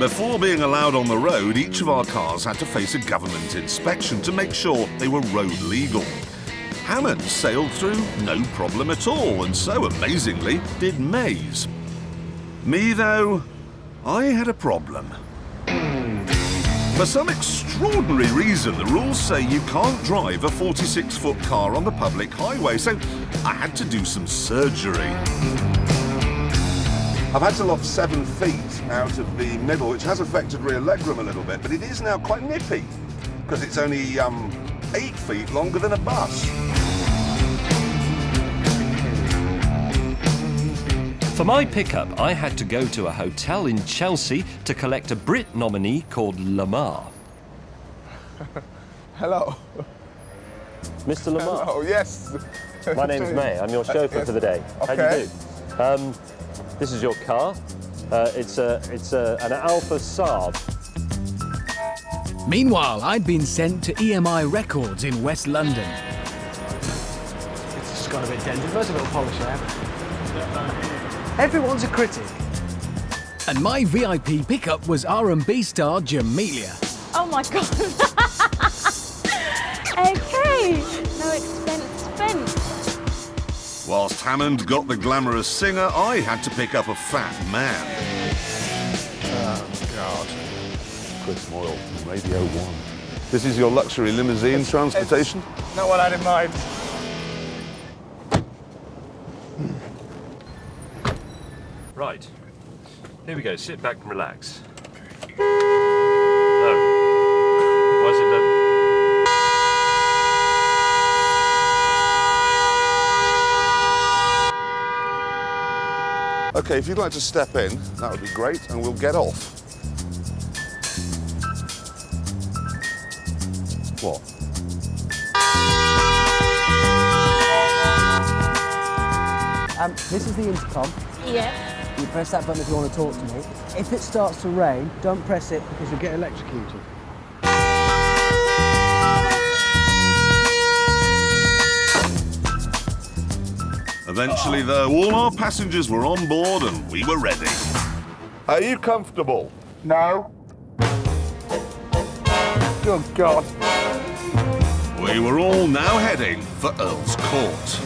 Before being allowed on the road, each of our cars had to face a government inspection to make sure they were road legal. Hammond sailed through no problem at all, and so, amazingly, did Mays. Me, though, I had a problem. For some extraordinary reason, the rules say you can't drive a 46-foot car on the public highway, so I had to do some surgery. I've had to loft 7 feet out of the middle, which has affected rear legroom a little bit, but it is now quite nippy, because it's only 8 feet longer than a bus. For my pickup, I had to go to a hotel in Chelsea to collect a Brit nominee called Lamar. Hello. Mr. Lamar? Oh, yes. My name's May. I'm your chauffeur yes. for the day. Okay. How do you do? This is your car. It's an Alfa Saab. Meanwhile, I'd been sent to EMI Records in West London. It's just got a bit dented. There's a little polish there. Everyone's a critic. And my VIP pickup was R&B star Jamelia. Oh my God. Okay, no expense spent. Whilst Hammond got the glamorous singer, I had to pick up a fat man. Oh, God. Chris Moyle from Radio 1. This is your luxury limousine transportation? It's not what I had in mind. Right. Here we go. Sit back and relax. Oh. Why is it done? OK, if you'd like to step in, that would be great, and we'll get off. What? This is the intercom. Yeah. You press that button if you want to talk to me. If it starts to rain, don't press it because you'll get electrocuted. Eventually, though, all our passengers were on board and we were ready. Are you comfortable? No. Good God. We were all now heading for Earl's Court.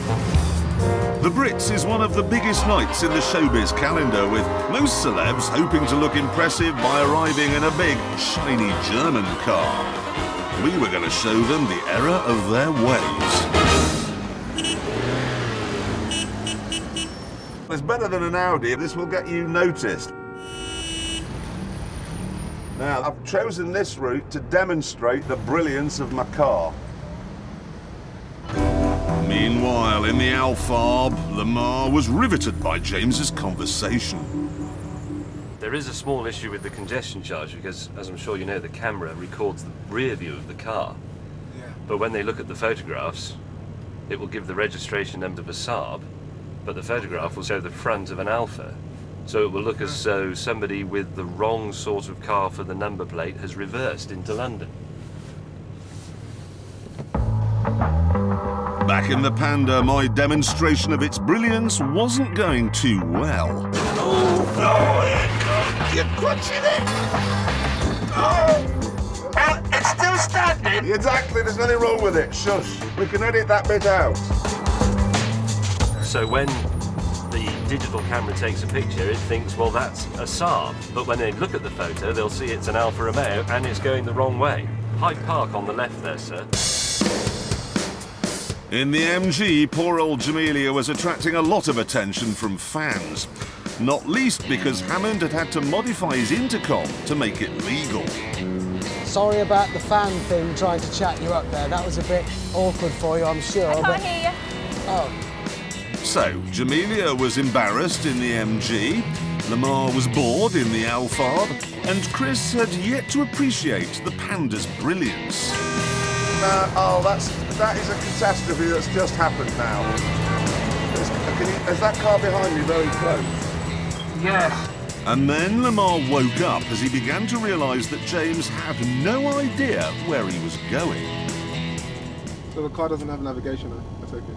The Brits is one of the biggest nights in the showbiz calendar, with most celebs hoping to look impressive by arriving in a big, shiny German car. We were going to show them the error of their ways. It's better than an Audi. This will get you noticed. Now, I've chosen this route to demonstrate the brilliance of my car. Meanwhile, in the Alphard, Lamar was riveted by James's conversation. There is a small issue with the congestion charge because, as I'm sure you know, the camera records the rear view of the car. Yeah. But when they look at the photographs, it will give the registration number of a Saab, but the photograph will show the front of an Alfa. So it will look as though somebody with the wrong sort of car for the number plate has reversed into London. Back in the Panda, my demonstration of its brilliance wasn't going too well. Oh, no. You're clutching it. Oh, it's still standing. Exactly, there's nothing wrong with it. Shush. We can edit that bit out. So when the digital camera takes a picture, it thinks, well, that's a Saab. But when they look at the photo, they'll see it's an Alfa Romeo and it's going the wrong way. Hyde Park on the left there, sir. In the MG, poor old Jamelia was attracting a lot of attention from fans. Not least because Hammond had to modify his intercom to make it legal. Sorry about the fan thing trying to chat you up there. That was a bit awkward for you, I'm sure. I can't hear you. Oh. So, Jamelia was embarrassed in the MG, Lamar was bored in the Alphard, and Chris had yet to appreciate the Panda's brilliance. That is a catastrophe that's just happened now. Is that car behind me very close? Yes. And then Lamar woke up as he began to realise that James had no idea where he was going. So the car doesn't have navigation, I take it?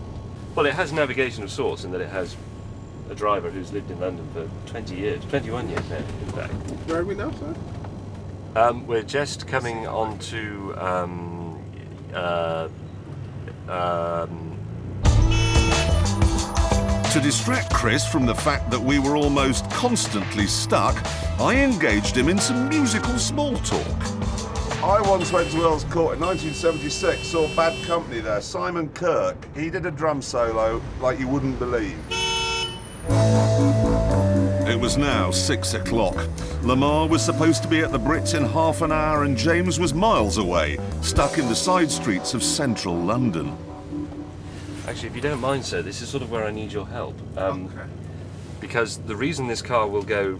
Well, it has navigation of sorts in that it has a driver who's lived in London for 20 years, 21 years now, in fact. Where are we now, sir? We're just coming on to To distract Chris from the fact that we were almost constantly stuck, I engaged him in some musical small talk. I once went to Earl's Court in 1976, saw Bad Company there. Simon Kirk, he did a drum solo like you wouldn't believe. It was now 6 o'clock. Lamar was supposed to be at the Brits in half an hour and James was miles away, stuck in the side streets of central London. Actually, if you don't mind, sir, this is sort of where I need your help. Okay. Because the reason this car will go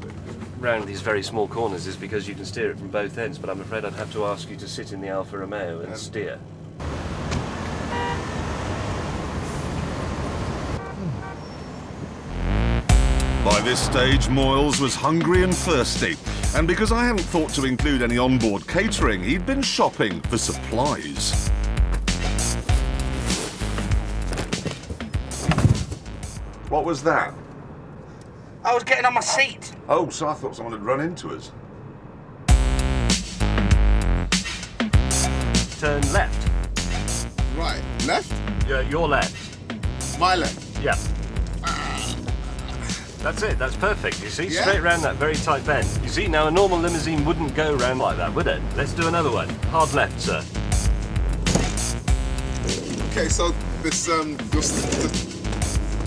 round these very small corners is because you can steer it from both ends, but I'm afraid I'd have to ask you to sit in the Alfa Romeo and steer. By this stage, Moyles was hungry and thirsty, and because I hadn't thought to include any onboard catering, he'd been shopping for supplies. What was that? I was getting on my seat. Oh, so I thought someone had run into us. Turn left. Right, left? Your left. My left. Yeah. That's it, that's perfect, you see? Yeah. Straight round that very tight bend. You see, now a normal limousine wouldn't go round like that, would it? Let's do another one. Hard left, sir. Okay, so this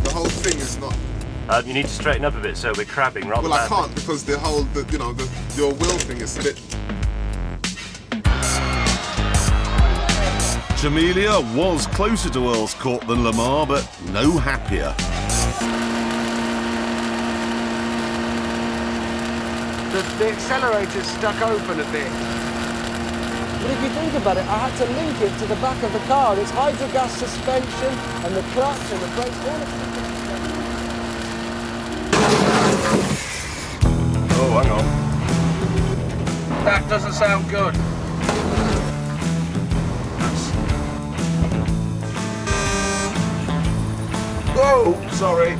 the whole thing is not. You need to straighten up a bit, so we're crabbing rather Well, I badly. can't because the whole, your wheel thing is a bit. Jamelia was closer to Earl's Court than Lamar, but no happier. The accelerator's stuck open a bit. But if you think about it, I had to link it to the back of the car. It's hydrogas suspension and the clutch and the brakes, all of it. Oh, hang on. That doesn't sound good. Oh, sorry.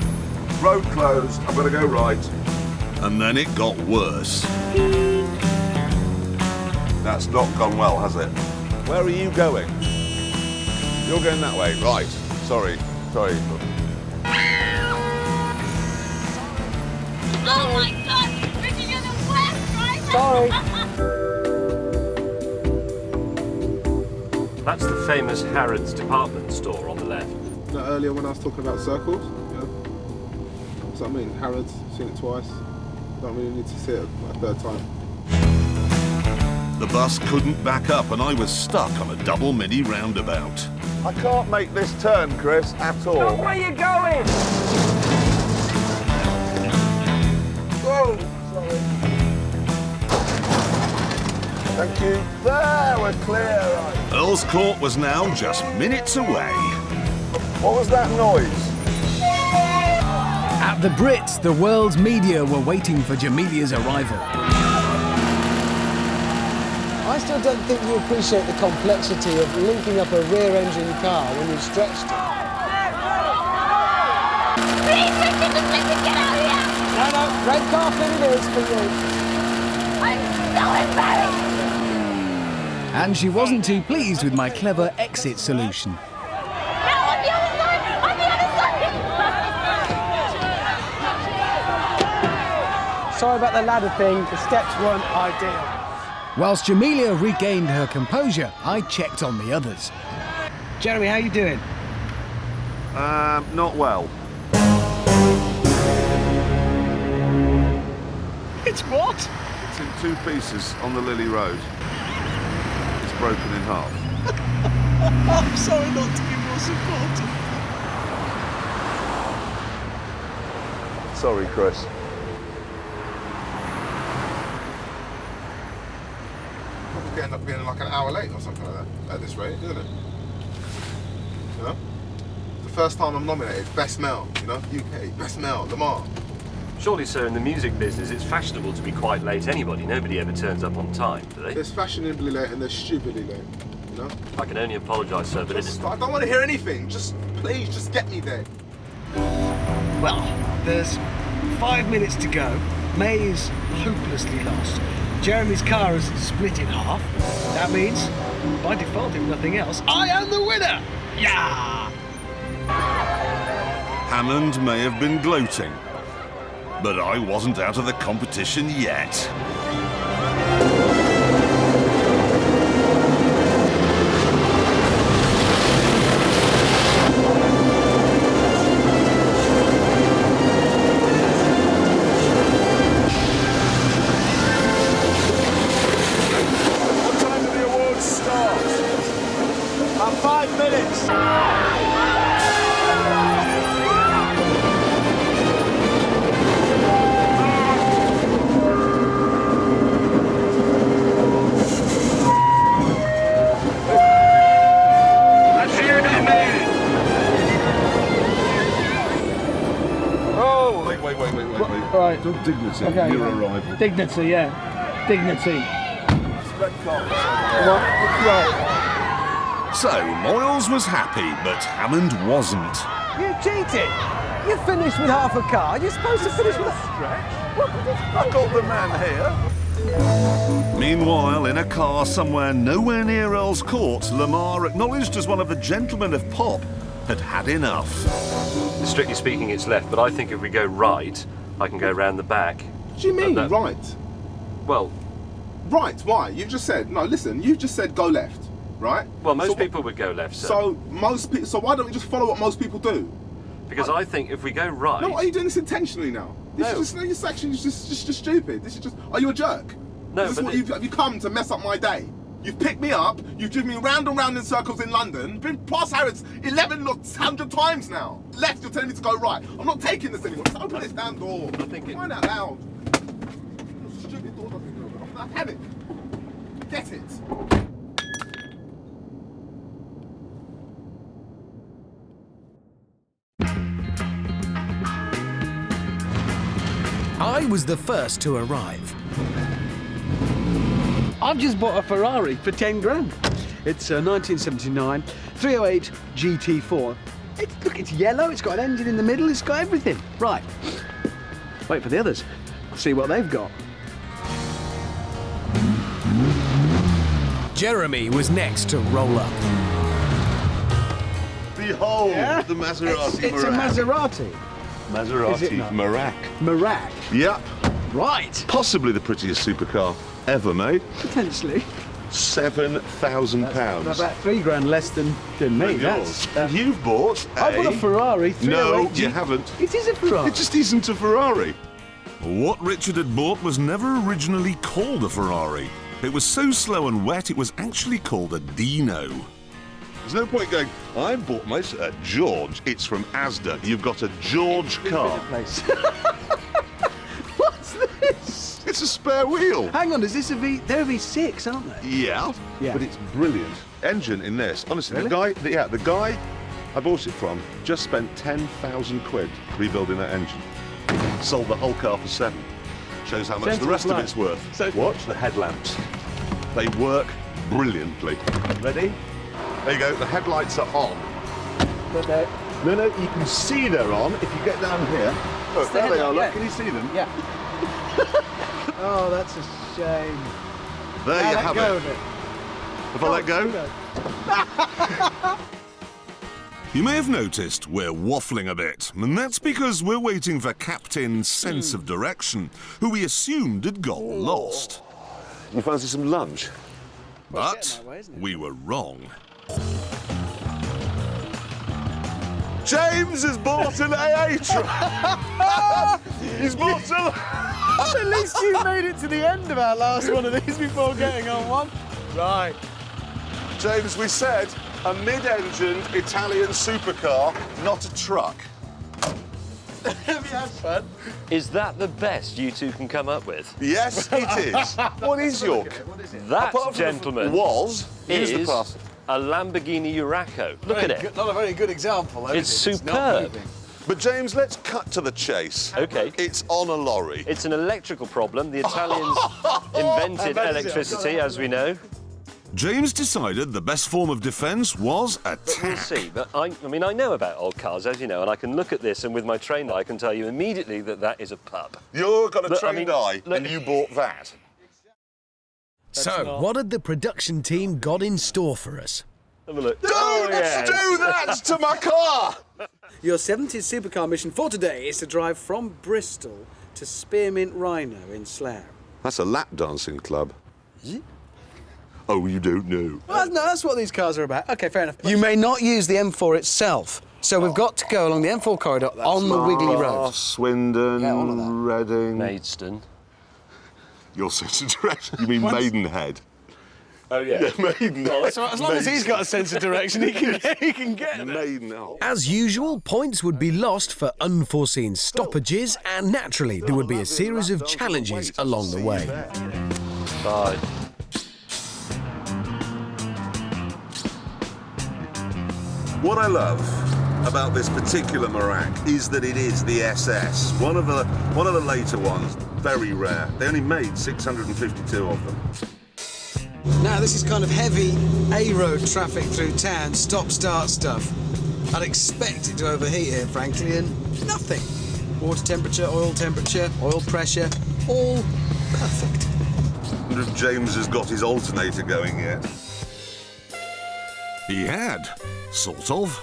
Road closed. I'm going to go right. And then it got worse. That's not gone well, has it? Where are you going? You're going that way. Right. Sorry. Oh my God! Richard, you're the worst driver! Sorry. That's the famous Harrods department store on the left. Earlier when I was talking about circles, yeah. So I mean, Harrods, seen it twice. Don't really need to see it a third time. The bus couldn't back up and I was stuck on a double mini roundabout. I can't make this turn, Chris, at all. Where are you going? Oh, sorry. Thank you. There, we're clear. Right. Earl's Court was now just minutes away. What was that noise? At the Brits, the world's media were waiting for Jamelia's arrival. I still don't think you appreciate the complexity of linking up a rear-engine car when you've stretched it. Please, Richard, just let me get out of here! No, red carpet it is for you. I'm so embarrassed! And she wasn't too pleased with my clever exit solution. Now on the other side! On the other side! Sorry about the ladder thing, the steps weren't ideal. Whilst Jamelia regained her composure, I checked on the others. Jeremy, how you doing? Not well. It's what? It's in two pieces on the Lily Road. It's broken in half. I'm sorry not to be more supportive. Sorry, Chris. Probably end up being like an hour late or something like that at this rate, isn't it? You know? The first time I'm nominated, best male, you know? UK, best male, Lamar. Surely, sir, in the music business, it's fashionable to be quite late anybody. Nobody ever turns up on time, do they? There's fashionably late and there's stupidly late, you know? I can only apologise, sir, but I don't want to hear anything. Just, please, just get me there. Well, There's 5 minutes to go. May is hopelessly lost. Jeremy's car is split in half. That means, by default, if nothing else, I am the winner! Yeah! Hammond may have been gloating, but I wasn't out of the competition yet. What time do the awards start? About 5 minutes. That's you, not me. Oh! Wait. Right. Don't dignity. Okay. Your arrival. Dignity, yeah. Dignity. Right. So, Moyles was happy, but Hammond wasn't. You cheated! You finished with half a car. You're supposed to finish with a stretch. I got the man here. Meanwhile, in a car somewhere nowhere near Earl's Court, Lamar, acknowledged as one of the gentlemen of pop, had had enough. Strictly speaking, it's left, but I think if we go right, I can go round the back. What do you mean, that- right? Well, Right, why? You just said, no, listen, you just said go left, right? most So people would go left, sir. So why don't we just follow what most people do? Because I think if we go right... No, are you doing this intentionally now? This No. is just, your section is just stupid. This is just, are you a jerk? No, Is this but what have you come to mess up my day? You've picked me up, you've driven me round and round in circles in London, been past Harrods 1,100 times now. Left, you're telling me to go right. I'm not taking this anymore. Just open this damn door. I think it- Find out loud. Stupid door doesn't go. I've had it. Get it. I was the first to arrive. I've just bought a Ferrari for 10 grand. It's a 1979 308 GT4. Look, it's yellow, it's got an engine in the middle, it's got everything. Right. Wait for the others. See what they've got. Jeremy was next to roll up. Behold Yeah? the Maserati It's a Maserati. Is it Maserati not? Merak. Merak. Yep. Right. Possibly the prettiest supercar ever made. Potentially. £7,000. About 3 grand less than me. Yours. That's, You've bought I bought a Ferrari 308 No, you haven't. It is a Ferrari. It just isn't a Ferrari. What Richard had bought was never originally called a Ferrari. It was so slow and wet, it was actually called a Dino. There's no point going, I bought my George. It's from Asda. You've got a George car. Place. What's this? It's a spare wheel. Hang on, is this a V? They're a V6, aren't they? Yeah, Yeah. but it's brilliant. Engine in this. Honestly, Really? the guy I bought it from just spent 10,000 quid rebuilding that engine. Sold the whole car for 7. Shows how much the rest of it's worth. So- Watch the headlamps. They work brilliantly. Ready? There you go, the headlights are on. Okay. No, you can see they're on if you get down here. Look, there they are, look, yeah. can you see them? Yeah. Oh, that's a shame. There you Let have go it. of it. If I let go? You may have noticed we're waffling a bit, and that's because we're waiting for Captain's sense of direction, who we assumed had got lost. You fancy some lunch? But getting that way, isn't it? we were wrong. James has bought an AA truck. He's bought a... At least you made it to the end of our last one of these before getting on one. Right. James, we said a mid-engined Italian supercar, not a truck. Have you had fun? Is that the best you two can come up with? Yes, it is. What is your... That, Apart from gentlemen, was... Use the is pass. a Lamborghini Urraco. Look at it. Not a very good example, though, It's is it? not superb. moving. But James, let's cut to the chase. Okay. It's on a lorry. It's an electrical problem. The Italians invented electricity, as we know. James decided the best form of defence was We'll attack. see, but I mean, I know about old cars, as you know, and I can look at this, and with my trained eye, I can tell you immediately that that is a pub. You've got a Look, I trained mean, eye look- and you bought that. So, what had the production team got in store for us? Have a look. Don't yes. do that to my car! Your 70s supercar mission for today is to drive from Bristol to Spearmint Rhino in Slough. That's a lap dancing club. Is it? Oh, you don't know. Well, no, that's what these cars are about. OK, fair enough. You may not use the M4 itself, so we've got to go along the M4 corridor on the wiggly road. Swindon, Yeah, all of that. Reading. Maidstone. Your sense of direction. You mean Maidenhead? Oh, yeah. Maidenhead. So as long as he's got a sense of direction, he can get there. Maidenhead. As usual, points would be lost for unforeseen stoppages, and naturally, there would be a series of challenges along the way. Bye. What I love about this particular Merak is that it is the SS, one of the later ones, very rare. They only made 652 of them. Now, this is kind of heavy A-road traffic through town, stop-start stuff. I'd expect it to overheat here, frankly, and nothing. Water temperature, oil pressure, all perfect. I wonder if James has got his alternator going yet. He had, sort of.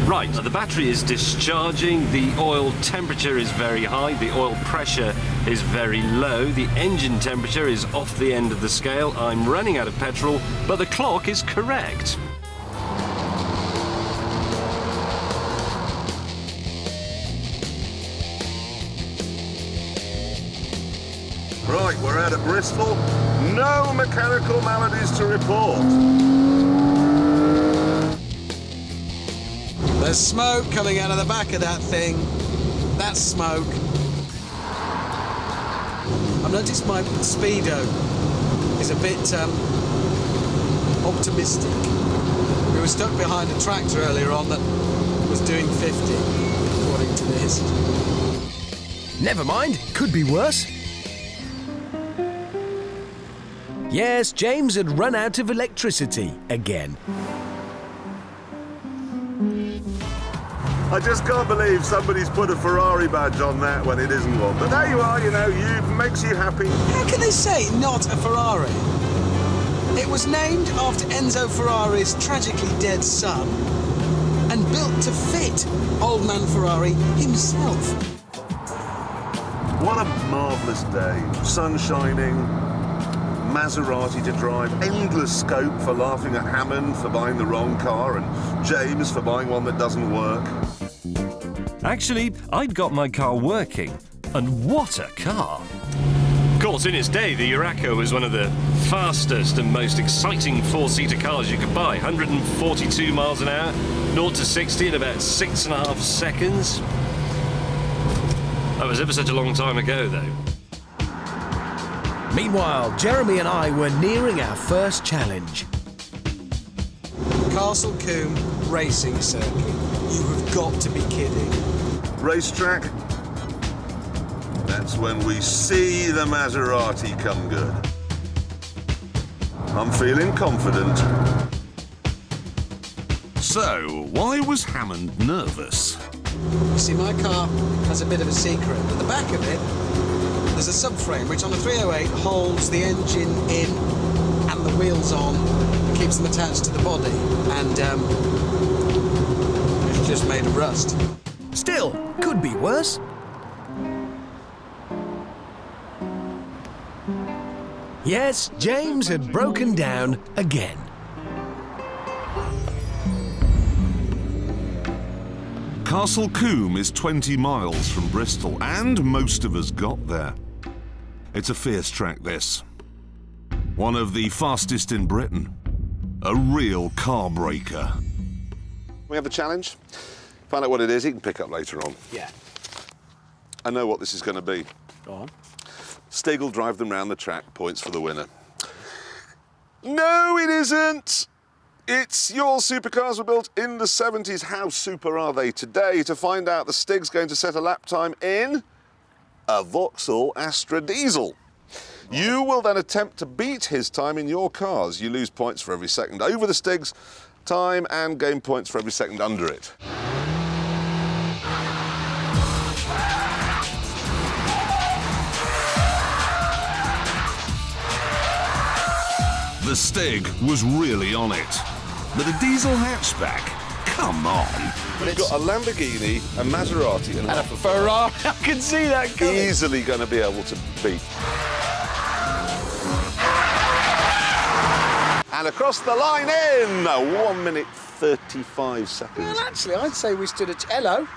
Right, the battery is discharging, the oil temperature is very high, the oil pressure is very low, the engine temperature is off the end of the scale, I'm running out of petrol, but the clock is correct. Right, we're out of Bristol. No mechanical maladies to report. There's smoke coming out of the back of that thing. That's smoke. I've noticed my speedo is a bit optimistic. We were stuck behind a tractor earlier on that was doing 50, according to this. Never mind, could be worse. Yes, James had run out of electricity again. I just can't believe somebody's put a Ferrari badge on that when it isn't one. But there you are, you know, it makes you happy. How can they say not a Ferrari? It was named after Enzo Ferrari's tragically dead son and built to fit old man Ferrari himself. What a marvellous day. Sun shining, Maserati to drive, endless scope for laughing at Hammond for buying the wrong car and James for buying one that doesn't work. Actually, I'd got my car working, and what a car! Of course, in its day, the Urraco was one of the fastest and most exciting four-seater cars you could buy. 142 miles an hour, 0 to 60 in about 6.5 seconds. That was ever such a long time ago, though. Meanwhile, Jeremy and I were nearing our first challenge. Castle Combe Racing Circuit. You have got to be kidding. Racetrack. That's when we see the Maserati come good. I'm feeling confident. So, why was Hammond nervous? You see, my car has a bit of a secret. At the back of it, there's a subframe which on a 308 holds the engine in and the wheels on, and keeps them attached to the body, and it's just made of rust. Still, could be worse. Yes, James had broken down again. Castle Combe is 20 miles from Bristol, and most of us got there. It's a fierce track, this. One of the fastest in Britain. A real car breaker. We have the challenge. Find out what it is, you can pick up later on. Yeah. I know what this is going to be. Go on. Stig will drive them round the track, points for the winner. No, it isn't! It's your supercars were built in the 70s. How super are they today? To find out, the Stig's going to set a lap time in a Vauxhall Astra diesel. You will then attempt to beat his time in your cars. You lose points for every second over the Stig's time and gain points for every second under it. The Stig was really on it. But a diesel hatchback? Come on. We've got a Lamborghini, a Maserati and a Ferrari. I can see that coming. Easily going to be able to beat. And across the line in 1 minute 35 seconds. Well, actually, I'd say we stood a... Hello.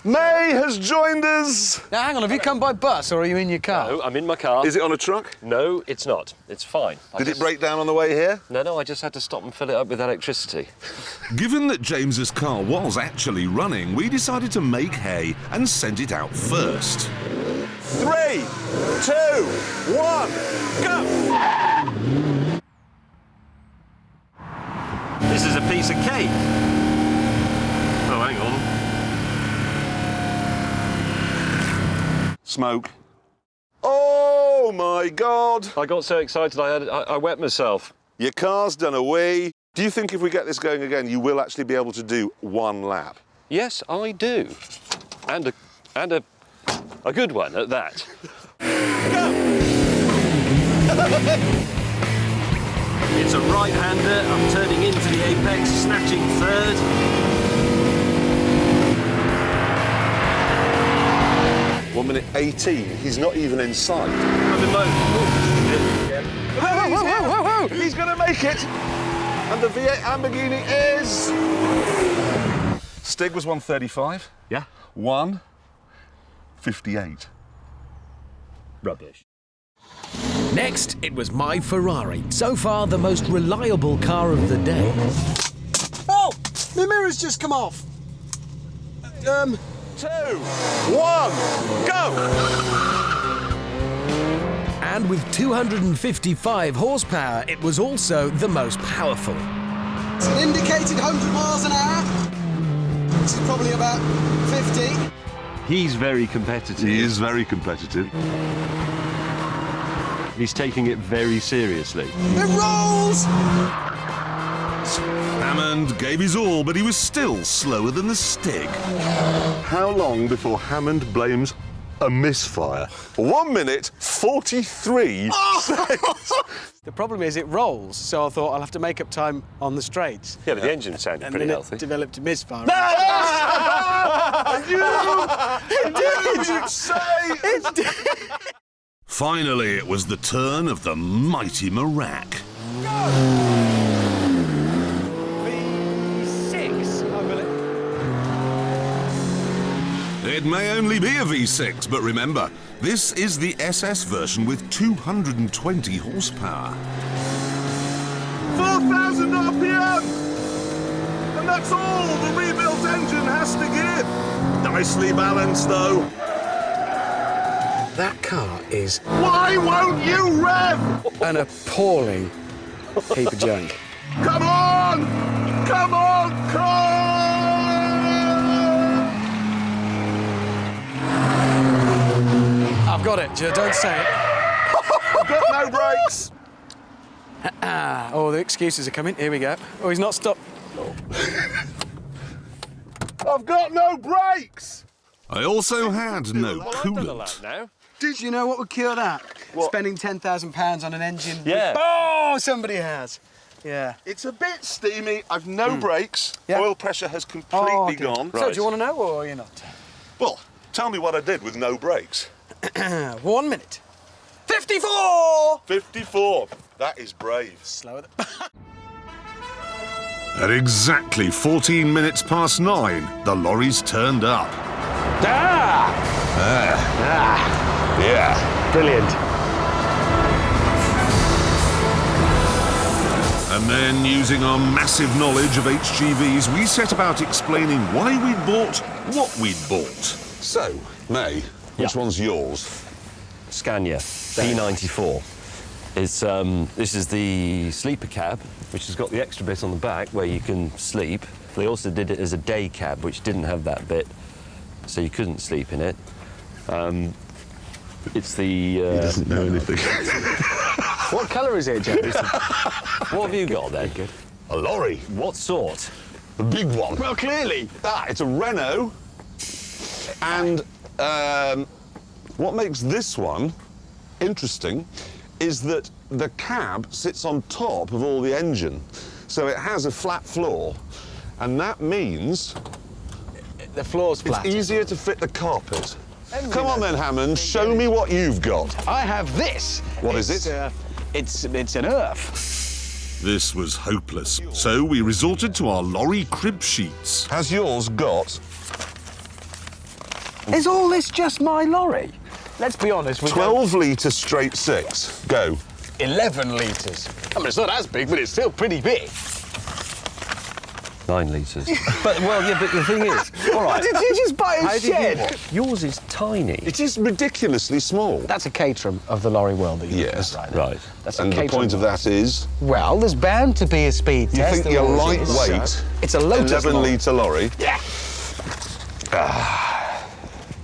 May has joined us. Now, hang on, have you come by bus or are you in your car? No, I'm in my car. Is it on a truck? No, it's not. It's fine. Did it break down on the way here? No, I just had to stop and fill it up with electricity. Given that James's car was actually running, we decided to make hay and send it out first. 3, 2, 1, go! This is a piece of cake. Oh, hang on. Smoke. Oh my God! I got so excited I wet myself. Your car's done a wee. Do you think if we get this going again, you will actually be able to do 1 lap? Yes, I do. And a good one at that. It's a right-hander. I'm turning into the apex, snatching third. 1 minute 18. He's not even in sight. I'm in mode. Whoa! He's going to make it. And the V8 Lamborghini is... Stig was 135. Yeah. 1:58. Rubbish. Next, it was my Ferrari. So far, the most reliable car of the day. Oh! My mirror's just come off. 2, 1, go! And with 255 horsepower, it was also the most powerful. It's an indicated 100 miles an hour. This is probably about 50. He's very competitive. He is very competitive. He's taking it very seriously. It rolls! Hammond gave his all, but he was still slower than the Stig. How long before Hammond blames a misfire? 1 minute 43 seconds. The problem is it rolls, so I thought I'll have to make up time on the straights. Yeah, but the engine sounded And pretty then healthy. it developed a misfire. Finally, it was the turn of the mighty Marak. V6, I believe. It may only be a V6, but remember, this is the SS version with 220 horsepower. 4,000 RPM! And that's all the rebuilt engine has to give. Nicely balanced, though. That car is Why won't you rev? an appalling heap of junk. Come on! Come on, car! I've got it, don't say it. I've got no brakes. Oh, the excuses are coming. Here we go. Oh, he's not stopped. I've got no brakes. I also had no Well, I've done a lap coolant. now. Do you know what would cure that? What? Spending £10,000 on an engine. Yeah. Oh, somebody has. Yeah. It's a bit steamy. I've no brakes. Yeah. Oil pressure has completely Oh, good. gone. So, do you want to know or you're not? Well, tell me what I did with no brakes. 1 minute. 54! 54. That is brave. Slower than... At exactly 14 minutes past 9, the lorries turned up. Yeah. Brilliant. And then, using our massive knowledge of HGVs, we set about explaining why we'd bought what we'd bought. So, May, which one's yours? Scania B94. It's this is the sleeper cab, which has got the extra bit on the back where you can sleep. They also did it as a day cab, which didn't have that bit, so you couldn't sleep in it. It's the... He doesn't know anything. What colour is it, Jeremy? What have you got then? Good. A lorry. What sort? The big one. Well, clearly. It's a Renault. And what makes this one interesting is that the cab sits on top of all the engine. So it has a flat floor. And that means The floor's flat. it's easier to fit the carpet. Come on then, Hammond, show me what you've got. I have this. What is it? It's an earth. This was hopeless, so we resorted to our lorry crib sheets. Has yours got Is all this just my lorry? Let's be honest. 12 litre straight six? Go. 11 litres. I mean, it's not as big, but it's still pretty big. 9 litres. But the thing is, all right. Did you just buy a shed? Yours is tiny. It is ridiculously small. That's a Caterham of the lorry world that you Yes. Right. That's a And the Caterham. point of that is, Well, there's bound to be a speed you test. think there your always is. lightweight, It's a Lotus 11 lorry. litre lorry? Yeah.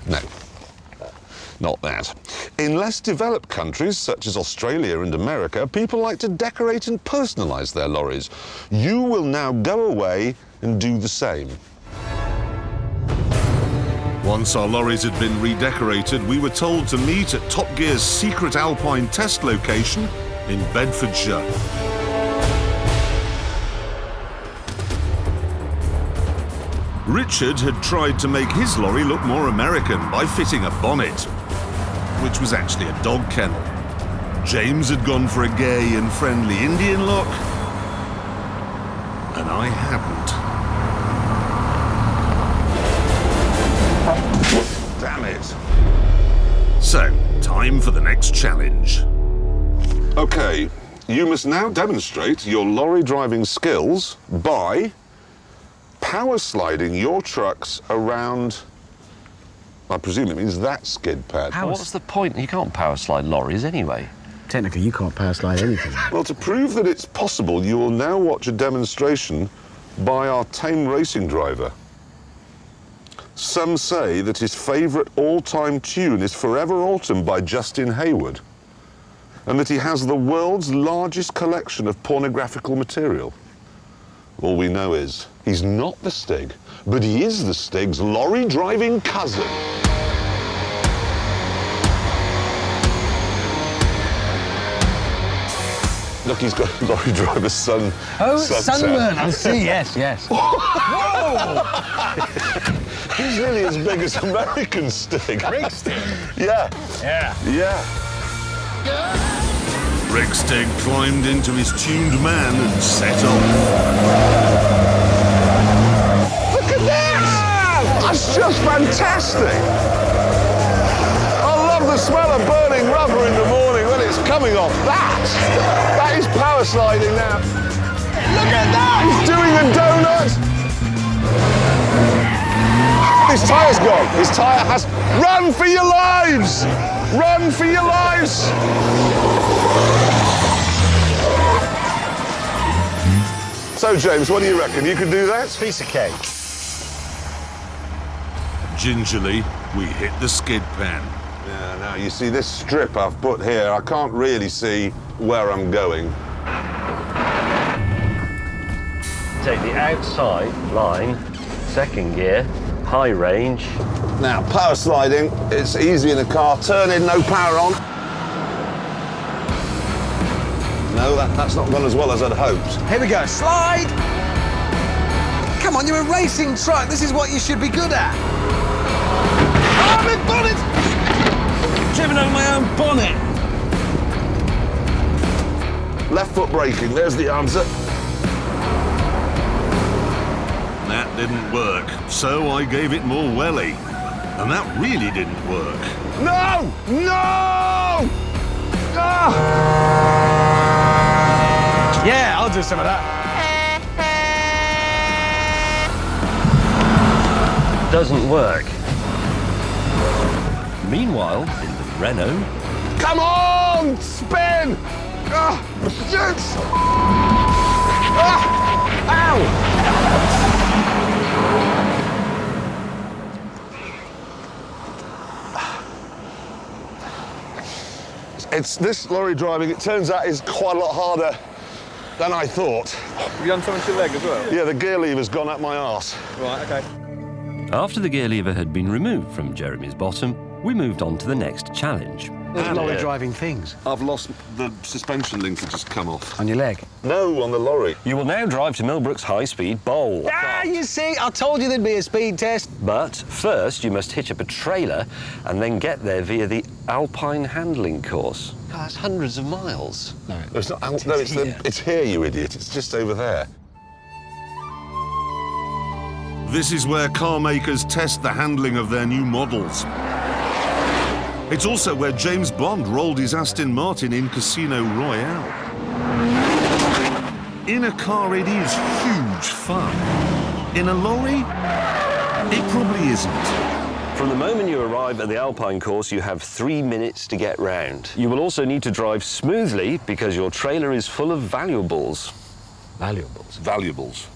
No. Not that. In less developed countries, such as Australia and America, people like to decorate and personalise their lorries. You will now go away and do the same. Once our lorries had been redecorated, we were told to meet at Top Gear's secret Alpine test location in Bedfordshire. Richard had tried to make his lorry look more American by fitting a bonnet, which was actually a dog kennel. James had gone for a gay and friendly Indian look, and I hadn't. Damn it. So, time for the next challenge. OK, you must now demonstrate your lorry driving skills by power sliding your trucks around, I presume it means that skid pad. What's the point? You can't power slide lorries anyway. Technically, you can't power slide anything. Well, to prove that it's possible, you will now watch a demonstration by our tame racing driver. Some say that his favourite all-time tune is Forever Autumn by Justin Hayward, and that he has the world's largest collection of pornographical material. All we know is he's not the Stig, but he is the Stig's lorry-driving cousin. Look, he's got a lorry driver's son. Oh, sunset. sunburn. I see. Yes, yes. Whoa! He's really as big as American Stig. Big Stig. Yeah. Yeah. Yeah. Rick Stig climbed into his tuned man and set off. Look at this! That's just fantastic! I love the smell of burning rubber in the morning when it's coming off. That is power sliding now. Look at that! He's doing a donut! His tyre's gone. His tyre has... Run for your lives! Run for your lives! So, James, what do you reckon? You can do that? Piece of cake. Gingerly, we hit the skid pan. Yeah, now you see this strip I've put here, I can't really see where I'm going. Take the outside line, second gear, high range. Now, power sliding, it's easy in a car. Turn in, no power on. No, that's not gone as well as I'd hoped. Here we go. Slide! Come on, you're a racing truck. This is what you should be good at. Oh, my bonnet! Driven over my own bonnet. Left foot braking, there's the answer. That didn't work, so I gave it more welly. And that really didn't work. No! No! Ah! Yeah, I'll do some of that. Doesn't work. Meanwhile, in the Renault... Come on! Spin! Ah! Shit! Ah! Ow! This lorry driving, it turns out, is quite a lot harder than I thought. Have you done something to your leg as well? Yeah, the gear lever's gone up my arse. Right, OK. After the gear lever had been removed from Jeremy's bottom, we moved on to the next challenge. There's lorry driving things. I've lost the suspension link has just come off. On your leg? No, on the lorry. You will now drive to Millbrook's high-speed bowl. Ah, you see, I told you there'd be a speed test. But first, you must hitch up a trailer and then get there via the Alpine handling course. God, that's hundreds of miles. No, It's not. No, it's here, you idiot. It's just over there. This is where car makers test the handling of their new models. It's also where James Bond rolled his Aston Martin in Casino Royale. In a car, it is huge fun. In a lorry, it probably isn't. From the moment you arrive at the Alpine course, you have 3 minutes to get round. You will also need to drive smoothly because your trailer is full of valuables. Valuables. Valuables.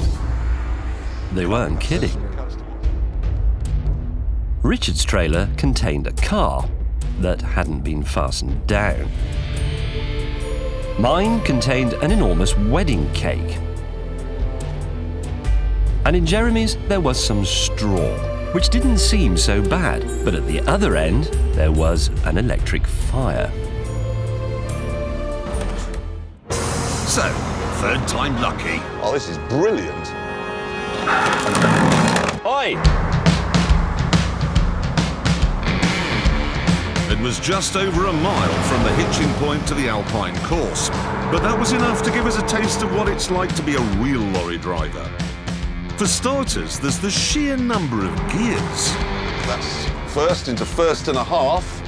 They weren't kidding. Richard's trailer contained a car that hadn't been fastened down. Mine contained an enormous wedding cake. And in Jeremy's, there was some straw, which didn't seem so bad, but at the other end, there was an electric fire. So, third time lucky. Oh, this is brilliant. Oi! It was just over a mile from the hitching point to the Alpine course, but that was enough to give us a taste of what it's like to be a real lorry driver. For starters, there's the sheer number of gears. That's first into first and a half.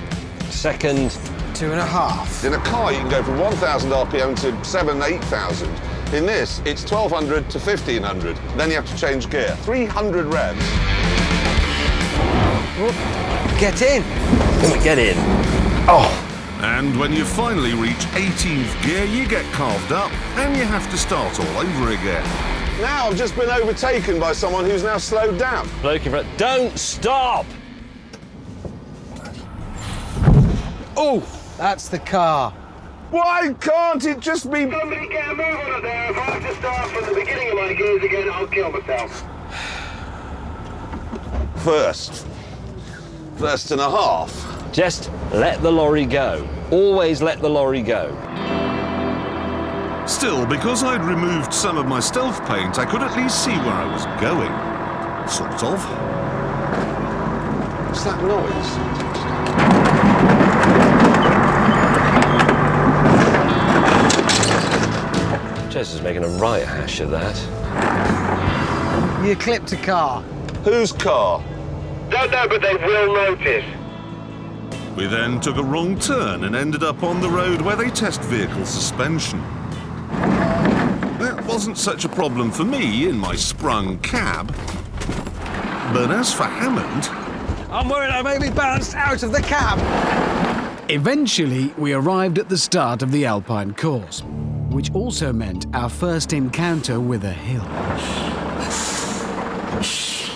Second, 2.5. In a car, you can go from 1,000 RPM to 7,000, 8,000. In this, it's 1,200 to 1,500. Then you have to change gear. 300 revs. Get in. get in. Oh! And when you finally reach 18th gear, you get carved up and you have to start all over again. Now I've just been overtaken by someone who's now slowed down. Bloke in front. Don't stop! Oh, that's the car. Why can't it just be... Somebody get a move on it there. If I have to start from the beginning of my gears again, I'll kill myself. First and a half. Just let the lorry go. Always let the lorry go. Still, because I'd removed some of my stealth paint, I could at least see where I was going. Sort of. What's that noise? Jess is making a right hash of that. You clipped a car. Whose car? Don't know, but they will notice. We then took a wrong turn and ended up on the road where they test vehicle suspension. That wasn't such a problem for me in my sprung cab. But as for Hammond... I'm worried I may be bounced out of the cab. Eventually, we arrived at the start of the Alpine course, which also meant our first encounter with a hill.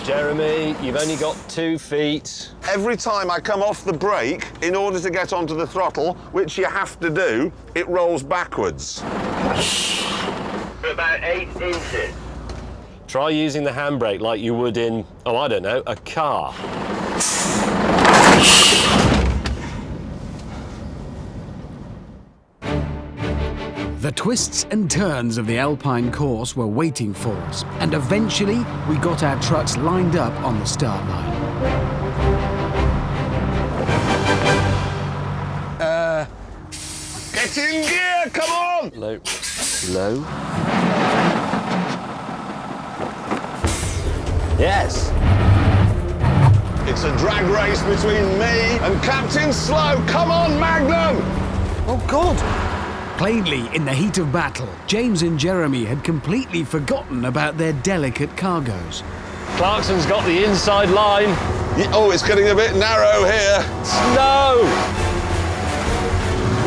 Jeremy, you've only got 2 feet. Every time I come off the brake, in order to get onto the throttle, which you have to do, it rolls backwards. For about 8 inches. Try using the handbrake like you would in, oh, I don't know, a car. The twists and turns of the Alpine course were waiting for us, and eventually we got our trucks lined up on the start line. Get in gear, come on! Low. Low. Yes. It's a drag race between me and Captain Slow. Come on, Magnum! Oh, God! Plainly, in the heat of battle, James and Jeremy had completely forgotten about their delicate cargoes. Clarkson's got the inside line. Oh, it's getting a bit narrow here. No!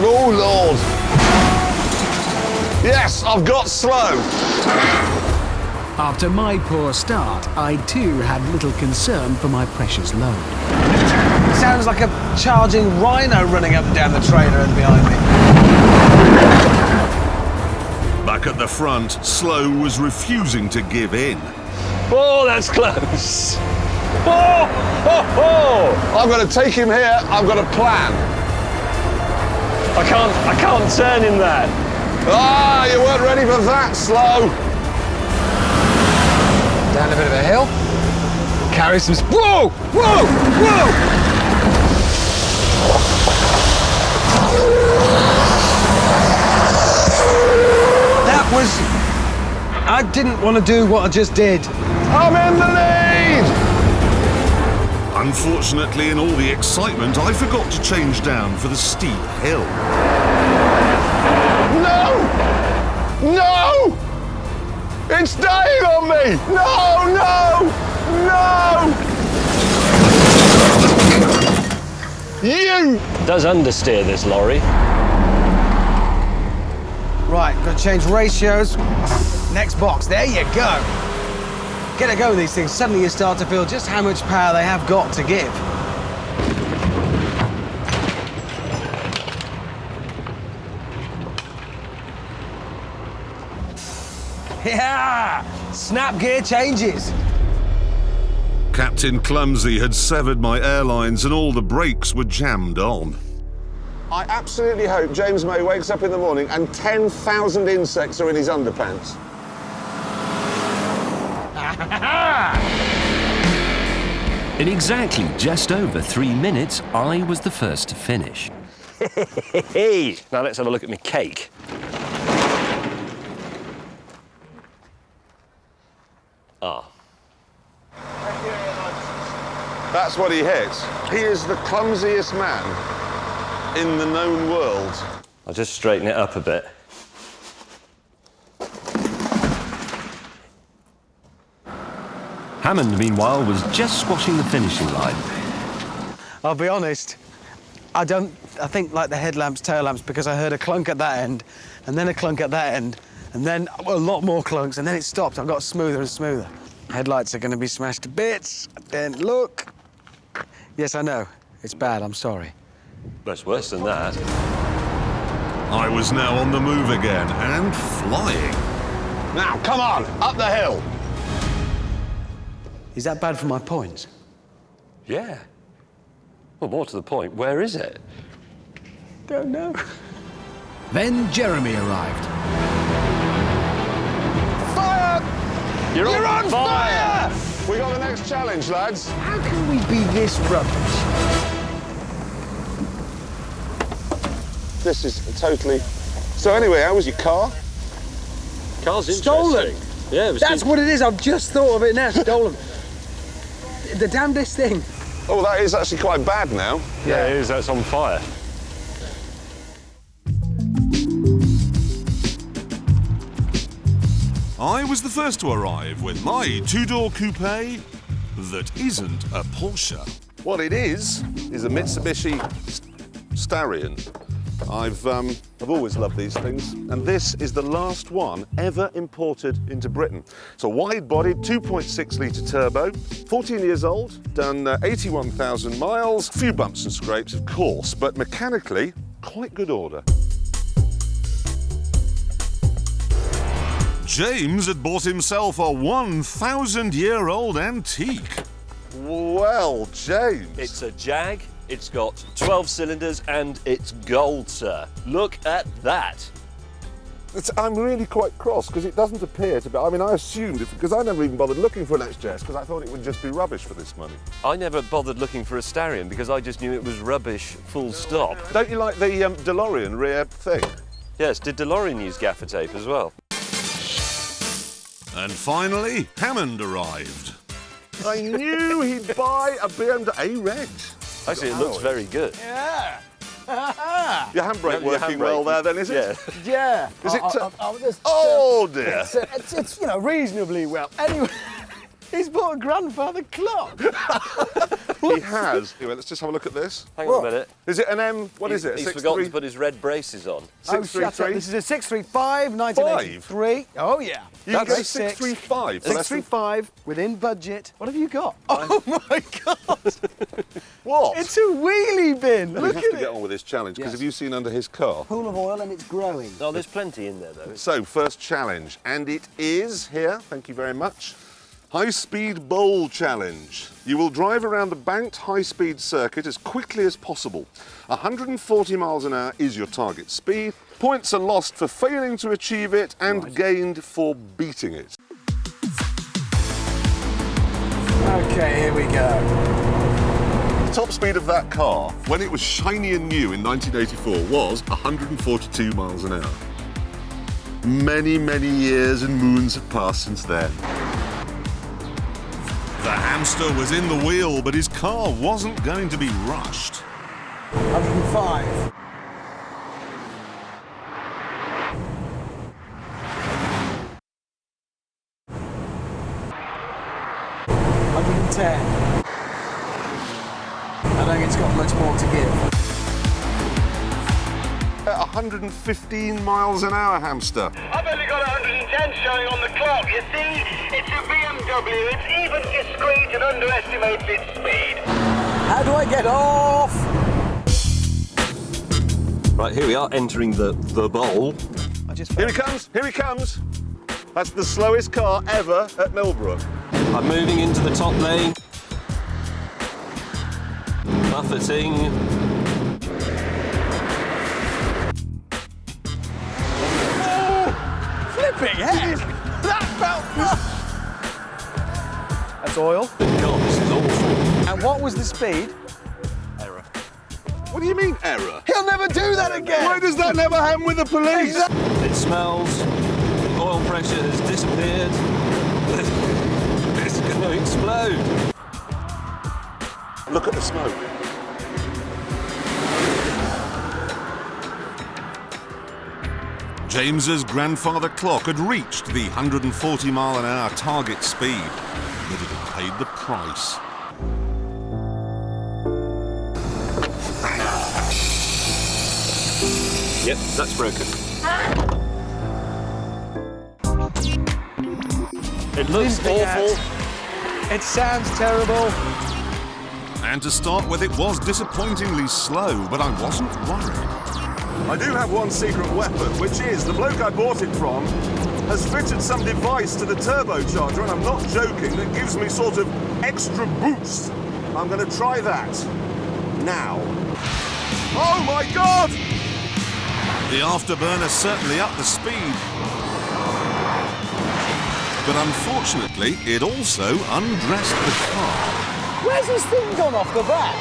Oh, Lord. Yes, I've got Slow. After my poor start, I too had little concern for my precious load. sounds like a charging rhino running up and down the trailer and behind me. Back at the front, Slow was refusing to give in. Oh, that's close. Oh, ho, ho! I've got to take him here. I've got a plan. I can't turn in that. Ah, you weren't ready for that, Slow. Down a bit of a hill. Carry some... Whoa! Whoa! Whoa! That was... I didn't want to do what I just did. I'm in the lead! Unfortunately, in all the excitement, I forgot to change down for the steep hill. No! No! It's dying on me! No, no, no! You! Does understeer this lorry. Right, got to change ratios. Next box, there you go. Get a go with these things, suddenly you start to feel just how much power they have got to give. Yeah! Snap gear changes. Captain Clumsy had severed my airlines and all the brakes were jammed on. I absolutely hope James May wakes up in the morning and 10,000 insects are in his underpants. In exactly just over 3 minutes, I was the first to finish. Now let's have a look at my cake. Ah. That's what he hits. He is the clumsiest man in the known world. I'll just straighten it up a bit. Hammond, meanwhile, was just squashing the finishing line. I'll be honest, I think like the headlamps, tail lamps, because I heard a clunk at that end, and then a clunk at that end, and then a lot more clunks, and then it stopped. I got smoother and smoother. Headlights are going to be smashed to bits. Then look. Yes, I know. It's bad, I'm sorry. That's worse than that. I was now on the move again and flying. Now, come on, up the hill. Is that bad for my points? Yeah. Well, more to the point, where is it? Don't know. Then Jeremy arrived. Fire! You're on fire! We got the next challenge, lads. How can we be this rubbish? This is totally... So anyway, how was your car? Car's interesting. Stolen. Yeah, it was That's what it is. I've just thought of it now. Stolen. The damnedest thing. Oh, that is actually quite bad now. Yeah, it is. That's on fire. I was the first to arrive with my two-door coupe that isn't a Porsche. What it is a Mitsubishi Starion. I've always loved these things, and this is the last one ever imported into Britain. It's a wide-bodied 2.6-litre turbo, 14 years old, done 81,000 miles, a few bumps and scrapes, of course, but mechanically, quite good order. James had bought himself a 1,000-year-old antique. Well, James. It's a Jag. It's got 12 cylinders and it's gold, sir. Look at that. I'm really quite cross because it doesn't appear to be. I mean, I assumed it because I never even bothered looking for an XJS because I thought it would just be rubbish for this money. I never bothered looking for a Starion because I just knew it was rubbish, full stop. Don't you like the DeLorean rear thing? Yes, did DeLorean use gaffer tape as well? And finally, Hammond arrived. I knew he'd buy a BMW Reg. Actually, it looks very good. Yeah. Your handbrake Your working handbrake. well there, then, is it? Yeah. Is it? Oh dear. It's you know, reasonably well. Anyway. He's bought a grandfather clock. He has. Anyway, let's just have a look at this. Hang on a minute. Is it an M? What is it? He's forgotten to put his red braces on. Oh, shut up. This is a 635, 1983. Oh, yeah. You can go That's 635. 635, within budget. What have you got? Oh, my God. What? It's a wheelie bin. We Look have at to get it. on with this challenge, because Yes. have you seen under his car? Pool of oil and it's growing. Oh, there's plenty in there, though. So, first challenge, and it is here, thank you very much, High-Speed Bowl Challenge. You will drive around the banked high-speed circuit as quickly as possible. 140 miles an hour is your target speed. Points are lost for failing to achieve it and gained for beating it. Okay, here we go. The top speed of that car, when it was shiny and new in 1984, was 142 miles an hour. Many, many years and moons have passed since then. The hamster was in the wheel, but his car wasn't going to be rushed. 105. 110. I don't think it's got much more to give. At 115 miles an hour, hamster. I've only got 110 showing on the clock. You see, it's a BMW. It's even discreet and underestimates its speed. How do I get off? Right, here we are entering the bowl. Here he comes, here he comes. That's the slowest car ever at Millbrook. I'm moving into the top lane. Buffeting. Flipping heck! That felt... That's oil. God, this is awful. And what was the speed? Error. What do you mean, error? He'll never do that again! Why does that never happen with the police? It smells. The oil pressure has disappeared. It's going to explode. Look at the smoke. James's grandfather clock had reached the 140 mile an hour target speed, but it had paid the price. Yep, that's broken. It looks awful. It sounds terrible. And to start with, it was disappointingly slow, but I wasn't worried. I do have one secret weapon, which is the bloke I bought it from has fitted some device to the turbocharger, and I'm not joking, that gives me sort of extra boost. I'm going to try that now. Oh my God! The afterburner certainly upped the speed. But unfortunately, it also undressed the car. Where's this thing gone off the back?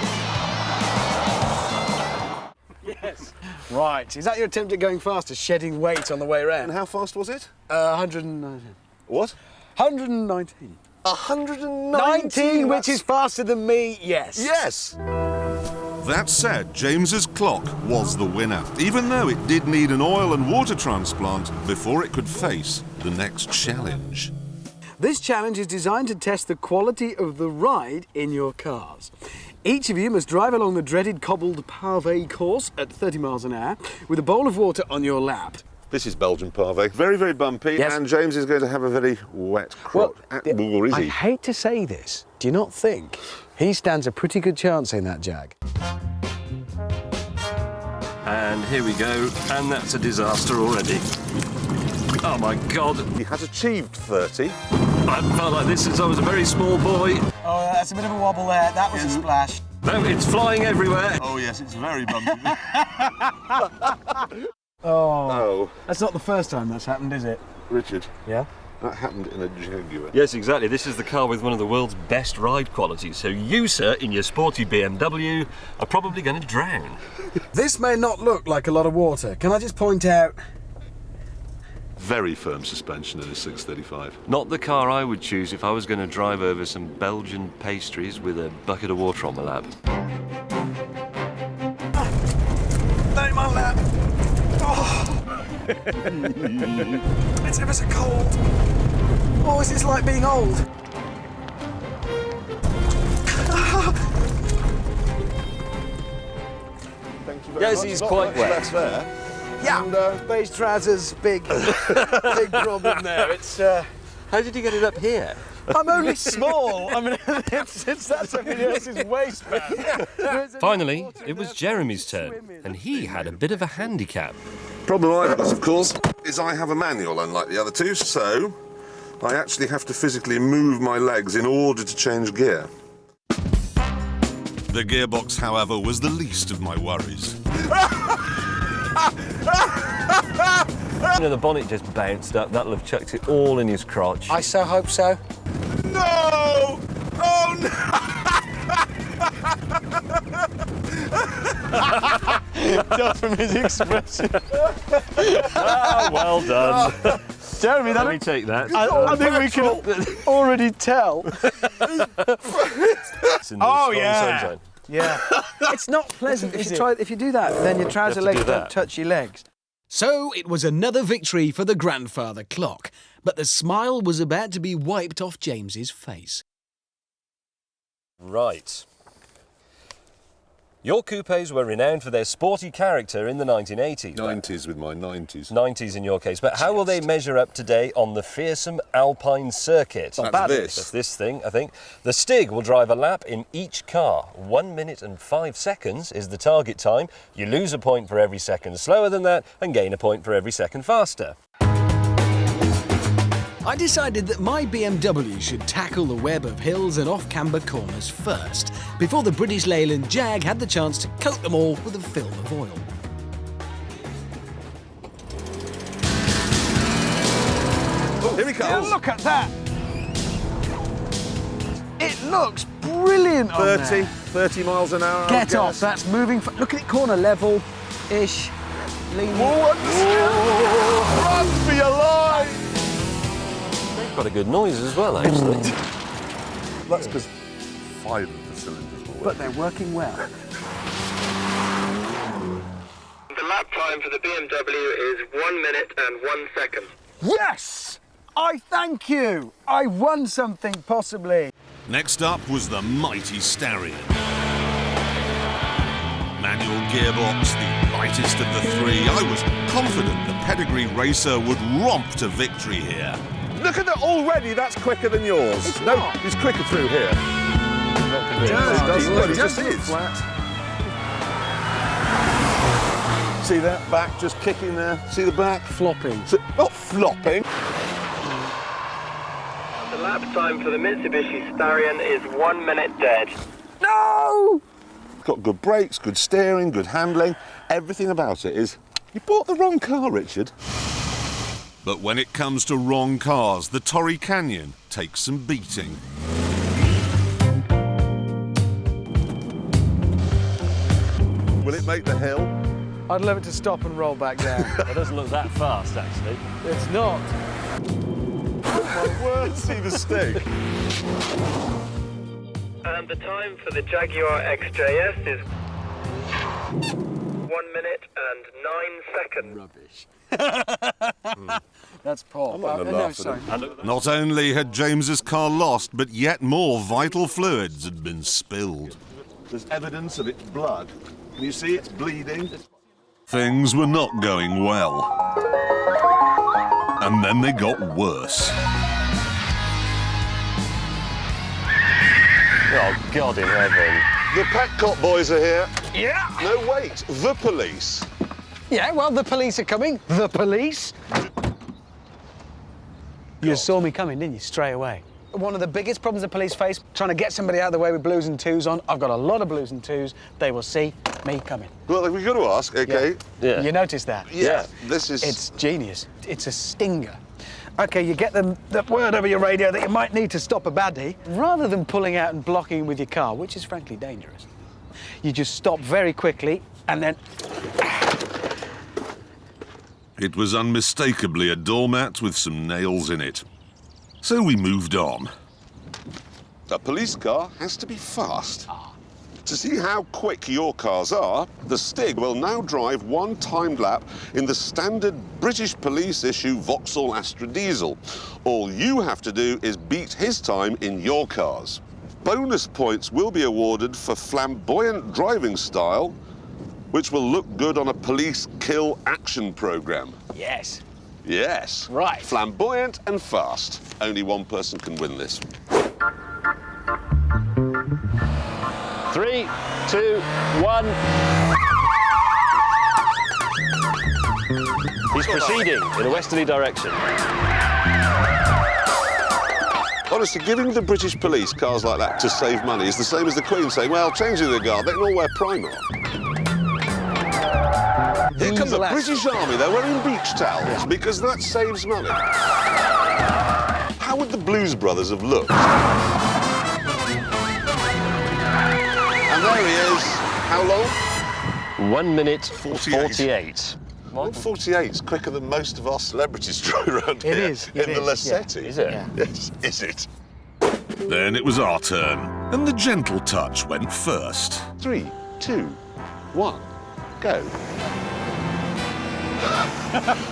Yes. Right. Is that your attempt at going faster, shedding weight on the way around? And how fast was it? 119. What? 119. 119, 19, which is faster than me, yes. Yes! That said, James's clock was the winner, even though it did need an oil and water transplant before it could face the next challenge. This challenge is designed to test the quality of the ride in your cars. Each of you must drive along the dreaded cobbled pavé course at 30 miles an hour with a bowl of water on your lap. This is Belgian pavé. Very, very bumpy, Yes. and James is going to have a very wet crotch. Or is I he? hate to say this. Do you not think he stands a pretty good chance in that Jag? And here we go, and that's a disaster already. Oh my God. He has achieved 30. I felt like this since I was a very small boy. Oh, that's a bit of a wobble there. That was a splash. No, it's flying everywhere. Oh yes, it's very bumpy. Oh, That's not the first time that's happened, is it? Richard, Yeah? that happened in a Jaguar. Yes, exactly. This is the car with one of the world's best ride qualities. So you, sir, in your sporty BMW, are probably going to drown. This may not look like a lot of water. Can I just point out? Very firm suspension in a 635. Not the car I would choose if I was going to drive over some Belgian pastries with a bucket of water on my lap. Don't my lap. Oh. It's ever so cold. Oh, is this like being old? very Yes, much. he's Not quite much wet. left there. Yeah, And, beige trousers, big problem there. It's. How did you get it up here? I'm only small. I mean, it's that's somebody else's waistband. Finally, it was Jeremy's turn, and he had a bit of a handicap. Problem I've got, of course, is I have a manual, unlike the other two, so I actually have to physically move my legs in order to change gear. The gearbox, however, was the least of my worries. You know, the bonnet just bounced up. That'll have chucked it all in his crotch. I so hope so. No! Oh, no! Just from his expression. Ah, well done. Jeremy, Let me take that. I think we can already tell. It's in the Oh, strong yeah. sunshine. Yeah. It's not pleasant. If you do that, then your trouser to legs do that. don't touch your legs. So it was another victory for the grandfather clock, but the smile was about to be wiped off James's face. Right. Your coupes were renowned for their sporty character in the 1980s. 90s with my 90s. 90s in your case. But how will they measure up today on the fearsome Alpine circuit? That's this. That's this thing, I think. The Stig will drive a lap in each car. 1 minute and 5 seconds is the target time. You lose a point for every second slower than that and gain a point for every second faster. I decided that my BMW should tackle the web of hills and off-camber corners first, before the British Leyland Jag had the chance to coat them all with a film of oil. Oh, here he comes. Look at that. It looks brilliant on 30 miles an hour. Get off. That's moving. Look at it, corner level-ish. Leaning. Run for your life! Got a good noise as well, actually. That's because 5 of the cylinders will work. But they're working well. The lap time for the BMW is 1 minute and 1 second. Yes! I thank you. I won something, possibly. Next up was the mighty Starion. Manual gearbox, the lightest of the three. I was confident the pedigree racer would romp to victory here. Look at that already, that's quicker than yours. He's quicker through here. Not convinced. He just is. Flat. See that back just kicking there? See the back? Flopping. Not flopping. The lap time for the Mitsubishi Starion is 1 minute dead. No! Got good brakes, good steering, good handling. Everything about it is... You bought the wrong car, Richard. But when it comes to wrong cars, the Torrey Canyon takes some beating. Will it make the hill? I'd love it to stop and roll back down. It doesn't look that fast, actually. It's not. My word, see the Stig. And the time for the Jaguar XJS is 1 minute and 9 seconds. Rubbish. That's Paul. I'm not gonna no, laugh at sorry. Not only had James's car lost, but yet more vital fluids had been spilled. There's evidence of its blood. Can you see it's bleeding? Things were not going well. And then they got worse. Oh, God in heaven. The pet cop boys are here. Yeah. No, wait, the police. Yeah, well, the police are coming. The police? You saw me coming, didn't you, straight away? One of the biggest problems the police face, trying to get somebody out of the way with blues and twos on. I've got a lot of blues and twos. They will see me coming. Well, we've got to ask, okay? Yeah. You noticed that? Yeah. This is... It's genius. It's a stinger. OK, you get the word over your radio that you might need to stop a baddie. Rather than pulling out and blocking with your car, which is frankly dangerous, you just stop very quickly and then... It was unmistakably a doormat with some nails in it. So we moved on. A police car has to be fast. To see how quick your cars are, the Stig will now drive one timed lap in the standard British police issue Vauxhall Astra diesel. All you have to do is beat his time in your cars. Bonus points will be awarded for flamboyant driving style which will look good on a police kill action programme. Yes. Yes. Right. Flamboyant and fast. Only one person can win this. 3, 2, 1. He's proceeding in a westerly direction. Honestly, giving the British police cars like that to save money is the same as the Queen saying, well, changing the guard, they can all wear Primark. Here come the British Army, they're wearing beach towels because that saves money. How would the Blues Brothers have looked? And there he is. How long? 1 minute 48. 1:48 is quicker than most of our celebrities drive around here. It is. In the Lassetti. Is it? Yeah. Yes, is it? Then it was our turn, and the gentle touch went first. 3, 2, 1, go.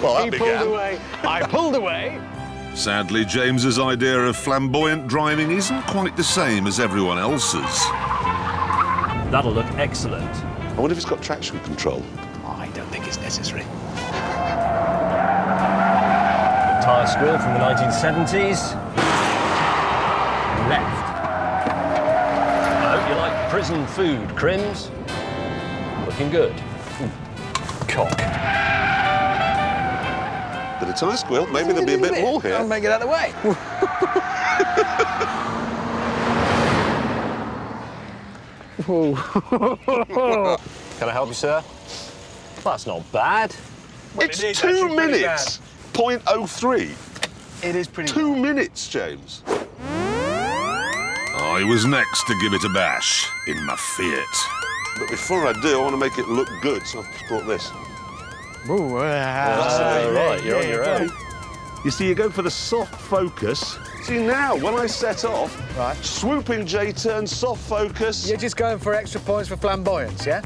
Well, that He began. pulled away. I pulled away. Sadly, James's idea of flamboyant driving isn't quite the same as everyone else's. That'll look excellent. I wonder if it's got traction control. I don't think it's necessary. The tyre squill from the 1970s. Left. I hope you like prison food, Crims. Looking good. Cock. Bit of tyre squill. Maybe there'll be a bit more here. I'll make it out of the way. Can I help you, sir? That's not bad. It's 2 minutes. 0.03. It is pretty 2 minutes, James. I was next to give it a bash in my Fiat. But before I do, I want to make it look good, so I've just brought this. Right, you're on your own. You see, you go for the soft focus. See, now, when I set off, swooping J-turn, soft focus. You're just going for extra points for flamboyance, yeah?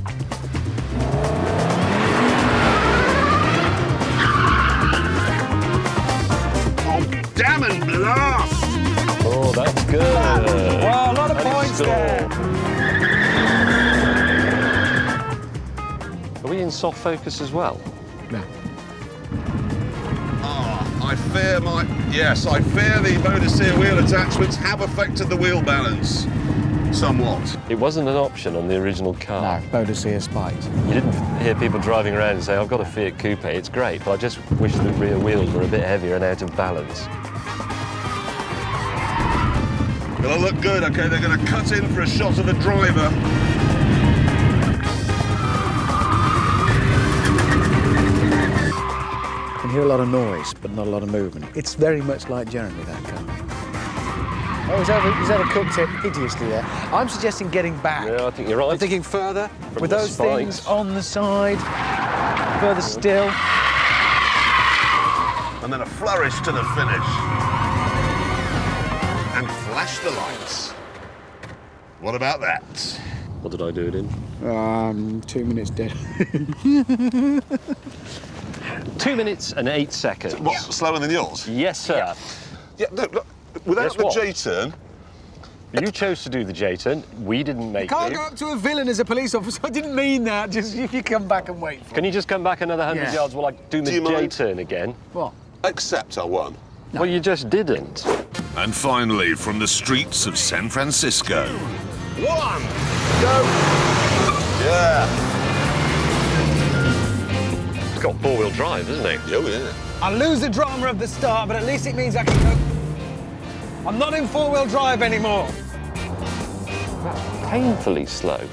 Oh, damn and blast! Oh, that's good. Wow, a lot of points there. Are we in soft focus as well? No. I fear I fear the Boadicea wheel attachments have affected the wheel balance somewhat. It wasn't an option on the original car. No, Boadicea spikes. You didn't hear people driving around and say, I've got a Fiat Coupe, it's great, but I just wish the rear wheels were a bit heavier and out of balance. It'll look good, OK? They're going to cut in for a shot of the driver. I can hear a lot of noise, but not a lot of movement. It's very much like Jeremy, that car. Oh, he's overcooked it hideously there. I'm suggesting getting back. Yeah, I think you're right. I'm thinking further, From with the those spikes. things on the side, further still. And then a flourish to the finish. And flash the lights. What about that? What did I do it in? 2 minutes dead. 2 minutes and 8 seconds. What, slower than yours? Yes, sir. Yeah, look, without Guess the what? J-turn. You chose to do the J-turn. We didn't make Can't you. go up to a villain as a police officer. I didn't mean that. Just if you come back and wait for Can you just come back another 100 Yeah. yards while I do the you mind? J-turn again? What? Accept I won. Well, you just didn't. And finally, from the streets of San Francisco. 1, go! Yeah. It's got four-wheel drive, isn't it? Oh, yeah. I lose the drama of the start, but at least it means I can go. I'm not in four-wheel drive anymore. Painfully slow.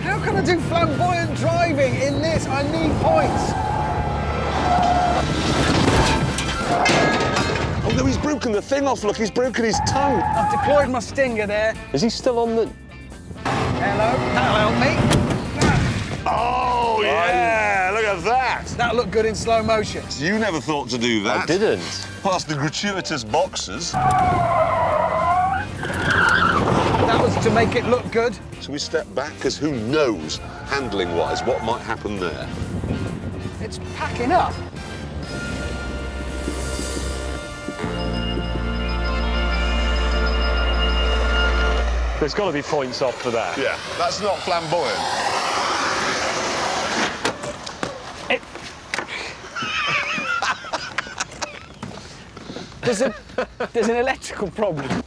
How can I do flamboyant driving in this? I need points. Oh, no, he's broken the thing off. Look, he's broken his tongue. I've deployed my stinger there. Is he still on the... Hello, that'll help me. Oh, yeah, look at that. That'll look good in slow motion. You never thought to do that. I didn't. Past the gratuitous boxes. That was to make it look good. So we step back, because who knows, handling-wise, what might happen there. It's packing up. There's got to be points off for that. Yeah, that's not flamboyant. There's an electrical problem.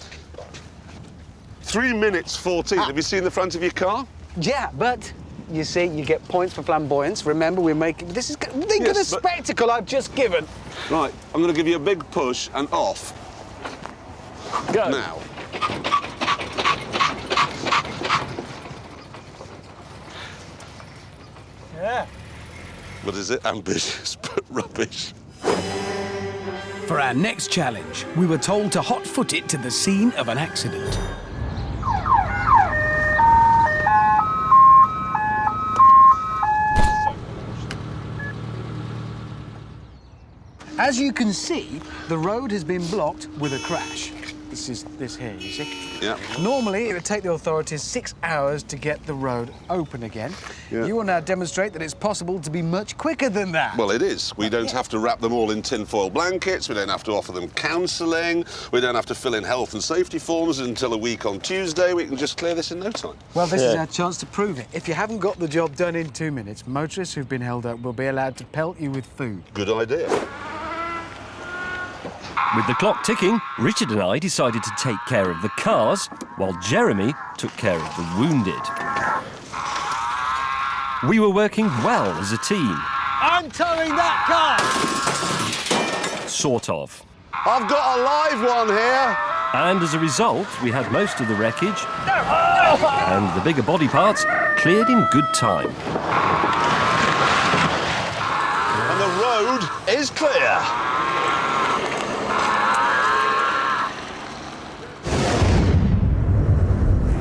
3 minutes 14. Have you seen the front of your car? Yeah, but you see, you get points for flamboyance. Remember, we're making... This is... Think of the spectacle I've just given. Right, I'm going to give you a big push and off. Go. Now. Yeah. What is it? Ambitious, but rubbish. For our next challenge, we were told to hot-foot it to the scene of an accident. As you can see, the road has been blocked with a crash. This is this here, you see? Yeah. Normally, it would take the authorities 6 hours to get the road open again. Yeah. You will now demonstrate that it's possible to be much quicker than that. Well, it is. We don't have to wrap them all in tinfoil blankets. We don't have to offer them counselling. We don't have to fill in health and safety forms until a week on Tuesday. We can just clear this in no time. Well, this is our chance to prove it. If you haven't got the job done in 2 minutes, motorists who've been held up will be allowed to pelt you with food. Good idea. With the clock ticking, Richard and I decided to take care of the cars, while Jeremy took care of the wounded. We were working well as a team. I'm towing that car! Sort of. I've got a live one here. And as a result, we had most of the wreckage and the bigger body parts cleared in good time. And the road is clear.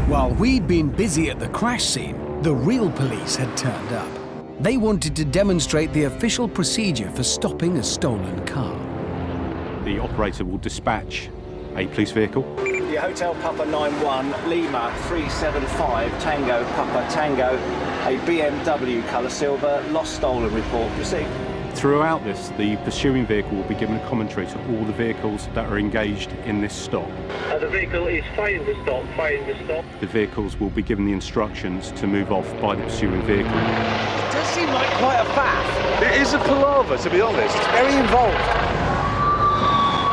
While we'd been busy at the crash scene, the real police had turned up. They wanted to demonstrate the official procedure for stopping a stolen car. The operator will dispatch a police vehicle. The Hotel Papa 91, Lima 375, Tango Papa Tango, a BMW colour silver, lost stolen report received. Throughout this, the pursuing vehicle will be given a commentary to all the vehicles that are engaged in this stop. The vehicle is firing the stop, firing the stop. The vehicles will be given the instructions to move off by the pursuing vehicle. It does seem like quite a faff. It is a palaver, to be honest. It's very involved.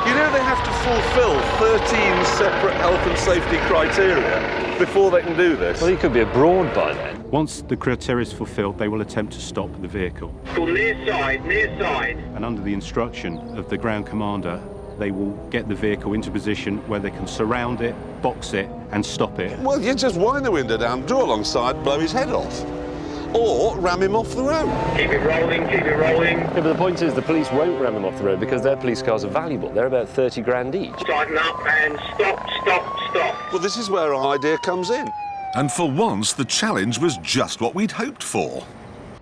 You know they have to fulfil 13 separate health and safety criteria before they can do this. Well, he could be abroad by then. Once the criteria is fulfilled, they will attempt to stop the vehicle. Near side, near side. And under the instruction of the ground commander, they will get the vehicle into position where they can surround it, box it, and stop it. Well, you just wind the window down, draw alongside, blow his head off. Or ram him off the road. Keep it rolling, keep it rolling. Yeah, but the point is the police won't ram him off the road because their police cars are valuable. They're about 30 grand each. Tighten up and stop, stop, stop. Well, this is where our idea comes in. And for once, the challenge was just what we'd hoped for.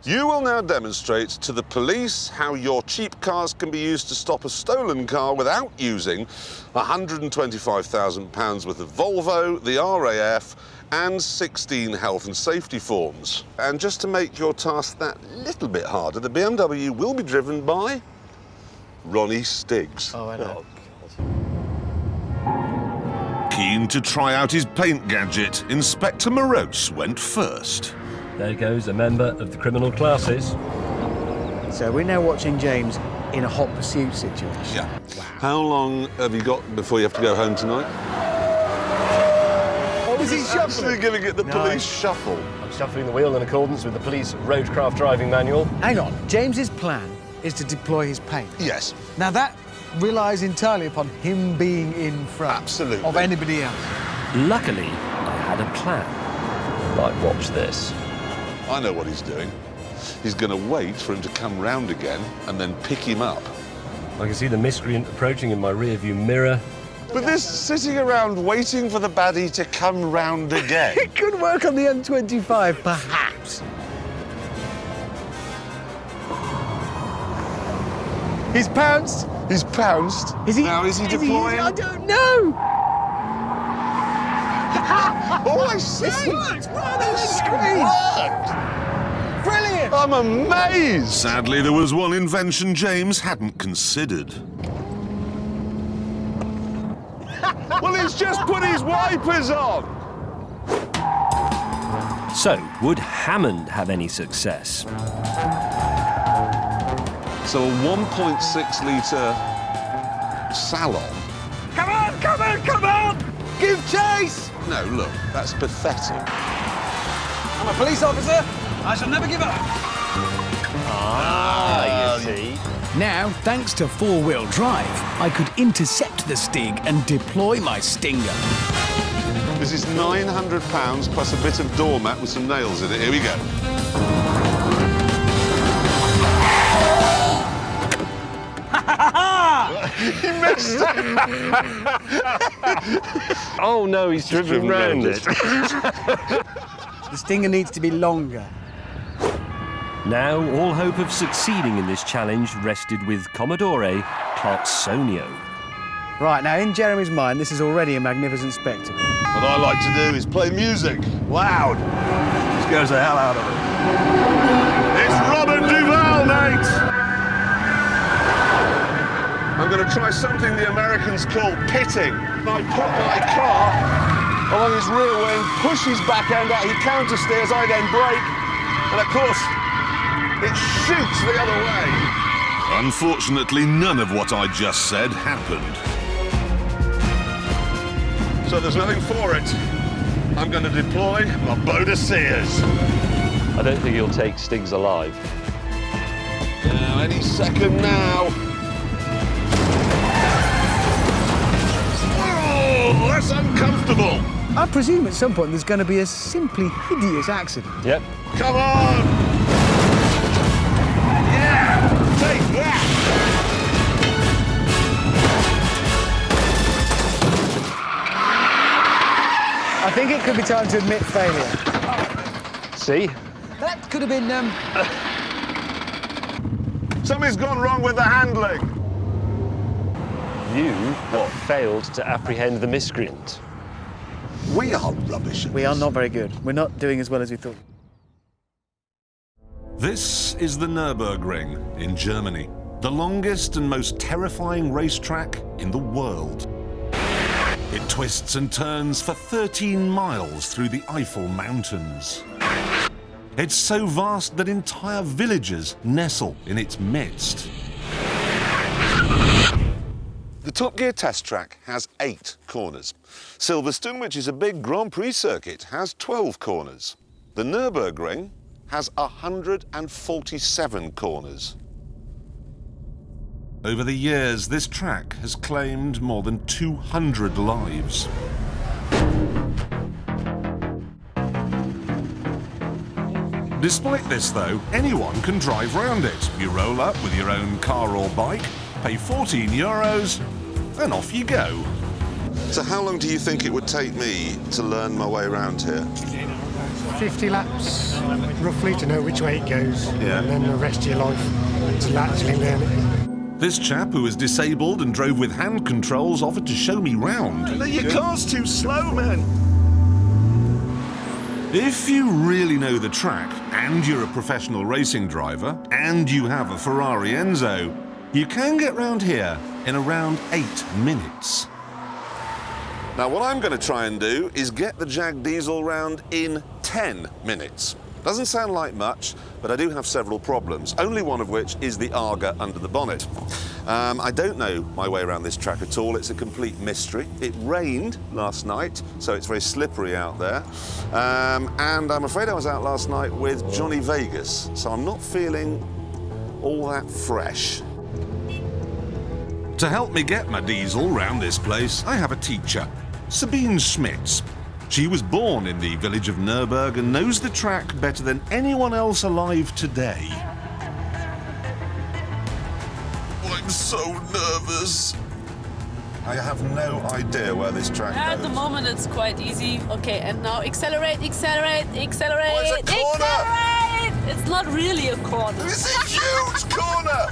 You will now demonstrate to the police how your cheap cars can be used to stop a stolen car without using £125,000 worth of Volvo, the RAF, and 16 health and safety forms. And just to make your task that little bit harder, the BMW will be driven by Ronnie Stiggs. Oh, I know. Keen to try out his paint gadget, Inspector Morose went first. There goes a member of the criminal classes. So we're now watching James in a hot pursuit situation. Yeah. Wow. How long have you got before you have to go home tonight? Oh, is he Actually giving it the police shuffle. I'm shuffling the wheel in accordance with the police roadcraft driving manual. Hang on. James's plan is to deploy his paint. Yes. Now that relies entirely upon him being in front Absolutely. of anybody else. Luckily, I had a plan. Like, watch this. I know what he's doing. He's going to wait for him to come round again and then pick him up. I can see the miscreant approaching in my rearview mirror. But this sitting around waiting for the baddie to come round again. It could work on the M25, perhaps. He's pounced. He's pounced. Is he? Now, is he deploying? I don't know. Oh, I see. It's worked right on the screen. Brilliant. I'm amazed. Sadly, there was one invention James hadn't considered. Well, he's just put his wipers on. So, would Hammond have any success? So a 1.6 litre salon. Come on, come on, come on! Give chase! No, look, that's pathetic. I'm a police officer. I shall never give up. Ah, you see. Now, thanks to four-wheel drive, I could intercept the Stig and deploy my Stinger. This is £900 plus a bit of doormat with some nails in it. Here we go. He missed it. Oh no, he's driven round it. The Stinger needs to be longer. Now, all hope of succeeding in this challenge rested with Commodore Clarksonio. Right, now in Jeremy's mind, this is already a magnificent spectacle. What I like to do is play music loud. Scares the hell out of it. It's Robert Duvall, mate! I'm going to try something the Americans call pitting. I put my car along his rear wing, push his back end out, he counter-steers, I then brake, and of course, it shoots the other way. Unfortunately, none of what I just said happened. So there's nothing for it. I'm going to deploy my bow to Sears. I don't think he'll take Stigs alive. Now, any second now. Oh, that's uncomfortable. I presume at some point there's going to be a simply hideous accident. Yep. Come on! Yeah! Take that! I think it could be time to admit failure. See? That could have been, Something's gone wrong with the handling. You failed to apprehend the miscreant. We are rubbish. We are not very good. We're not doing as well as we thought. This is the Nürburgring in Germany, the longest and most terrifying racetrack in the world. It twists and turns for 13 miles through the Eifel Mountains. It's so vast that entire villages nestle in its midst. The Top Gear test track has 8 corners. Silverstone, which is a big Grand Prix circuit, has 12 corners. The Nürburgring has 147 corners. Over the years, this track has claimed more than 200 lives. Despite this, though, anyone can drive round it. You roll up with your own car or bike, pay €14, and off you go. So how long do you think it would take me to learn my way around here? 50 laps, roughly, to know which way it goes. Yeah. And then the rest of your life to actually learn it. This chap, who was disabled and drove with hand controls, offered to show me round. Your car's too slow, man. If you really know the track, and you're a professional racing driver, and you have a Ferrari Enzo, you can get round here in around 8 minutes. Now, what I'm going to try and do is get the Jag Diesel round in 10 minutes. Doesn't sound like much, but I do have several problems, only one of which is the Arga under the bonnet. I don't know my way around this track at all. It's a complete mystery. It rained last night, so it's very slippery out there. And I'm afraid I was out last night with Johnny Vegas, so I'm not feeling all that fresh. To help me get my diesel round this place, I have a teacher, Sabine Schmitz. She was born in the village of Nürburgring and knows the track better than anyone else alive today. I'm so nervous. I have no idea where this track goes. At the moment, it's quite easy. Okay, and now accelerate, accelerate, accelerate. Oh, it's a corner! Accelerate! It's not really a corner. It's a huge corner!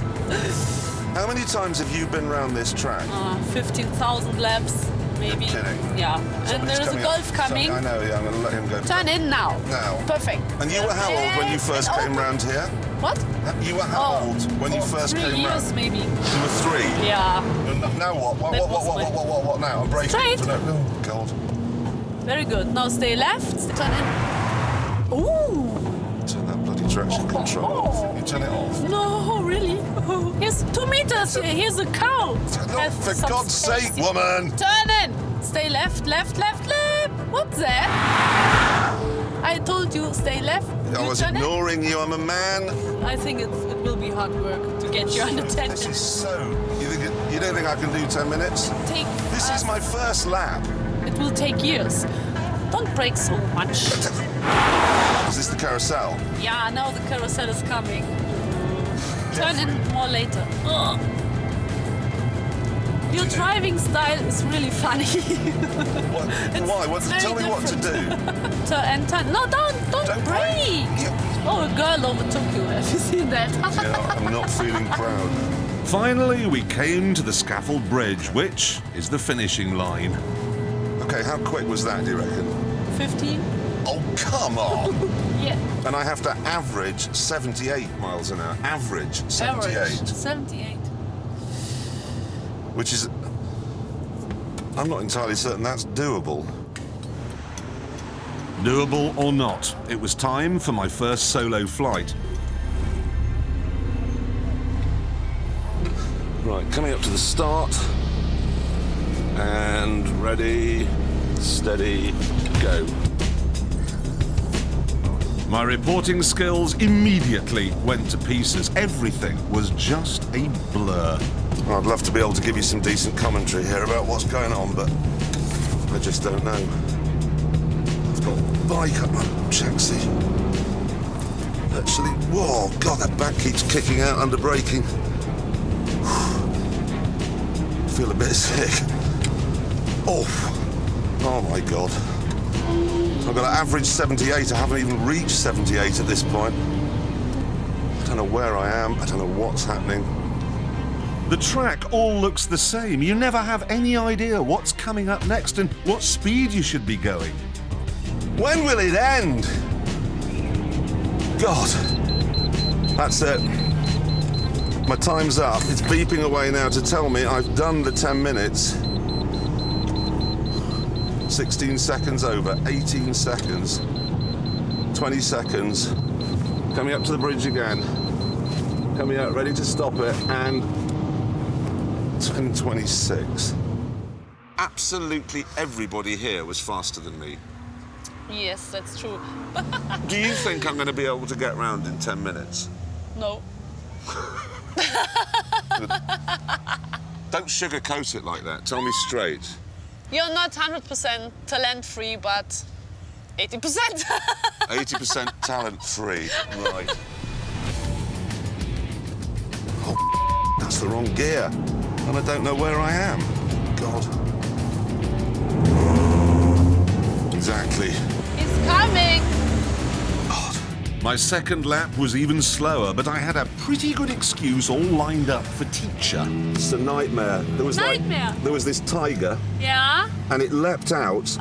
How many times have you been round this track? 15,000 laps, maybe. You're kidding. Yeah. Somebody's and there's a coming Golf up. coming. I know, yeah, I'm going to let him go. Turn in now. Now. Perfect. And you were how old when you first came round here? What? You were how old when you first 3 came years, round? maybe. You were 3? Yeah. And now what? What now? I'm breaking. Straight. Oh, God. Very good. Now stay left. Turn in. Ooh. Turn that bloody traction control. You turn it off. No, really? Here's 2 meters. Here's a cow. For God's sake, woman! Turn in. Stay left, left, left, left. What's that? I told you stay left. I was ignoring you. I'm a man. I think it will be hard work to get you under 10 This is minutes. so... You don't think I can do 10 minutes? This is my first lap. It will take years. Don't brake so much. Is this the carousel? Yeah, now the carousel is coming. Turn in more later. Ugh. Your driving style is really funny. Why? Tell me what to do. Turn. No, don't brake. Oh, a girl overtook you. Have you seen that? Yeah, I'm not feeling proud. Finally, we came to the Scaffold Bridge, which is the finishing line. Okay, how quick was that, do you reckon? 15. Oh, come on! Yeah. And I have to average 78 miles an hour. Average 78. Average 78. Which is... I'm not entirely certain that's doable. Doable or not, it was time for my first solo flight. Right, coming up to the start. And ready, steady, go. My reporting skills immediately went to pieces. Everything was just a blur. I'd love to be able to give you some decent commentary here about what's going on, but I just don't know. I've got a bike up my chassis. Actually, whoa, God, that back keeps kicking out under braking. Feel a bit sick. Oh my God. I've got an average 78. I haven't even reached 78 at this point. I don't know where I am. I don't know what's happening. The track all looks the same. You never have any idea what's coming up next and what speed you should be going. When will it end? God. That's it. My time's up. It's beeping away now to tell me I've done the 10 minutes. 16 seconds over, 18 seconds, 20 seconds. Coming up to the bridge again. Coming out, ready to stop it, and 10:26. Absolutely everybody here was faster than me. Yes, that's true. Do you think I'm going to be able to get round in 10 minutes? No. Don't sugarcoat it like that. Tell me straight. You're not 100% talent-free, but 80%. 80% talent-free, right. Oh, that's the wrong gear. And I don't know where I am. God. Exactly. He's coming. My second lap was even slower, but I had a pretty good excuse all lined up for teacher. It's a nightmare. There was there was this tiger. Yeah? And it leapt out.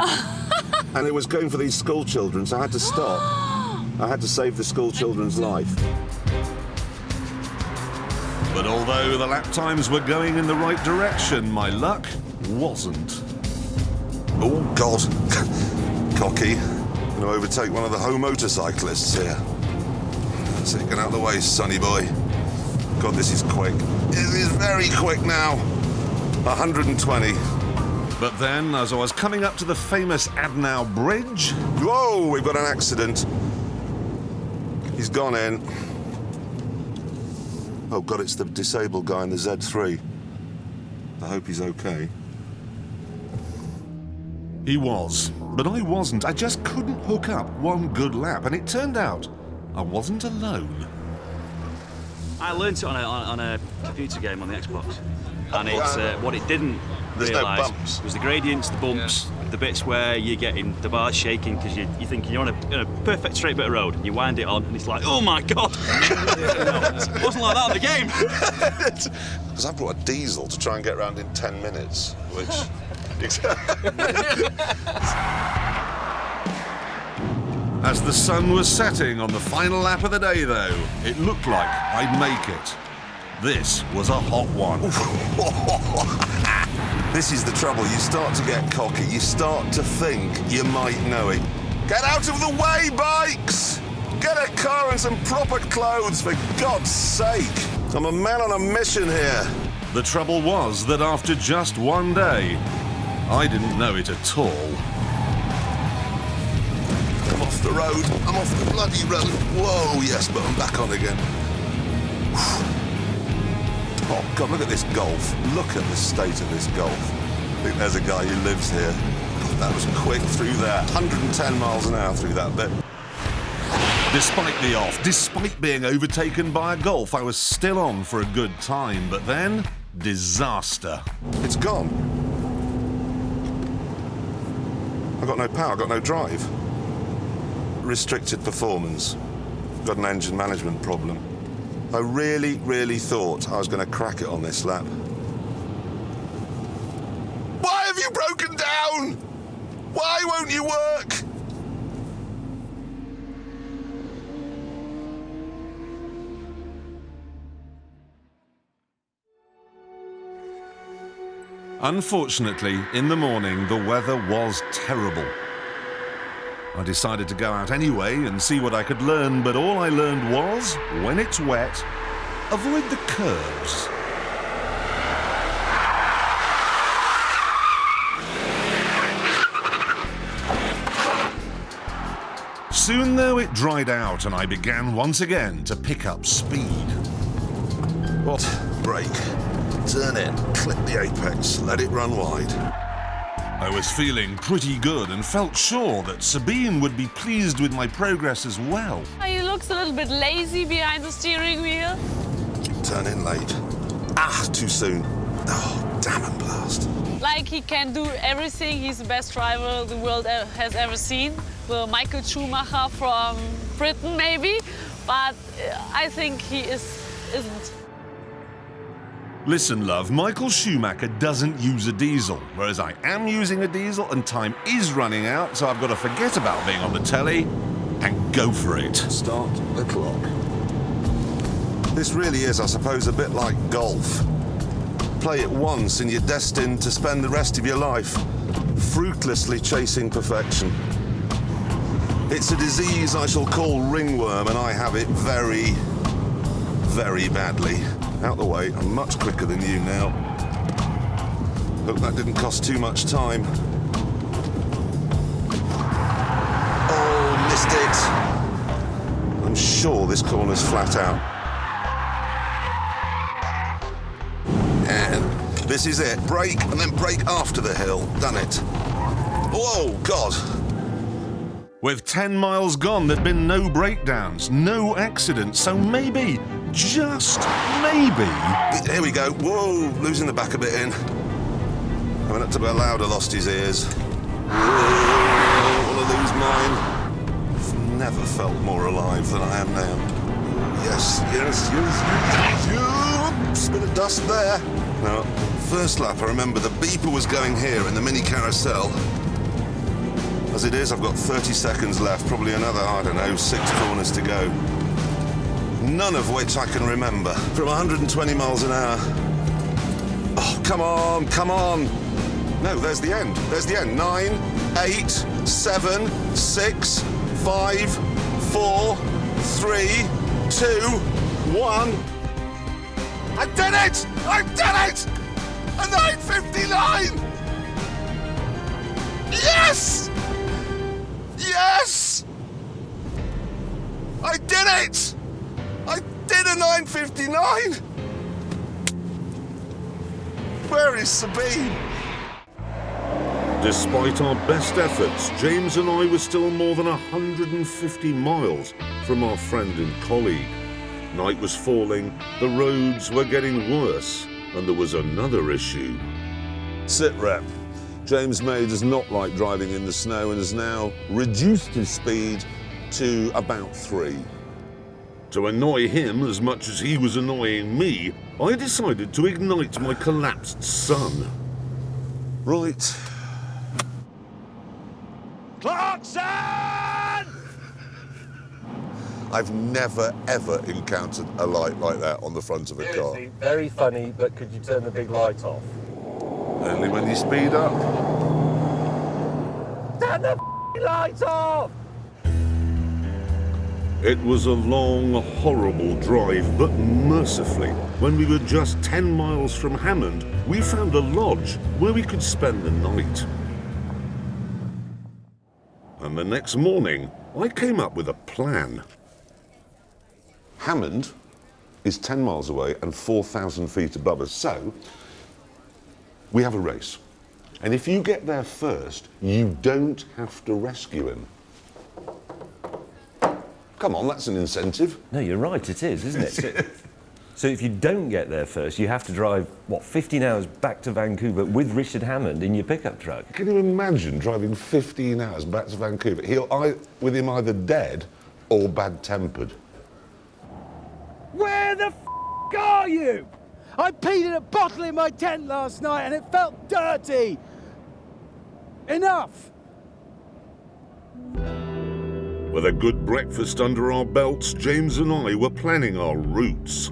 And it was going for these school children, so I had to stop. I had to save the school children's life. But although the lap times were going in the right direction, my luck wasn't. Oh, God. Cocky. I'm going to overtake one of the home motorcyclists here. That's it, get out of the way, sonny boy. God, this is quick. It is very quick now. 120. But then, as I was coming up to the famous Adnau Bridge... Whoa, we've got an accident. He's gone in. Oh, God, it's the disabled guy in the Z3. I hope he's okay. He was, but I wasn't. I just couldn't hook up one good lap, and it turned out I wasn't alone. I learnt it on a computer game on the Xbox, and it's what it didn't realise was the gradients, the bumps, the bits where you're getting the bars shaking because you're thinking you're on a perfect straight bit of road, and you wind it on, and it's like, oh my God! It wasn't like that in the game. Because I brought a diesel to try and get around in 10 minutes, which... As the sun was setting on the final lap of the day, though, it looked like I'd make it. This was a hot one. This is the trouble. You start to get cocky. You start to think you might know it. Get out of the way, bikes! Get a car and some proper clothes, for God's sake. I'm a man on a mission here. The trouble was that after just one day, I didn't know it at all. I'm off the road. I'm off the bloody road. Whoa, yes, but I'm back on again. Oh, God, look at this Golf. Look at the state of this Golf. I think there's a guy who lives here. God, that was quick through there. 110 miles an hour through that bit. Despite the off, despite being overtaken by a Golf, I was still on for a good time, but then, disaster. It's gone. I've got no power, I've got no drive. Restricted performance. Got an engine management problem. I really, really thought I was going to crack it on this lap. Why have you broken down? Why won't you work? Unfortunately, in the morning, the weather was terrible. I decided to go out anyway and see what I could learn, but all I learned was, when it's wet, avoid the curbs. Soon, though, it dried out and I began once again to pick up speed. What? Brake. Turn in, clip the apex, let it run wide. I was feeling pretty good and felt sure that Sabine would be pleased with my progress as well. He looks a little bit lazy behind the steering wheel. Turn in late. Ah, too soon. Oh, damn and blast. Like he can do everything. He's the best driver the world has ever seen. The Michael Schumacher from Britain, maybe. But I think he isn't. Listen, love, Michael Schumacher doesn't use a diesel, whereas I am using a diesel and time is running out, so I've got to forget about being on the telly and go for it. Start the clock. This really is, I suppose, a bit like golf. Play it once and you're destined to spend the rest of your life fruitlessly chasing perfection. It's a disease I shall call ringworm, and I have it very, very badly. Out the way, I'm much quicker than you now. Hope that didn't cost too much time. Oh, missed it. I'm sure this corner's flat out. And this is it. Brake and then brake after the hill. Done it. Whoa, God. With 10 miles gone, there'd been no breakdowns, no accidents, so maybe, just maybe... Here we go. Whoa, losing the back a bit in. Coming up to be louder, lost his ears. Whoa, want to lose mine. I've never felt more alive than I am now. Yes, yes, yes, yes, yes. Bit of dust there. Now, first lap, I remember the beeper was going here in the mini carousel. As it is, I've got 30 seconds left, probably another, I don't know, 6 corners to go. None of which I can remember. From 120 miles an hour. Oh, come on, come on. No, there's the end. There's the end. 9, 8, 7, 6, 5, 4, 3, 2, 1. I did it! I did it! A 9:59! Yes! Yes! I did it! I did a 9:59! Where is Sabine? Despite our best efforts, James and I were still more than 150 miles from our friend and colleague. Night was falling, the roads were getting worse, and there was another issue. Sit rep. James May does not like driving in the snow and has now reduced his speed to about 3. To annoy him as much as he was annoying me, I decided to ignite my collapsed sun. Right. Clarkson! I've never, ever encountered a light like that on the front of a car. Very funny, but could you turn the big light off? Only when you speed up. Turn the light off! It was a long, horrible drive, but mercifully, when we were just 10 miles from Hammond, we found a lodge where we could spend the night. And the next morning, I came up with a plan. Hammond is 10 miles away and 4,000 feet above us, so we have a race. And if you get there first, you don't have to rescue him. Come on, that's an incentive. No, you're right, it is, isn't it? So if you don't get there first, you have to drive, what, 15 hours back to Vancouver with Richard Hammond in your pickup truck? Can you imagine driving 15 hours back to Vancouver, with him either dead or bad-tempered? Where the f*** are you? I peed in a bottle in my tent last night and it felt dirty. Enough. With a good breakfast under our belts, James and I were planning our routes.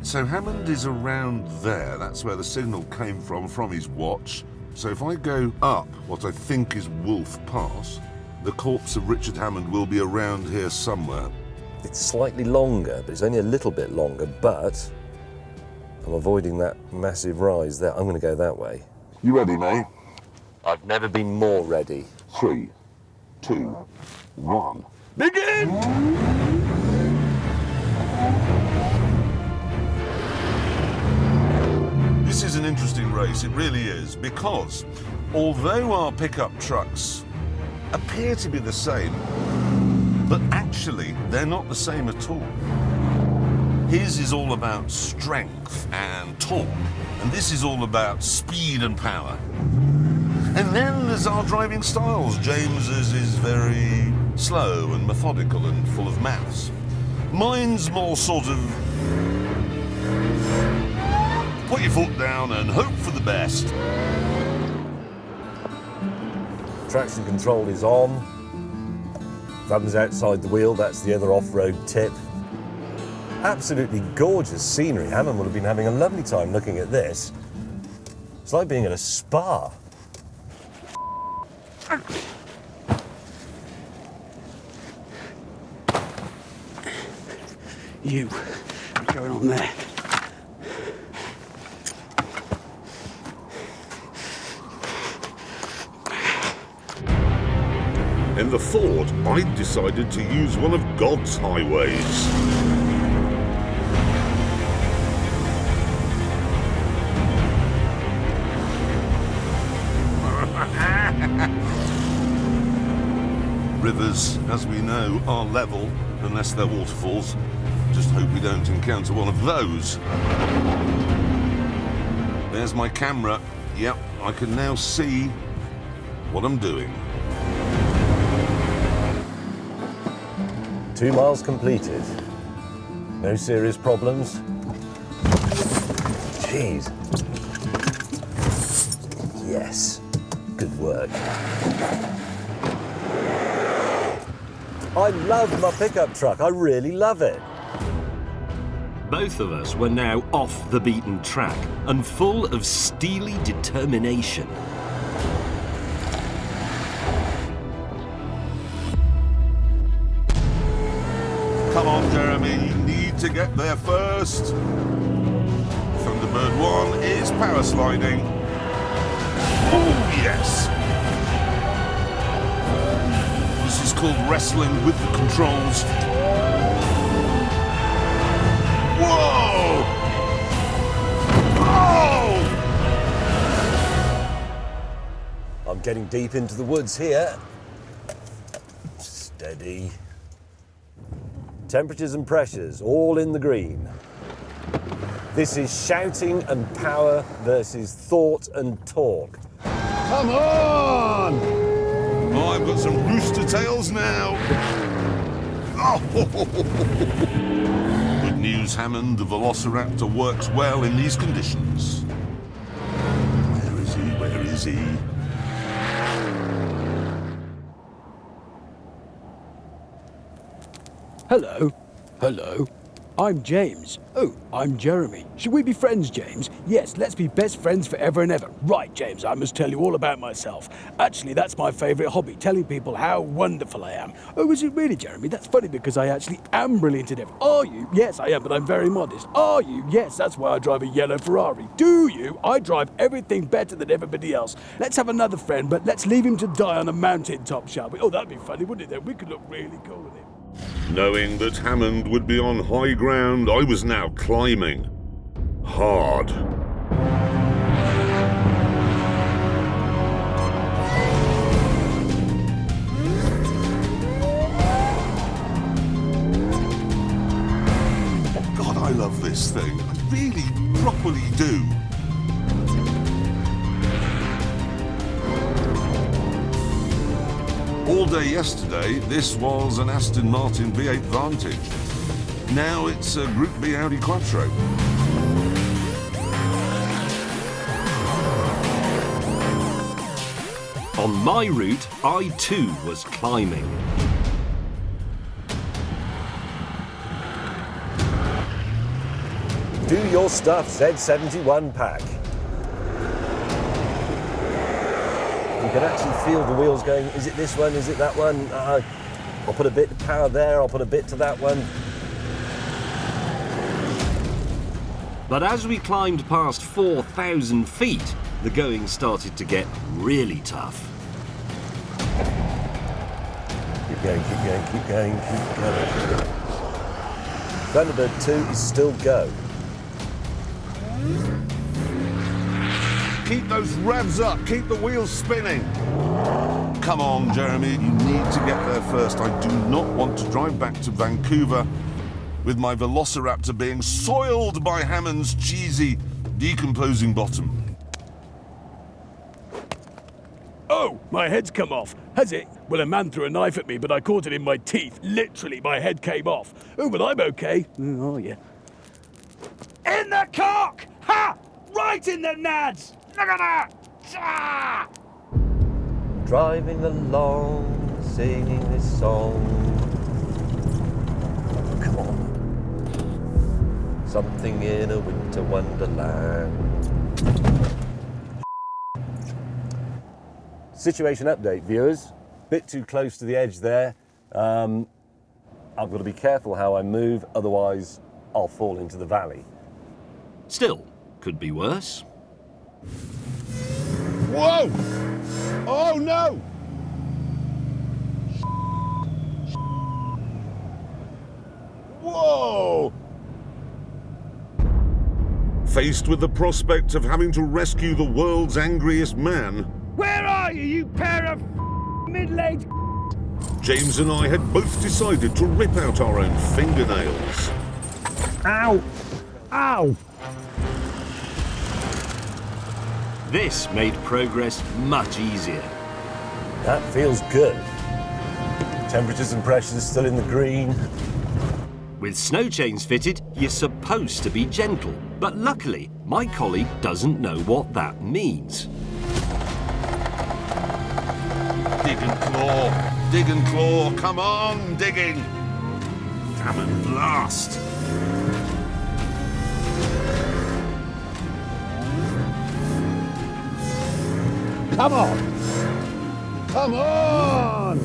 So Hammond is around there. That's where the signal came from his watch. So if I go up what I think is Wolf Pass, the corpse of Richard Hammond will be around here somewhere. It's slightly longer, but it's only a little bit longer, but I'm avoiding that massive rise there. I'm going to go that way. You ready, mate? I've never been more ready. 3, 2, 1. Begin! This is an interesting race, it really is, because although our pickup trucks appear to be the same, but actually they're not the same at all. His is all about strength and torque, and this is all about speed and power. And then there's our driving styles. James's is very slow and methodical and full of maths. Mine's more sort of put your foot down and hope for the best. Traction control is on. Thumbs outside the wheel, that's the other off-road tip. Absolutely gorgeous scenery. Hammond would have been having a lovely time looking at this. It's like being at a spa. You, what's going on there? In the Ford, I decided to use one of God's highways. Rivers, as we know, are level, unless they're waterfalls. Just hope we don't encounter one of those. There's my camera. Yep, I can now see what I'm doing. 2 miles completed. No serious problems. Jeez. Yes. Good work. I love my pickup truck. I really love it. Both of us were now off the beaten track and full of steely determination. Come on, Jeremy, you need to get there first. Thunderbird 1 is power sliding. Oh, yes. This is called wrestling with the controls. Whoa! Oh! I'm getting deep into the woods here. Steady. Temperatures and pressures, all in the green. This is shouting and power versus thought and torque. Come on! Oh, I've got some rooster tails now. Oh. Good news, Hammond. The Velociraptor works well in these conditions. Where is he? Where is he? Hello. Hello. I'm James. Oh, I'm Jeremy. Should we be friends, James? Yes, let's be best friends forever and ever. Right, James, I must tell you all about myself. Actually, that's my favourite hobby, telling people how wonderful I am. Oh, is it really, Jeremy? That's funny because I actually am brilliant at everything. Are you? Yes, I am, but I'm very modest. Are you? Yes, that's why I drive a yellow Ferrari. Do you? I drive everything better than everybody else. Let's have another friend, but let's leave him to die on a mountain top, shall we? Oh, that'd be funny, wouldn't it, then? We could look really cool with him. Knowing that Hammond would be on high ground, I was now climbing. Hard. Oh God, I love this thing. I really, properly do. All day yesterday, this was an Aston Martin V8 Vantage. Now it's a Group B Audi Quattro. On my route, I too was climbing. Do your stuff, Z71 pack. You can actually feel the wheels going, is it this one, is it that one? I'll put a bit of power there, I'll put a bit to that one. But as we climbed past 4,000 feet, the going started to get really tough. Keep going, keep going, keep going, keep going. Thunderbird 2 is still go. Keep those revs up, keep the wheels spinning. Come on, Jeremy, you need to get there first. I do not want to drive back to Vancouver with my Velociraptor being soiled by Hammond's cheesy, decomposing bottom. Oh, my head's come off. Has it? Well, a man threw a knife at me, but I caught it in my teeth. Literally, my head came off. Oh, but I'm okay. Oh, yeah. In the cock! Ha! Right in the nads! Look at that! Ah! Driving along, singing this song. Come on. Something in a winter wonderland. Situation update, viewers. Bit too close to the edge there. I've got to be careful how I move, otherwise I'll fall into the valley. Still, could be worse. Whoa! Oh no! Whoa! Faced with the prospect of having to rescue the world's angriest man, Where are you, you pair of middle-aged... James and I had both decided to rip out our own fingernails. Ow! Ow! This made progress much easier. That feels good. Temperatures and pressures still in the green. With snow chains fitted, you're supposed to be gentle. But luckily, my colleague doesn't know what that means. Dig and claw, come on, digging. Damn and blast. Come on! Come on!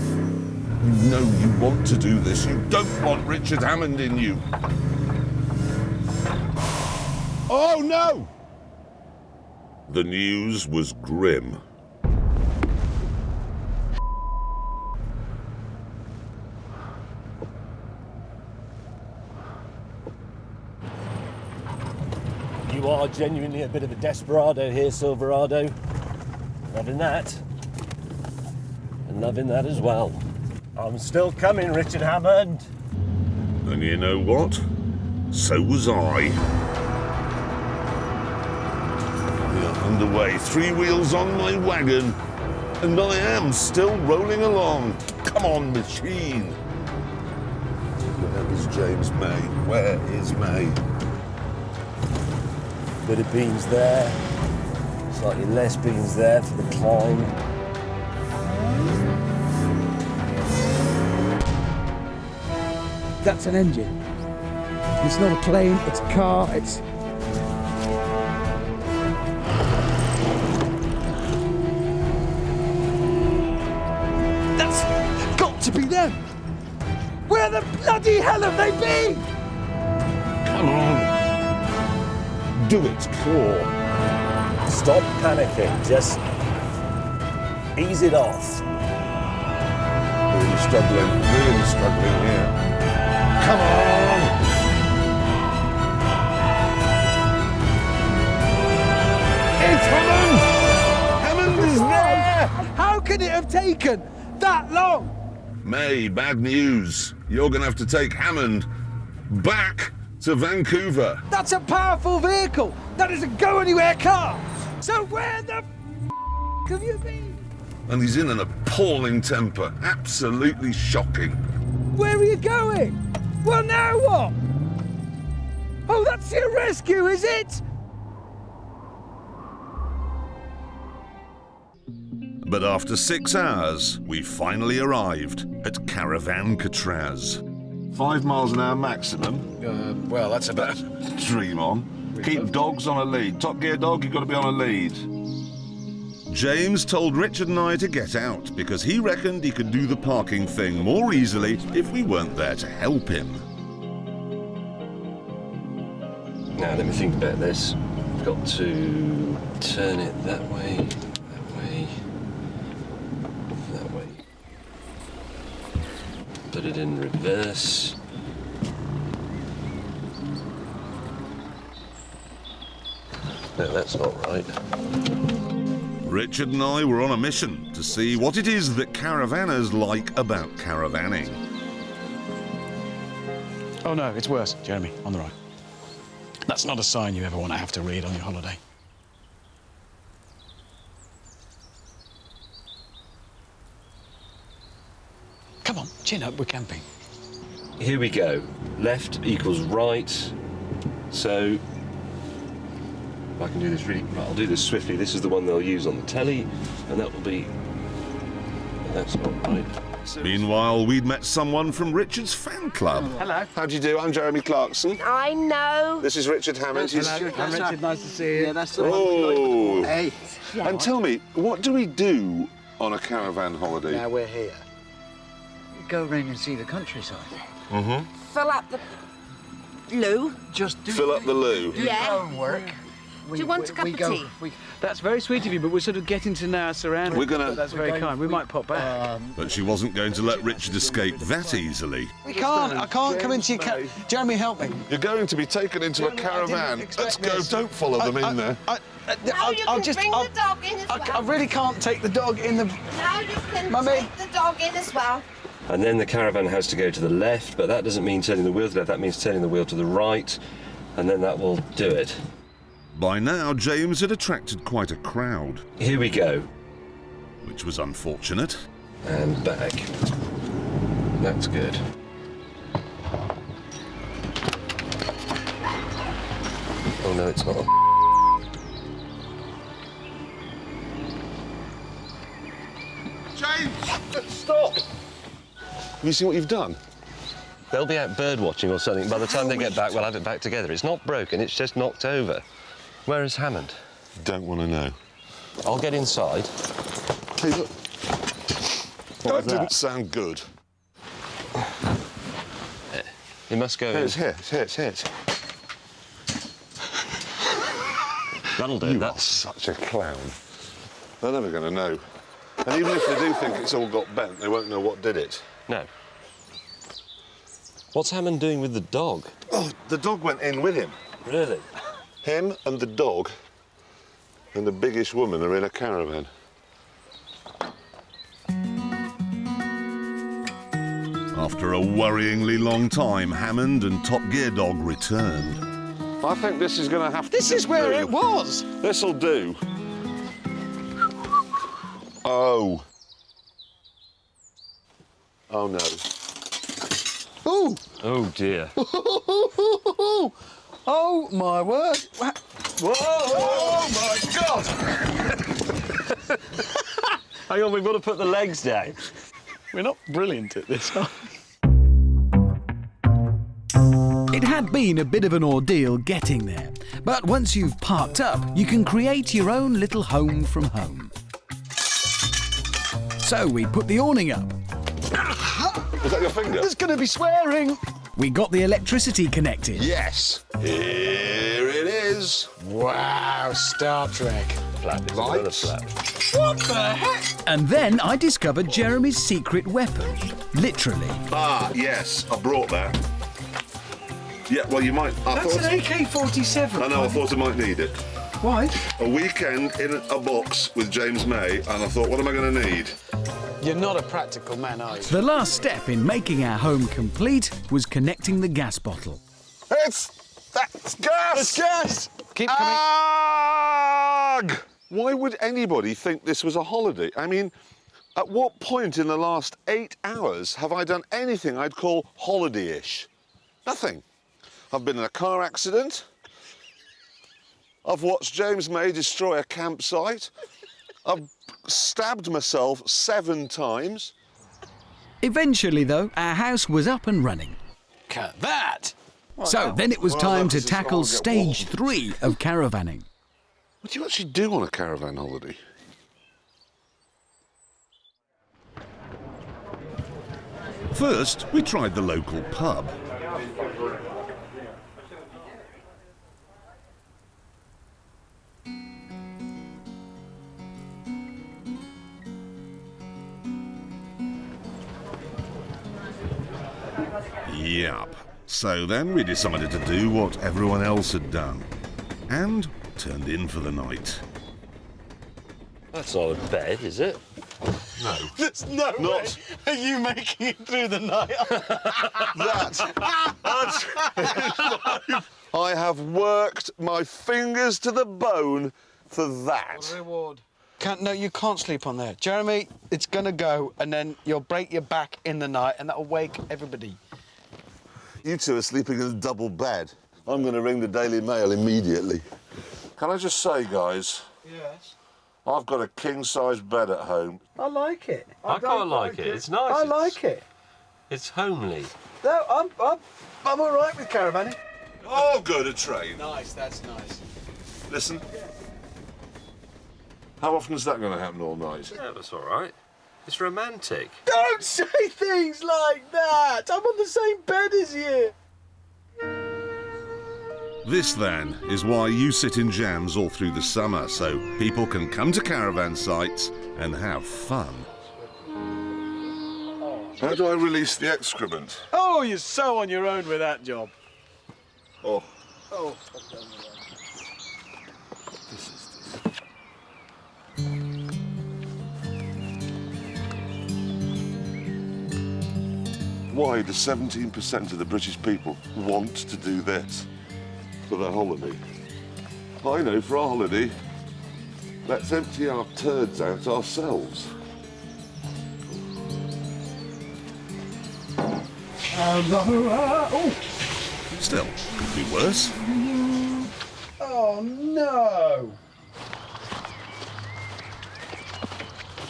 You know you want to do this. You don't want Richard Hammond in you. Oh, no! The news was grim. You are genuinely a bit of a desperado here, Silverado. Loving that. And loving that as well. I'm still coming, Richard Hammond. And you know what? So was I. We are underway, 3 wheels on my wagon, and I am still rolling along. Come on, machine. Where is James May? Where is May? Bit of beans there. Slightly less beans there for the climb. That's an engine. It's not a plane, it's a car, it's... That's got to be them! Where the bloody hell have they been? Come on. Do it, Claw. Stop panicking. Just ease it off. Really struggling here. Come on! It's Hammond! Hammond is there! How could it have taken that long? May, bad news. You're going to have to take Hammond back to Vancouver. That's a powerful vehicle! That is a go-anywhere car! So where the have you been? And he's in an appalling temper. Absolutely shocking. Where are you going? Well, now what? Oh, that's your rescue, is it? But after 6 hours, we finally arrived at Caravan Catraz. 5 miles an hour maximum. Well, that's about... Dream on. Keep dogs on a lead. Top gear dog, you've got to be on a lead. James told Richard and I to get out because he reckoned he could do the parking thing more easily if we weren't there to help him. Now, let me think about this. I've got to turn it that way, that way. Put it in reverse. No, that's not right. Richard and I were on a mission to see what it is that caravanners like about caravanning. Oh no, it's worse, Jeremy, on the right. That's not a sign you ever want to have to read on your holiday. Come on, chin up, we're camping. Here we go. Left equals right. So, if I can do this really... Right, I'll do this swiftly. This is the one they'll use on the telly, and that will be... That's not right. Meanwhile, we'd met someone from Richard's fan club. Hello. How do you do? I'm Jeremy Clarkson. I know. This is Richard Hammond. Hello, Richard, nice to see you. Yeah, that's the Oh. Hey. And tell me, what do we do on a caravan holiday? Now we're here. Go around and see the countryside. Mm-hmm. Fill up the loo. Just do Fill up the loo. Yeah. homework. Do you want a cup of tea? That's very sweet of you, but we're sort of getting to know our surroundings. We're gonna- That's very kind. We might pop back. But she wasn't going to let Richard escape that easily. We can't. I can't come into your Jeremy, help me. You're going to be taken into a caravan. Let's go. Don't follow them in there. Now you can bring the dog in as well. I really can't take the dog in the... Now you can Mummy. take the dog in as well. And then the caravan has to go to the left, but that doesn't mean turning the wheel to the left, that means turning the wheel to the right, and then that will do it. By now, James had attracted quite a crowd. Here we go. Which was unfortunate. And back. That's good. Oh no, it's not. James! Stop! Have you seen what you've done? They'll be out bird watching or something. By the time they get back, we'll have it back together. It's not broken, it's just knocked over. Where is Hammond? Don't want to know. I'll get inside. Hey, look. That didn't sound good. It must go in. It's here. That'll do. You are such a clown. They're never going to know. And even if they do think it's all got bent, they won't know what did it. No. What's Hammond doing with the dog? Oh, the dog went in with him. Really? Him and the dog and the biggish woman are in a caravan. After a worryingly long time, Hammond and Top Gear Dog returned. I think this is going to have to... This is where it was. This'll do. Oh. Oh, no. Ooh. Oh, dear. Oh, my word. Whoa! Oh, my God! Hang on, we've got to put the legs down. We're not brilliant at this, are we? It had been a bit of an ordeal getting there, but once you've parked up, you can create your own little home from home. So we put the awning up. Was that your finger? There's going to be swearing. We got the electricity connected. Yes. Here it is. Wow, Star Trek. Lights. What the heck? And then I discovered Jeremy's secret weapon. Literally. Ah, yes, I brought that. Yeah, well, you might... That's an AK-47. I know, I thought I might need it. Why? A weekend in a box with James May, and I thought, what am I going to need? You're not a practical man, are you? The last step in making our home complete was connecting the gas bottle. That's gas! It's gas! Keep coming. Ugh! Why would anybody think this was a holiday? I mean, at what point in the last 8 hours have I done anything I'd call holiday-ish? Nothing. I've been in a car accident. I've watched James May destroy a campsite. I've stabbed myself 7 times. Eventually, though, our house was up and running. Cut that! So then it was time to tackle stage 3 of caravanning. What do you actually do on a caravan holiday? First, we tried the local pub. Yup. So then we decided to do what everyone else had done. And turned in for the night. That's not a bed, is it? No. There's no way. Are you making it through the night? I have worked my fingers to the bone for that. What a reward. No, you can't sleep on there. Jeremy, it's going to go, and then you'll break your back in the night, and that'll wake everybody. You two are sleeping in a double bed. I'm going to ring the Daily Mail immediately. Can I just say, guys? Yes? I've got a king-size bed at home. I like it. I quite like it. It's nice. I like it. It's homely. No, I'm all right with caravanning. I'll go to train. Nice, that's nice. Listen. How often is that going to happen all night? Yeah, that's all right. It's romantic. Don't say things like that. I'm on the same bed as you. This, then, is why you sit in jams all through the summer, so people can come to caravan sites and have fun. How do I release the excrement? Oh, you're so on your own with that job. Oh. Oh. Why do 17% of the British people want to do this for their holiday? I know, for our holiday, let's empty our turds out ourselves. Oh. Still, could be worse. Oh, no.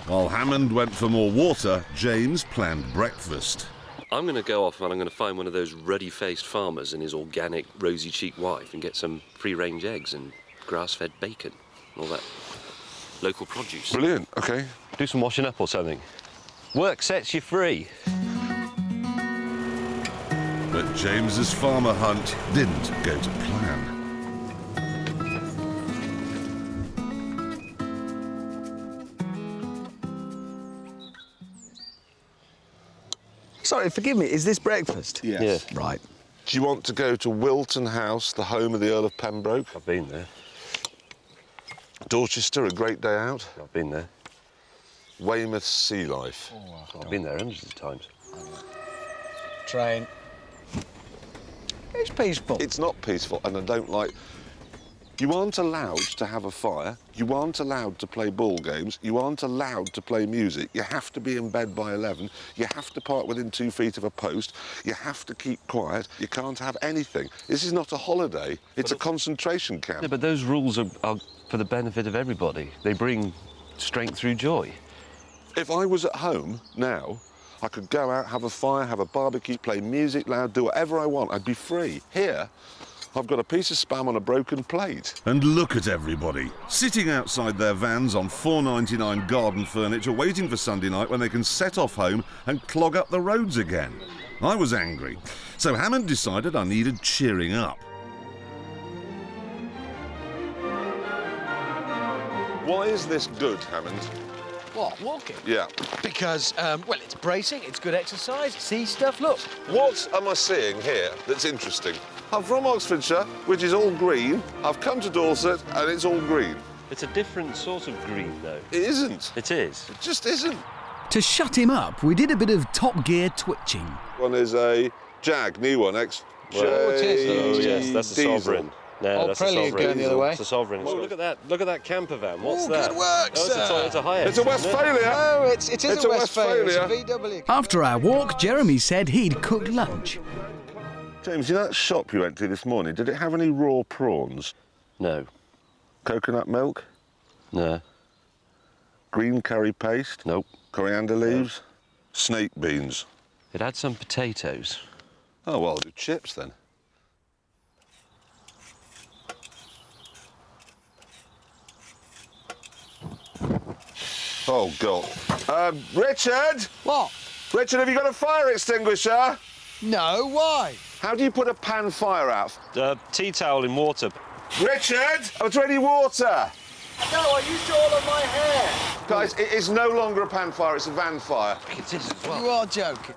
While Hammond went for more water, James planned breakfast. I'm going to go off and I'm going to find one of those ruddy-faced farmers and his organic, rosy-cheeked wife and get some free-range eggs and grass-fed bacon and all that local produce. Brilliant, OK. Do some washing up or something. Work sets you free. But James's farmer hunt didn't go to plan. Sorry, forgive me, is this breakfast? Yes. Yeah. Right. Do you want to go to Wilton House, the home of the Earl of Pembroke? I've been there. Dorchester, a great day out? I've been there. Weymouth Sea Life? Oh, I've been there hundreds of times. Train. It's peaceful. It's not peaceful, and I don't like... You aren't allowed to have a fire. You aren't allowed to play ball games. You aren't allowed to play music. You have to be in bed by 11. You have to park within 2 feet of a post. You have to keep quiet. You can't have anything. This is not a holiday. It's a concentration camp. Yeah, but those rules are for the benefit of everybody. They bring strength through joy. If I was at home now, I could go out, have a fire, have a barbecue, play music loud, do whatever I want. I'd be free. Here, I've got a piece of spam on a broken plate. And look at everybody, sitting outside their vans on $4.99 garden furniture, waiting for Sunday night when they can set off home and clog up the roads again. I was angry, so Hammond decided I needed cheering up. Why is this good, Hammond? What, walking? Yeah. Because, well, it's bracing, it's good exercise. See stuff, look. What am I seeing here that's interesting? I'm from Oxfordshire, which is all green. I've come to Dorset, and it's all green. It's a different sort of green, though. It isn't. It is. It just isn't. To shut him up, we did a bit of top gear twitching. One is a Jag, new one, Oh, yes, that's a diesel. Sovereign. No, Old that's a Prelude Sovereign. going the other way. It's a Sovereign. Oh, look at that. Look at that camper van. What's Oh, that? good work, sir. It's a Hiace. It's a Westphalia. Oh, it is It's a a Westphalia. It's a Westphalia. VW. After our walk, Jeremy said he'd cooked lunch. James, you know that shop you went to this morning, did it have any raw prawns? No. Coconut milk? No. Green curry paste? Nope. Coriander leaves? Snake beans? It had some potatoes. Oh, well, I'll do chips then. Oh, God. Richard! What? Richard, have you got a fire extinguisher? No, why? How do you put a pan fire out? Tea towel in water. Richard! Oh, it's ready water! No, I used it all on my hair. Guys, it is no longer a pan fire, it's a van fire. It is as well. You are joking.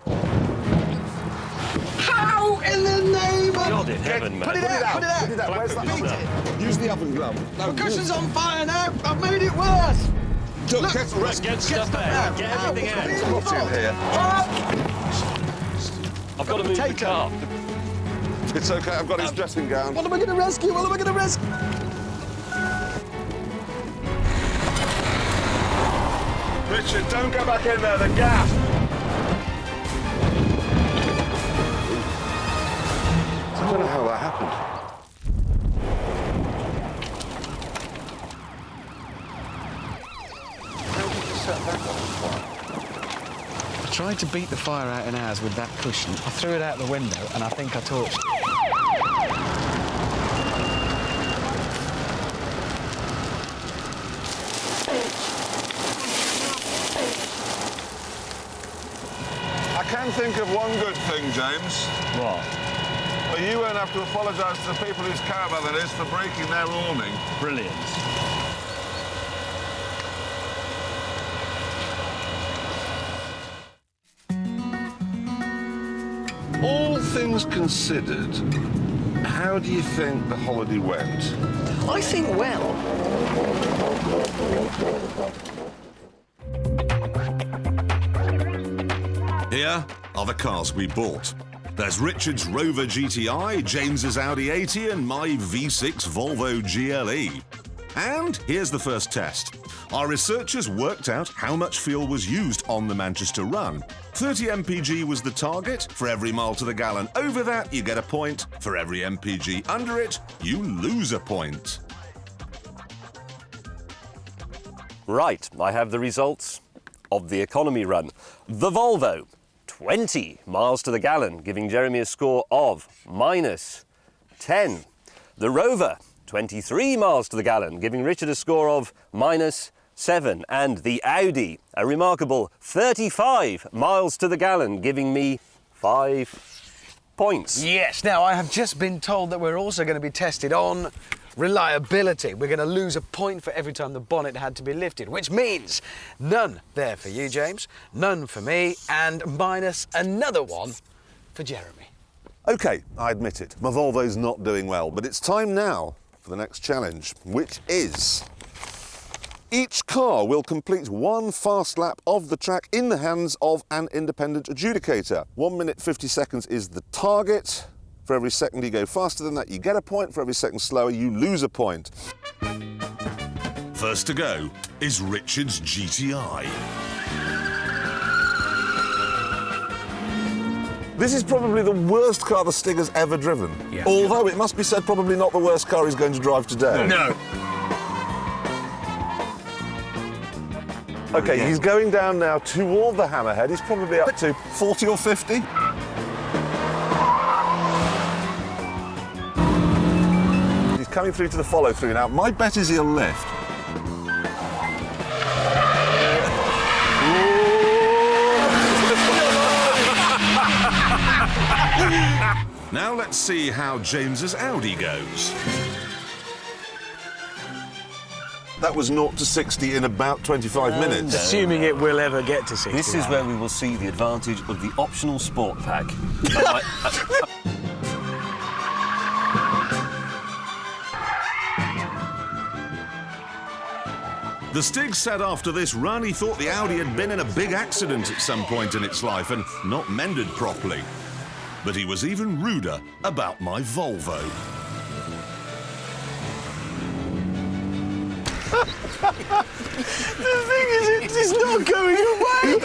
How in the name of... God in heaven, man. Put it out, put it out. Put it out. Where's that Beat oven? Use the oven glove. The cushion's on fire now. I've made it worse. Look, Get stuff out. Get everything out. What's in here? I've got to move the car. It's okay, I've got his dressing gown. What am I going to rescue? What am I going to rescue? Richard, don't go back in there, the gas! I don't know how that happened. I tried to beat the fire out in ours with that cushion. I threw it out the window and I think I torched it. I can think of one good thing, James. What? But you won't have to apologise to the people whose caravan it is for breaking their awning. Brilliant. All things considered, how do you think the holiday went? I think well. Here are the cars we bought. There's Richard's Rover GTI, James's Audi 80 and my V6 Volvo GLE. And here's the first test. Our researchers worked out how much fuel was used on the Manchester run. 30 mpg was the target. For every mile to the gallon over that, you get a point. For every mpg under it, you lose a point. Right, I have the results of the economy run. The Volvo, 20 miles to the gallon, giving Jeremy a score of -10. The Rover, 23 miles to the gallon, giving Richard a score of -7. And the Audi, a remarkable 35 miles to the gallon, giving me 5 points. Yes, now I have just been told that we're also going to be tested on reliability. We're going to lose a point for every time the bonnet had to be lifted, which means none there for you, James, none for me, and minus another one for Jeremy. OK, I admit it, my Volvo's not doing well, but it's time now for the next challenge, which is... Each car will complete one fast lap of the track in the hands of an independent adjudicator. 1 minute 50 seconds is the target. For every second you go faster than that, you get a point. For every second slower, you lose a point. First to go is Richard's GTI. This is probably the worst car the Stig has ever driven. Yeah. Although, it must be said, probably not the worst car he's going to drive today. No. OK, he's going down now toward the hammerhead. He's probably up to 40 or 50. He's coming through to the follow-through now. My bet is he'll lift. Now let's see how James's Audi goes. That was 0 to 60 in about 25 minutes. Assuming it will ever get to 60. This is where we will see the advantage of the optional sport pack. The Stig said after this run he thought the Audi had been in a big accident at some point in its life and not mended properly. But he was even ruder about my Volvo. The thing is, it's not going away.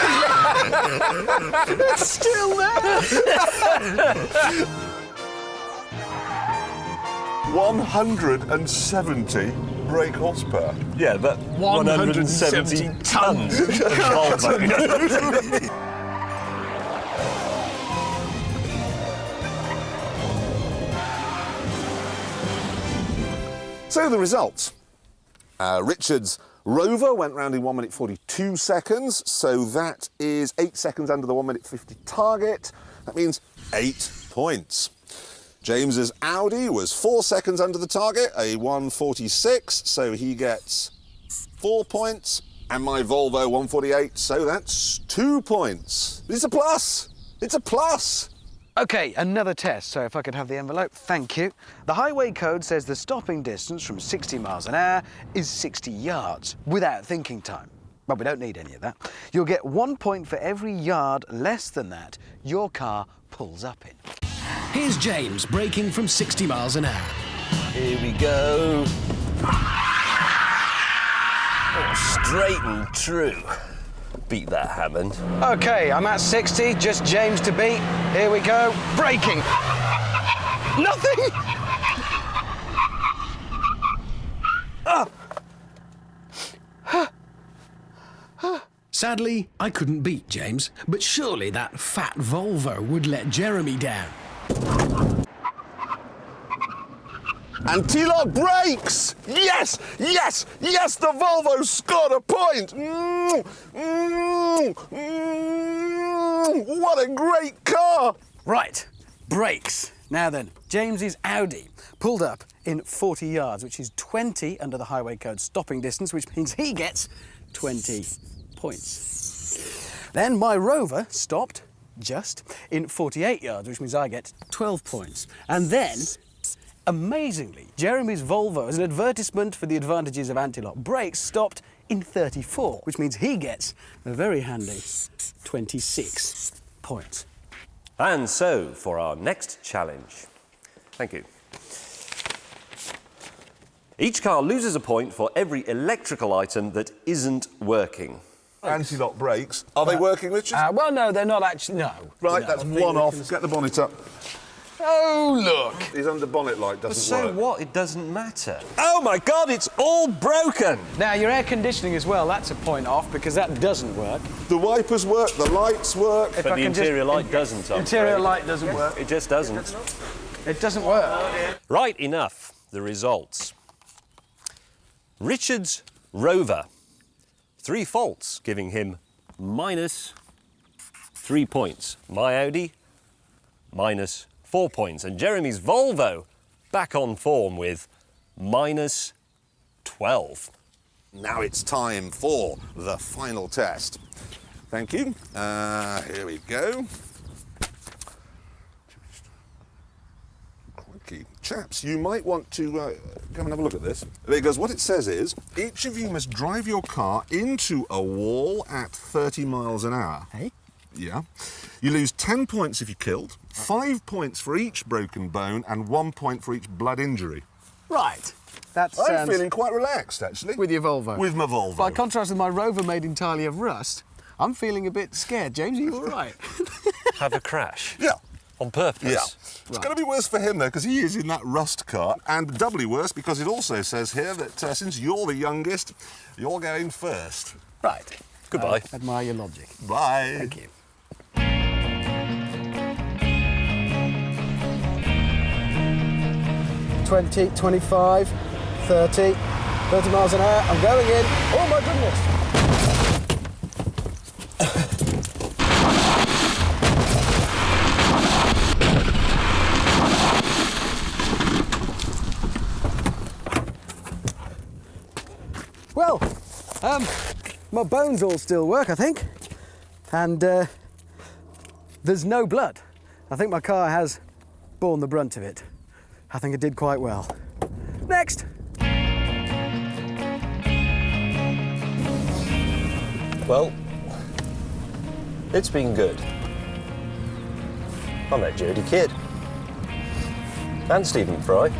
It's still there. 170 brake horsepower. Yeah, but 170 tons of Volvo. So the results. Richard's Rover went round in 1 minute 42 seconds, so that is 8 seconds under the 1 minute 50 target. That means 8 points. James's Audi was 4 seconds under the target, a 1:46, so he gets 4 points. And my Volvo 1:48, so that's 2 points. It's a plus. It's a plus. OK, another test. So if I could have the envelope, thank you. The highway code says the stopping distance from 60 miles an hour is 60 yards without thinking time. But we don't need any of that. You'll get 1 point for every yard less than that your car pulls up in. Here's James braking from 60 miles an hour. Here we go. Oh, straight and true. Beat that, Hammond. OK, I'm at 60, just James to beat. Here we go. Braking. Nothing! Sadly, I couldn't beat James, but surely that fat Volvo would let Jeremy down. Anti-lock brakes! Yes! Yes! Yes! The Volvo scored a point! What a great car! Right, brakes. Now then, James's Audi pulled up in 40 yards, which is 20 under the highway code stopping distance, which means he gets 20 points. Then my Rover stopped just in 48 yards, which means I get 12 points. And then, amazingly, Jeremy's Volvo, as an advertisement for the advantages of anti-lock brakes, stopped in 34, which means he gets a very handy 26 points. And so, for our next challenge. Thank you. Each car loses a point for every electrical item that isn't working. Anti-lock brakes. Are they working, Richard? Well, no, they're not actually, no. Right, No, that's one off. Get the bonnet up. Oh, look. His under bonnet light doesn't work. So what? It doesn't matter. Oh, my God, it's all broken. Now, your air conditioning as well, that's a point off because that doesn't work. The wipers work, the lights work. But the interior light doesn't, I'm Interior afraid. light doesn't work. It just doesn't. It doesn't work. Right, enough. The results. Richard's Rover. 3 faults, giving him -3 points. My Audi, -4 points. And Jeremy's Volvo back on form with -12. Now it's time for the final test. Thank you. Here we go. Crikey. Chaps, you might want to come and have a look at this. Because what it says is, each of you must drive your car into a wall at 30 miles an hour. Hey? Yeah. You lose 10 points if you're killed, 5 points for each broken bone, and 1 point for each blood injury. Right. That I'm sounds... feeling quite relaxed, actually. With your Volvo? With my Volvo. By contrast with my Rover made entirely of rust, I'm feeling a bit scared. James, are you all right? Have a crash? Yeah. On purpose? Yeah. It's going to be worse for him, though, because he is in that rust car, and doubly worse because it also says here that since you're the youngest, you're going first. Right. Goodbye. I admire your logic. Bye. Thank you. $20, $25, $30 miles an hour. I'm going in. Oh my goodness! Well, my bones all still work, I think. And there's no blood. I think my car has borne the brunt of it. I think it did quite well. Next. Well, it's been good. I met Jody Kidd. And Stephen Fry.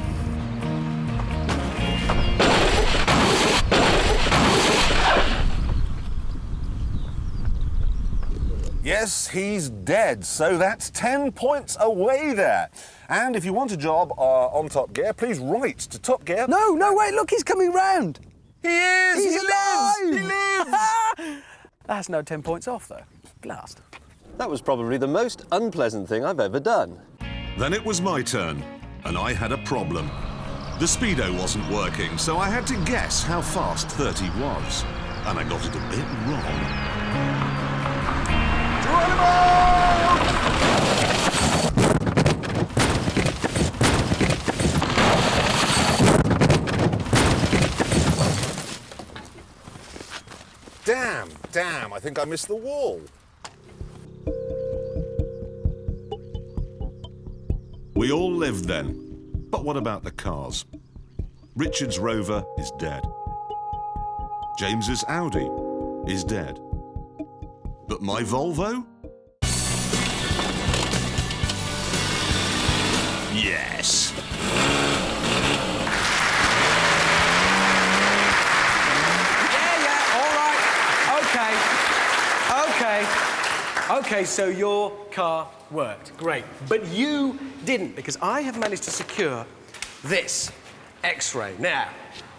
Yes, he's dead, so that's 10 points away there. And if you want a job on Top Gear, please write to Top Gear. No, wait, look, he's coming round. He is! He's alive! He lives! That's no 10 points off, though. Blast. That was probably the most unpleasant thing I've ever done. Then it was my turn, and I had a problem. The speedo wasn't working, so I had to guess how fast 30 was. And I got it a bit wrong. Damn, I think I missed the wall. We all lived then. But what about the cars? Richard's Rover is dead. James's Audi is dead. But my Volvo? Yes. Okay, so your car worked. Great. But you didn't, because I have managed to secure this X-ray. Now,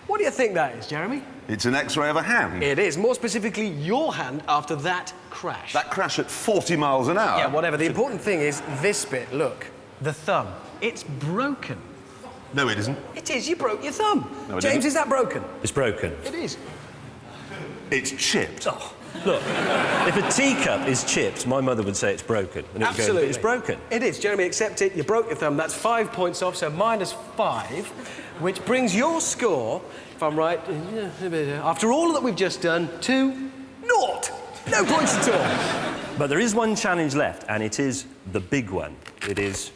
what do you think that is, Jeremy? It's an X-ray of a hand. It is. More specifically, your hand after that crash. That crash at 40 miles an hour? Yeah, whatever. The important thing is this bit. Look, the thumb. It's broken. No, it isn't. It is. You broke your thumb. No, it James, isn't. is that broken? It's broken. It is. It's chipped. Oh, look, if a teacup is chipped, my mother would say it's broken. And it would Absolutely. go, it's broken. It is. Jeremy, accept it. You broke your thumb. That's 5 points off, so -5, which brings your score, if I'm right, after all that we've just done, to 0. No points at all. But there is one challenge left, and it is the big one. It is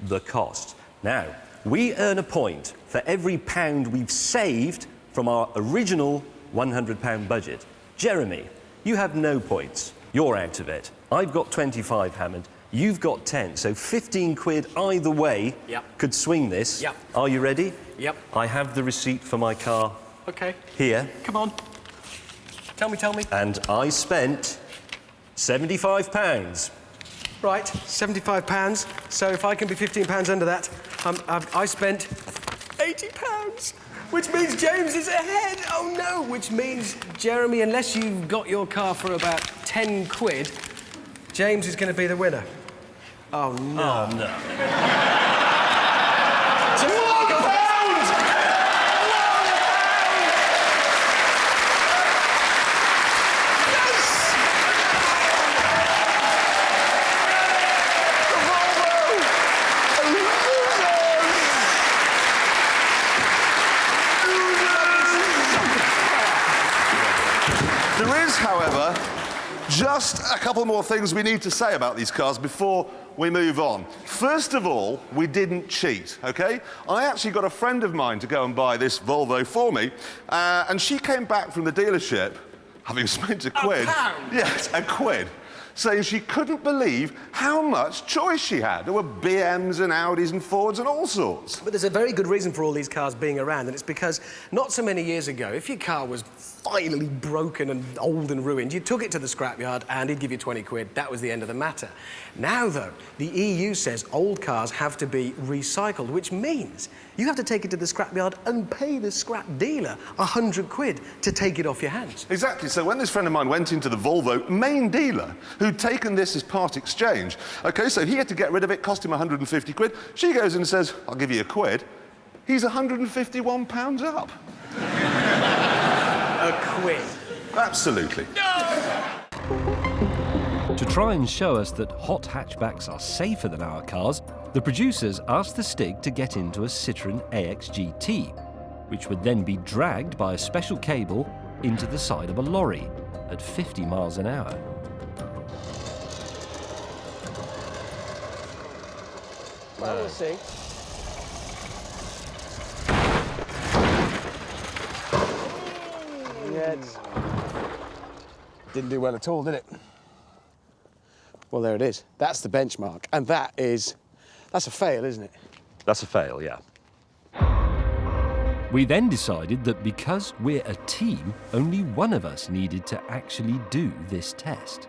the cost. Now, we earn a point for every pound we've saved from our original £100 budget. Jeremy, you have no points. You're out of it. I've got 25, Hammond. You've got 10, so 15 quid either way could swing this. Yep. Are you ready? Yep. I have the receipt for my car Okay. here. Come on. Tell me. And I spent £75. Right, £75. So if I can be £15 under that, I spent £80. Which means James is ahead. Oh no, which means, Jeremy, unless you've got your car for about 10 quid, James is going to be the winner. Oh no. Oh no. There is, however, just a couple more things we need to say about these cars before we move on. First of all, we didn't cheat, OK? I actually got a friend of mine to go and buy this Volvo for me, and she came back from the dealership having spent a quid. £1? Yes, a quid. Saying she couldn't believe how much choice she had. There were BMs and Audis and Fords and all sorts. But there's a very good reason for all these cars being around, and it's because not so many years ago, if your car was finally broken and old and ruined, you took it to the scrapyard and he'd give you 20 quid. That was the end of the matter. Now, though, the EU says old cars have to be recycled, which means You have to take it to the scrapyard and pay the scrap dealer 100 quid to take it off your hands. Exactly. So when this friend of mine went into the Volvo main dealer, who'd taken this as part exchange, OK, so he had to get rid of it, cost him 150 quid. She goes in and says, I'll give you a quid. He's £151 up. A quid? Absolutely. To try and show us that hot hatchbacks are safer than our cars, the producers asked the Stig to get into a Citroën AX GT, which would then be dragged by a special cable into the side of a lorry at 50 miles an hour. Well, we'll see. Yeah, didn't do well at all, did it? Well, there it is. That's the benchmark. And that's a fail, isn't it? That's a fail, yeah. We then decided that because we're a team, only one of us needed to actually do this test.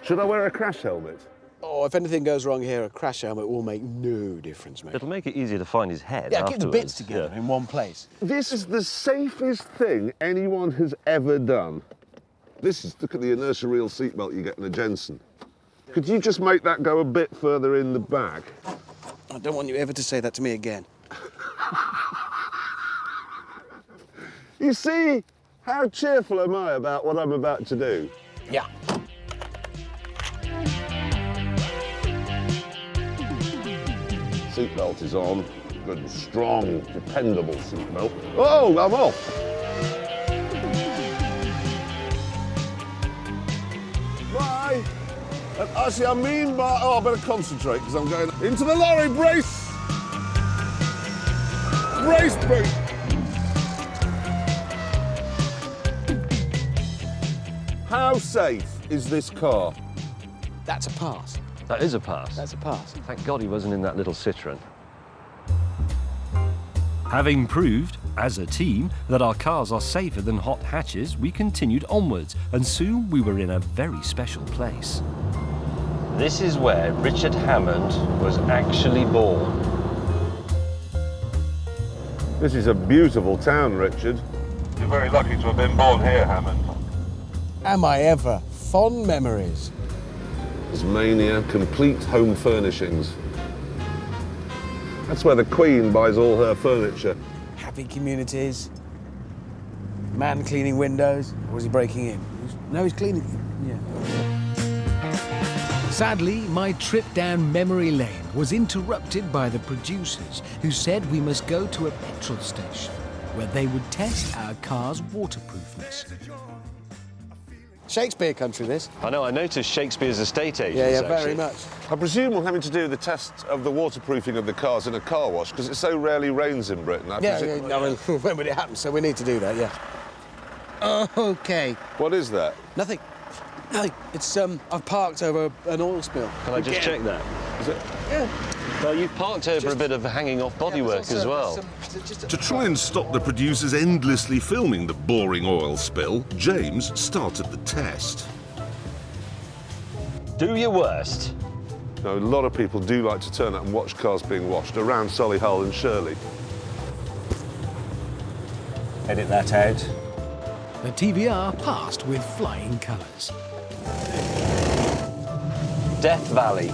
Should I wear a crash helmet? Oh, if anything goes wrong here, a crash helmet will make no difference, mate. It'll make it easier to find his head Yeah, afterwards. get the bits together in one place. This is the safest thing anyone has ever done. Look at the inertia reel seatbelt you get in a Jensen. Could you just make that go a bit further in the back? I don't want you ever to say that to me again. You see, how cheerful am I about what I'm about to do? Yeah. Seatbelt is on. Good, strong, dependable seatbelt. Oh, I'm off. Bye. And actually, I mean by... Oh, I better concentrate, because I'm going into the lorry. Brace! Brace, mate! How safe is this car? That's a pass. That is a pass. That's a pass. Thank God he wasn't in that little Citroën. Having proved, as a team, that our cars are safer than hot hatches, we continued onwards, and soon we were in a very special place. This is where Richard Hammond was actually born. This is a beautiful town, Richard. You're very lucky to have been born here, Hammond. Am I ever? Fond memories. Tasmania, complete home furnishings. That's where the Queen buys all her furniture. Happy communities. Man cleaning windows. Or was he breaking in? No, he's cleaning. Yeah. Sadly, my trip down memory lane was interrupted by the producers, who said we must go to a petrol station where they would test our car's waterproofness. Shakespeare country, this. I know, I noticed Shakespeare's estate agents, Yeah, actually. very much. I presume we're having to do the test of the waterproofing of the cars in a car wash, because it so rarely rains in Britain. I mean, when would it happen? So we need to do that, yeah. OK. What is that? Nothing. Nothing. It's, I've parked over an oil spill. Can I just check that? Is it? Yeah. Well, you've parked over a bit of hanging off bodywork as well. To try and stop the producers endlessly filming the boring oil spill, James started the test. Do your worst. No, a lot of people do like to turn up and watch cars being washed around Solihull and Shirley. Edit that out. The TVR passed with flying colours. Death Valley.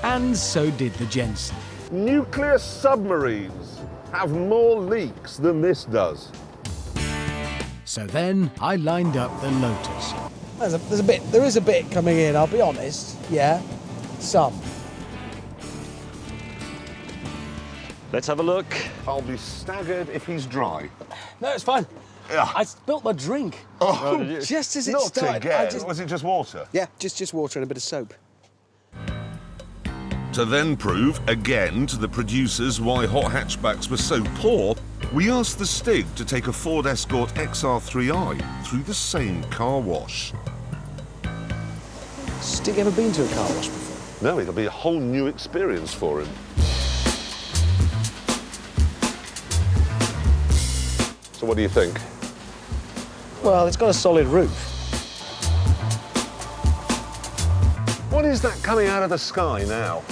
And so did the Jensen. Nuclear submarines have more leaks than this does. So then I lined up the Lotus. There is a bit coming in, I'll be honest. Yeah, some. Let's have a look. I'll be staggered if he's dry. No, it's fine. Yeah. I spilled my drink. Oh, just as it not started. again. Was it just water? Yeah, just water and a bit of soap. To then prove, again, to the producers why hot hatchbacks were so poor, we asked the Stig to take a Ford Escort XR3i through the same car wash. Stig ever been to a car wash before? No, it'll be a whole new experience for him. So what do you think? Well, it's got a solid roof. What is that coming out of the sky now?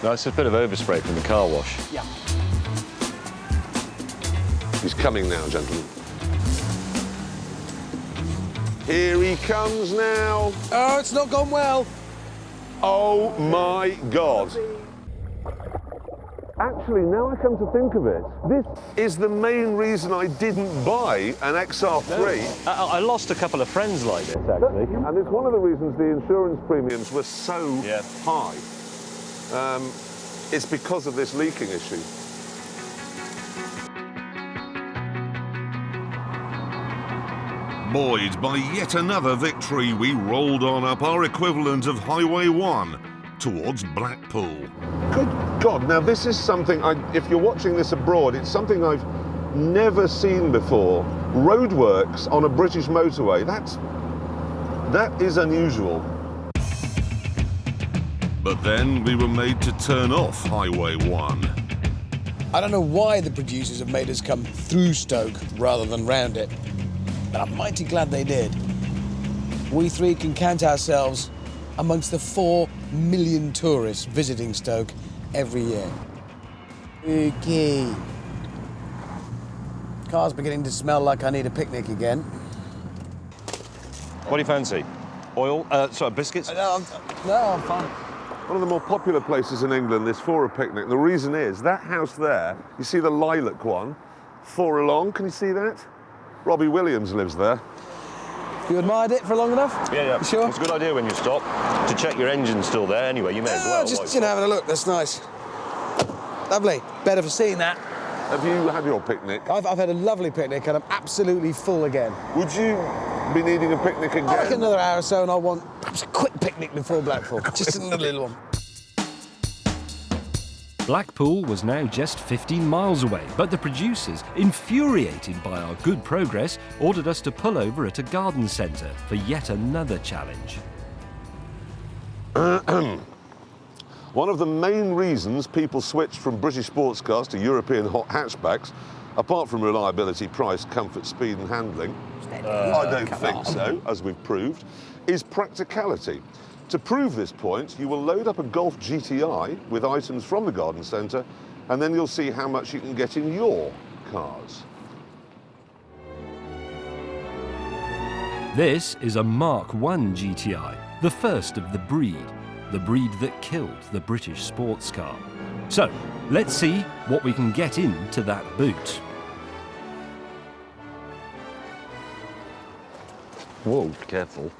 No, it's a bit of overspray from the car wash. Yeah. He's coming now, gentlemen. Here he comes now. Oh, it's not gone well. Oh my God. Actually, now I come to think of it, this is the main reason I didn't buy an XR3. No, I lost a couple of friends like this, actually. And it's one of the reasons the insurance premiums were so high. It's because of this leaking issue. Buoyed by yet another victory, we rolled on up our equivalent of Highway 1 towards Blackpool. Good God, now this is something, if you're watching this abroad, it's something I've never seen before. Roadworks on a British motorway, that is unusual. But then we were made to turn off Highway 1. I don't know why the producers have made us come through Stoke rather than round it, but I'm mighty glad they did. We three can count ourselves amongst the 4 million tourists visiting Stoke every year. Okay. Car's beginning to smell like I need a picnic again. What do you fancy? Oil? Sorry, biscuits? No, I'm fine. One of the more popular places in England is for a picnic. The reason is, that house there, you see the lilac one, 4 along, can you see that? Robbie Williams lives there. You admired it for long enough? Yeah. You sure? It's a good idea when you stop to check your engine's still there anyway. You may as well. Just, having a look. That's nice. Lovely. Better for seeing that. Have you had your picnic? I've had a lovely picnic and I'm absolutely full again. Would you be needing a picnic again? Like another hour or so and I want perhaps a quick picnic before Blackpool. Just a little one. Blackpool was now just 15 miles away, but the producers, infuriated by our good progress, ordered us to pull over at a garden centre for yet another challenge. One of the main reasons people switched from British sports cars to European hot hatchbacks, apart from reliability, price, comfort, speed and handling, I don't think so, as we've proved, is practicality. To prove this point, you will load up a Golf GTI with items from the garden centre, and then you'll see how much you can get in your cars. This is a Mark I GTI, the first of the breed that killed the British sports car. So, let's see what we can get into that boot. Whoa, careful.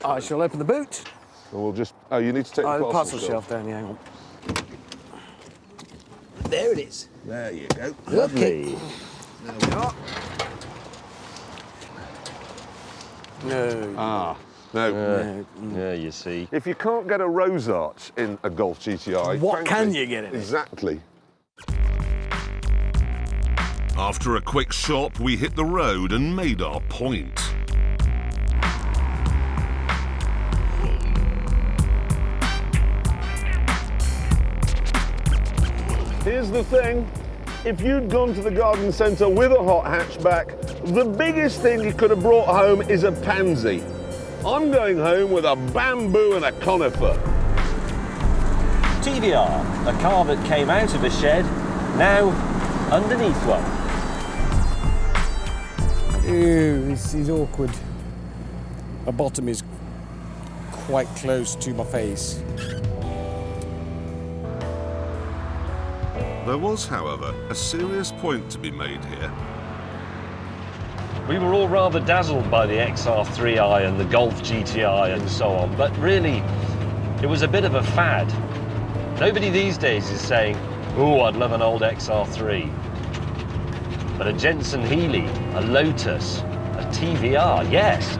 I shall open the boot. And we'll just... Oh, you need to take the parcel shelf down here, hang on. There it is. There you go. Lovely. There we are. No. No. Yeah, you see. If you can't get a rose arch in a Golf GTI... What can you get in it? Exactly. After a quick shop, we hit the road and made our point. Here's the thing, if you'd gone to the garden centre with a hot hatchback, the biggest thing you could have brought home is a pansy. I'm going home with a bamboo and a conifer. TVR, a car that came out of a shed, now underneath one. Ew, this is awkward. My bottom is quite close to my face. There was, however, a serious point to be made here. We were all rather dazzled by the XR3i and the Golf GTI and so on, but really, it was a bit of a fad. Nobody these days is saying, "Oh, I'd love an old XR3." But a Jensen Healey, a Lotus, a TVR, yes.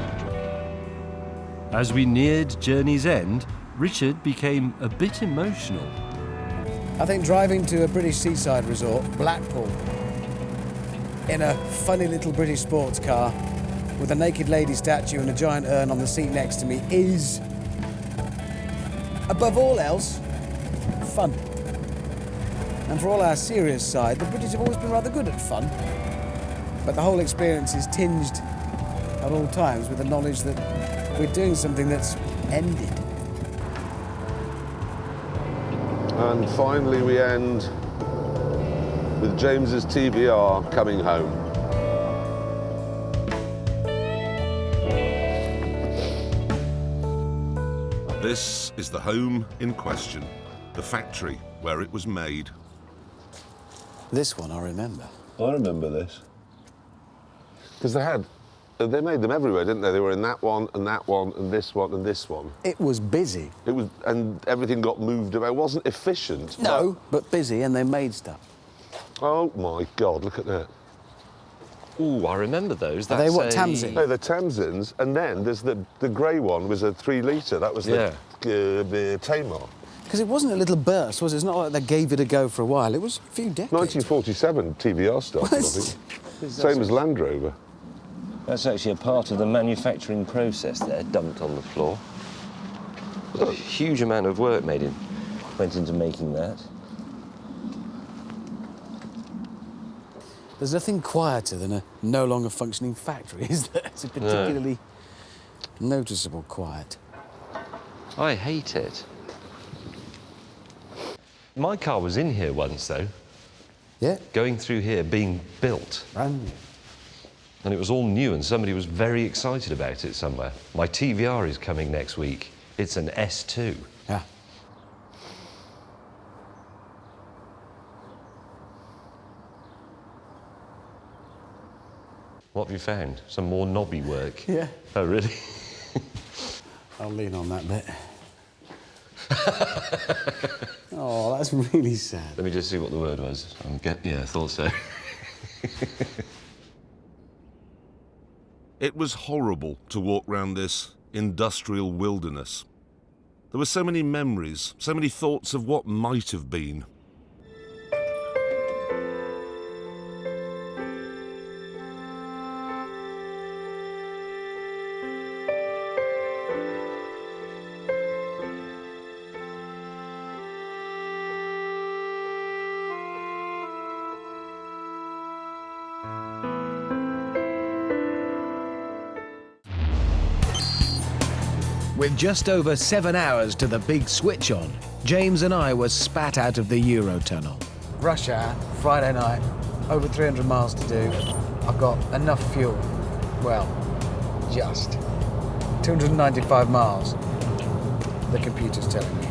As we neared journey's end, Richard became a bit emotional. I think driving to a British seaside resort, Blackpool, in a funny little British sports car with a naked lady statue and a giant urn on the seat next to me is, above all else, fun. And for all our serious side, the British have always been rather good at fun. But the whole experience is tinged at all times with the knowledge that we're doing something that's ended. And finally we end with James's TVR coming home. This is the home in question, the factory where it was made. This one I remember. I remember this. Because they made them everywhere, didn't they? They were in that one, and that one, and this one, and this one. It was busy. It was, and everything got moved about. It wasn't efficient. No, but busy, and they made stuff. Oh my God, look at that. Ooh, I remember those. Are they what, Tamsin? No, the Tamsins, and then there's the grey one was a 3 litre. That was the Tamar. Because it wasn't a little burst, was it? It's not like they gave it a go for a while. It was a few decades. 1947 TVR started, I think. Same as Land Rover. That's actually a part of the manufacturing process there, dumped on the floor. There's a huge amount of work went into making that. There's nothing quieter than a no longer functioning factory, is there? It's a particularly noticeable quiet. I hate it. My car was in here once, though. Yeah? Going through here, being built. Brand new. And it was all new, and somebody was very excited about it somewhere. My TVR is coming next week. It's an S2. Yeah. What have you found? Some more knobby work? Yeah. Oh, really? I'll lean on that bit. Oh, that's really sad. Let me just see what the word was. Yeah, I thought so. It was horrible to walk round this industrial wilderness. There were so many memories, so many thoughts of what might have been. With just over 7 hours to the big switch on, James and I were spat out of the Eurotunnel. Rush hour, Friday night, over 300 miles to do. I've got enough fuel. Well, just. 295 miles, the computer's telling me.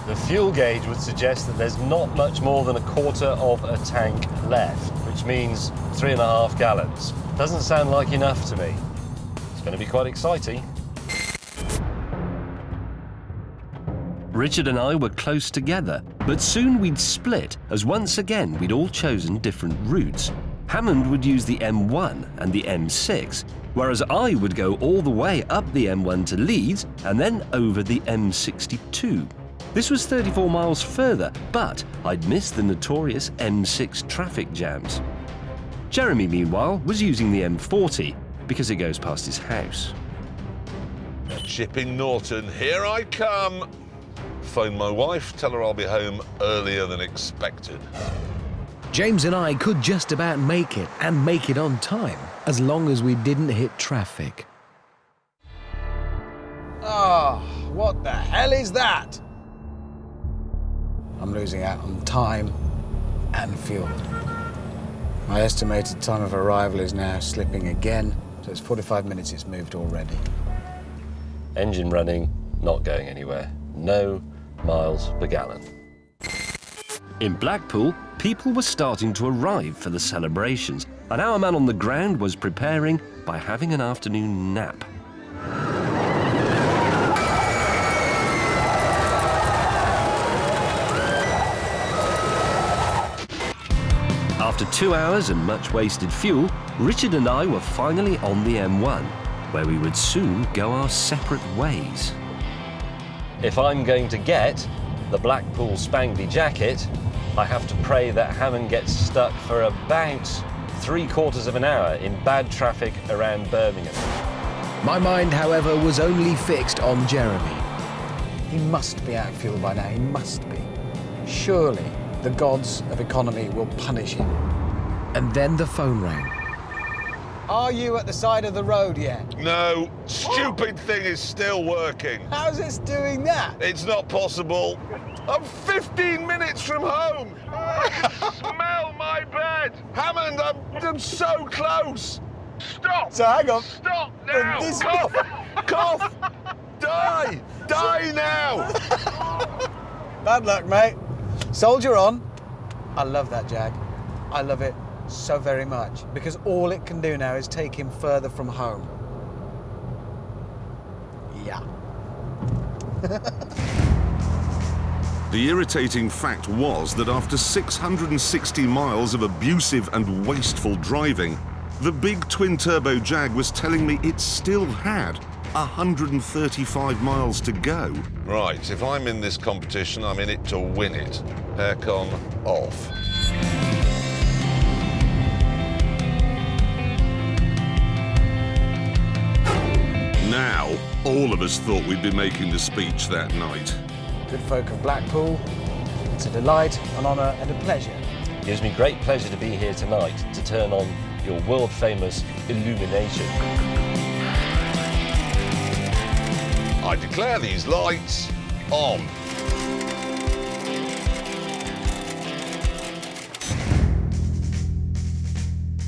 The fuel gauge would suggest that there's not much more than a quarter of a tank left, which means 3.5 gallons. Doesn't sound like enough to me. It's going to be quite exciting. Richard and I were close together, but soon we'd split, as once again we'd all chosen different routes. Hammond would use the M1 and the M6, whereas I would go all the way up the M1 to Leeds and then over the M62. This was 34 miles further, but I'd missed the notorious M6 traffic jams. Jeremy, meanwhile, was using the M40 because it goes past his house. Chipping Norton, here I come. Phone my wife, tell her I'll be home earlier than expected. James and I could just about make it, and make it on time, as long as we didn't hit traffic. Oh, what the hell is that? I'm losing out on time and fuel. My estimated time of arrival is now slipping again, so it's 45 minutes it's moved already. Engine running, not going anywhere. No miles per gallon. In Blackpool, people were starting to arrive for the celebrations, and our man on the ground was preparing by having an afternoon nap. After 2 hours and much wasted fuel, Richard and I were finally on the M1, where we would soon go our separate ways. If I'm going to get the Blackpool Spangly jacket, I have to pray that Hammond gets stuck for about 3/4 of an hour in bad traffic around Birmingham. My mind, however, was only fixed on Jeremy. He must be out of fuel by now, he must be. Surely the gods of economy will punish him. And then the phone rang. Are you at the side of the road yet? No, stupid thing is still working. How's it doing that? It's not possible. I'm 15 minutes from home. Smell my bed. Hammond, I'm so close. Stop. So hang on. Stop now. Cough. Cough. Die. Die now. Bad luck, mate. Soldier on. I love that Jag. I love it so very much because all it can do now is take him further from home. Yeah. The irritating fact was that after 660 miles of abusive and wasteful driving, the big twin-turbo Jag was telling me it still had 135 miles to go. Right, if I'm in this competition, I'm in it to win it. Aircon off. Now, all of us thought we'd be making the speech that night. Good folk of Blackpool, it's a delight, an honour and a pleasure. It gives me great pleasure to be here tonight to turn on your world-famous illumination. I declare these lights on.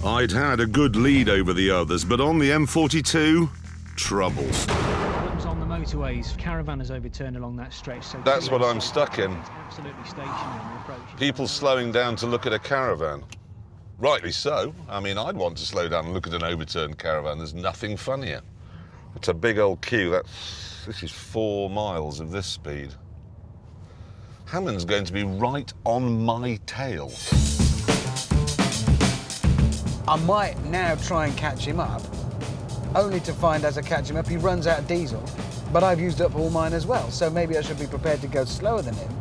I'd had a good lead over the others, but on the M42, trouble. Problems on the motorways. Caravan has overturned along that stretch. So That's what I'm stuck in. It's absolutely stationary on the approach. People slowing down to look at a Caravan. Rightly so. I mean, I'd want to slow down and look at an overturned Caravan. There's nothing funnier. It's a big old queue. This is 4 miles of this speed. Hammond's going to be right on my tail. I might now try and catch him up, only to find as I catch him up he runs out of diesel, but I've used up all mine as well, so maybe I should be prepared to go slower than him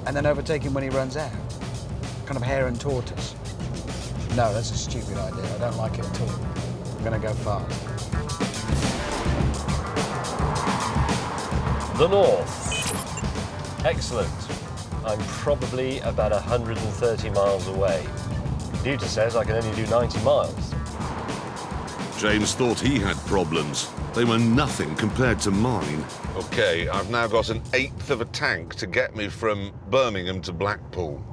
and then overtake him when he runs out. Kind of hare and tortoise. No, that's a stupid idea. I don't like it at all. I'm going to go fast. The north. Excellent. I'm probably about 130 miles away. Computer says I can only do 90 miles. James thought he had problems. They were nothing compared to mine. OK, I've now got an 1/8 of a tank to get me from Birmingham to Blackpool.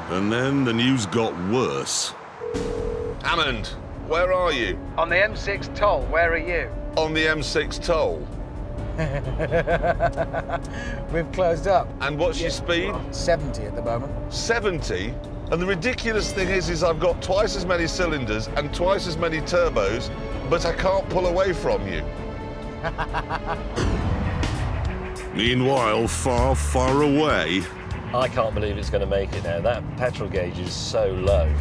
And then the news got worse. Hammond, where are you? On the M6 toll, where are you? On the M6 toll. We've closed up. And what's your speed? 70 at the moment. 70? And the ridiculous thing is I've got twice as many cylinders and twice as many turbos, but I can't pull away from you. Meanwhile, far, far away... I can't believe it's going to make it now. That petrol gauge is so low.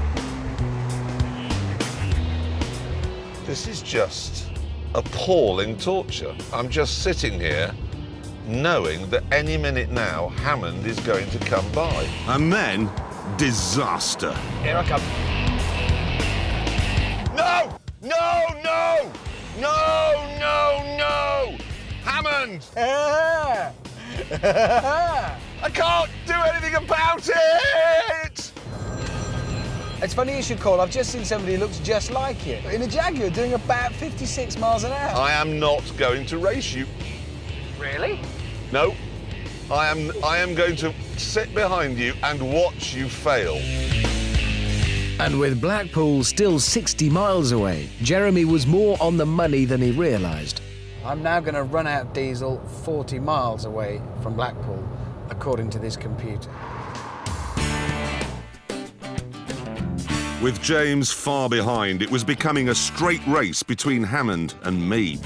This is just appalling torture. I'm just sitting here knowing that any minute now Hammond is going to come by. And then, disaster. Here I come. No! No, no! No, no, no! Hammond! I can't do anything about it! It's funny you should call. I've just seen somebody who looks just like you. In a Jaguar doing about 56 miles an hour. I am not going to race you. Really? No. I am going to sit behind you and watch you fail. And with Blackpool still 60 miles away, Jeremy was more on the money than he realised. I'm now going to run out diesel 40 miles away from Blackpool, according to this computer. With James far behind, it was becoming a straight race between Hammond and me.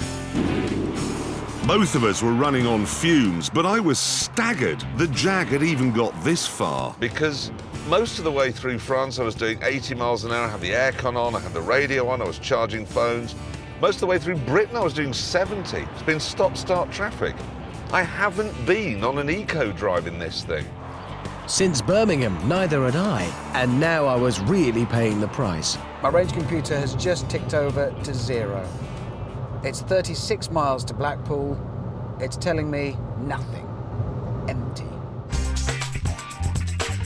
Both of us were running on fumes, but I was staggered the Jag had even got this far. Because most of the way through France, I was doing 80 miles an hour, I had the aircon on, I had the radio on, I was charging phones. Most of the way through Britain, I was doing 70. It's been stop-start traffic. I haven't been on an eco drive in this thing. Since Birmingham, neither had I, and now I was really paying the price. My range computer has just ticked over to 0. It's 36 miles to Blackpool. It's telling me nothing. Empty.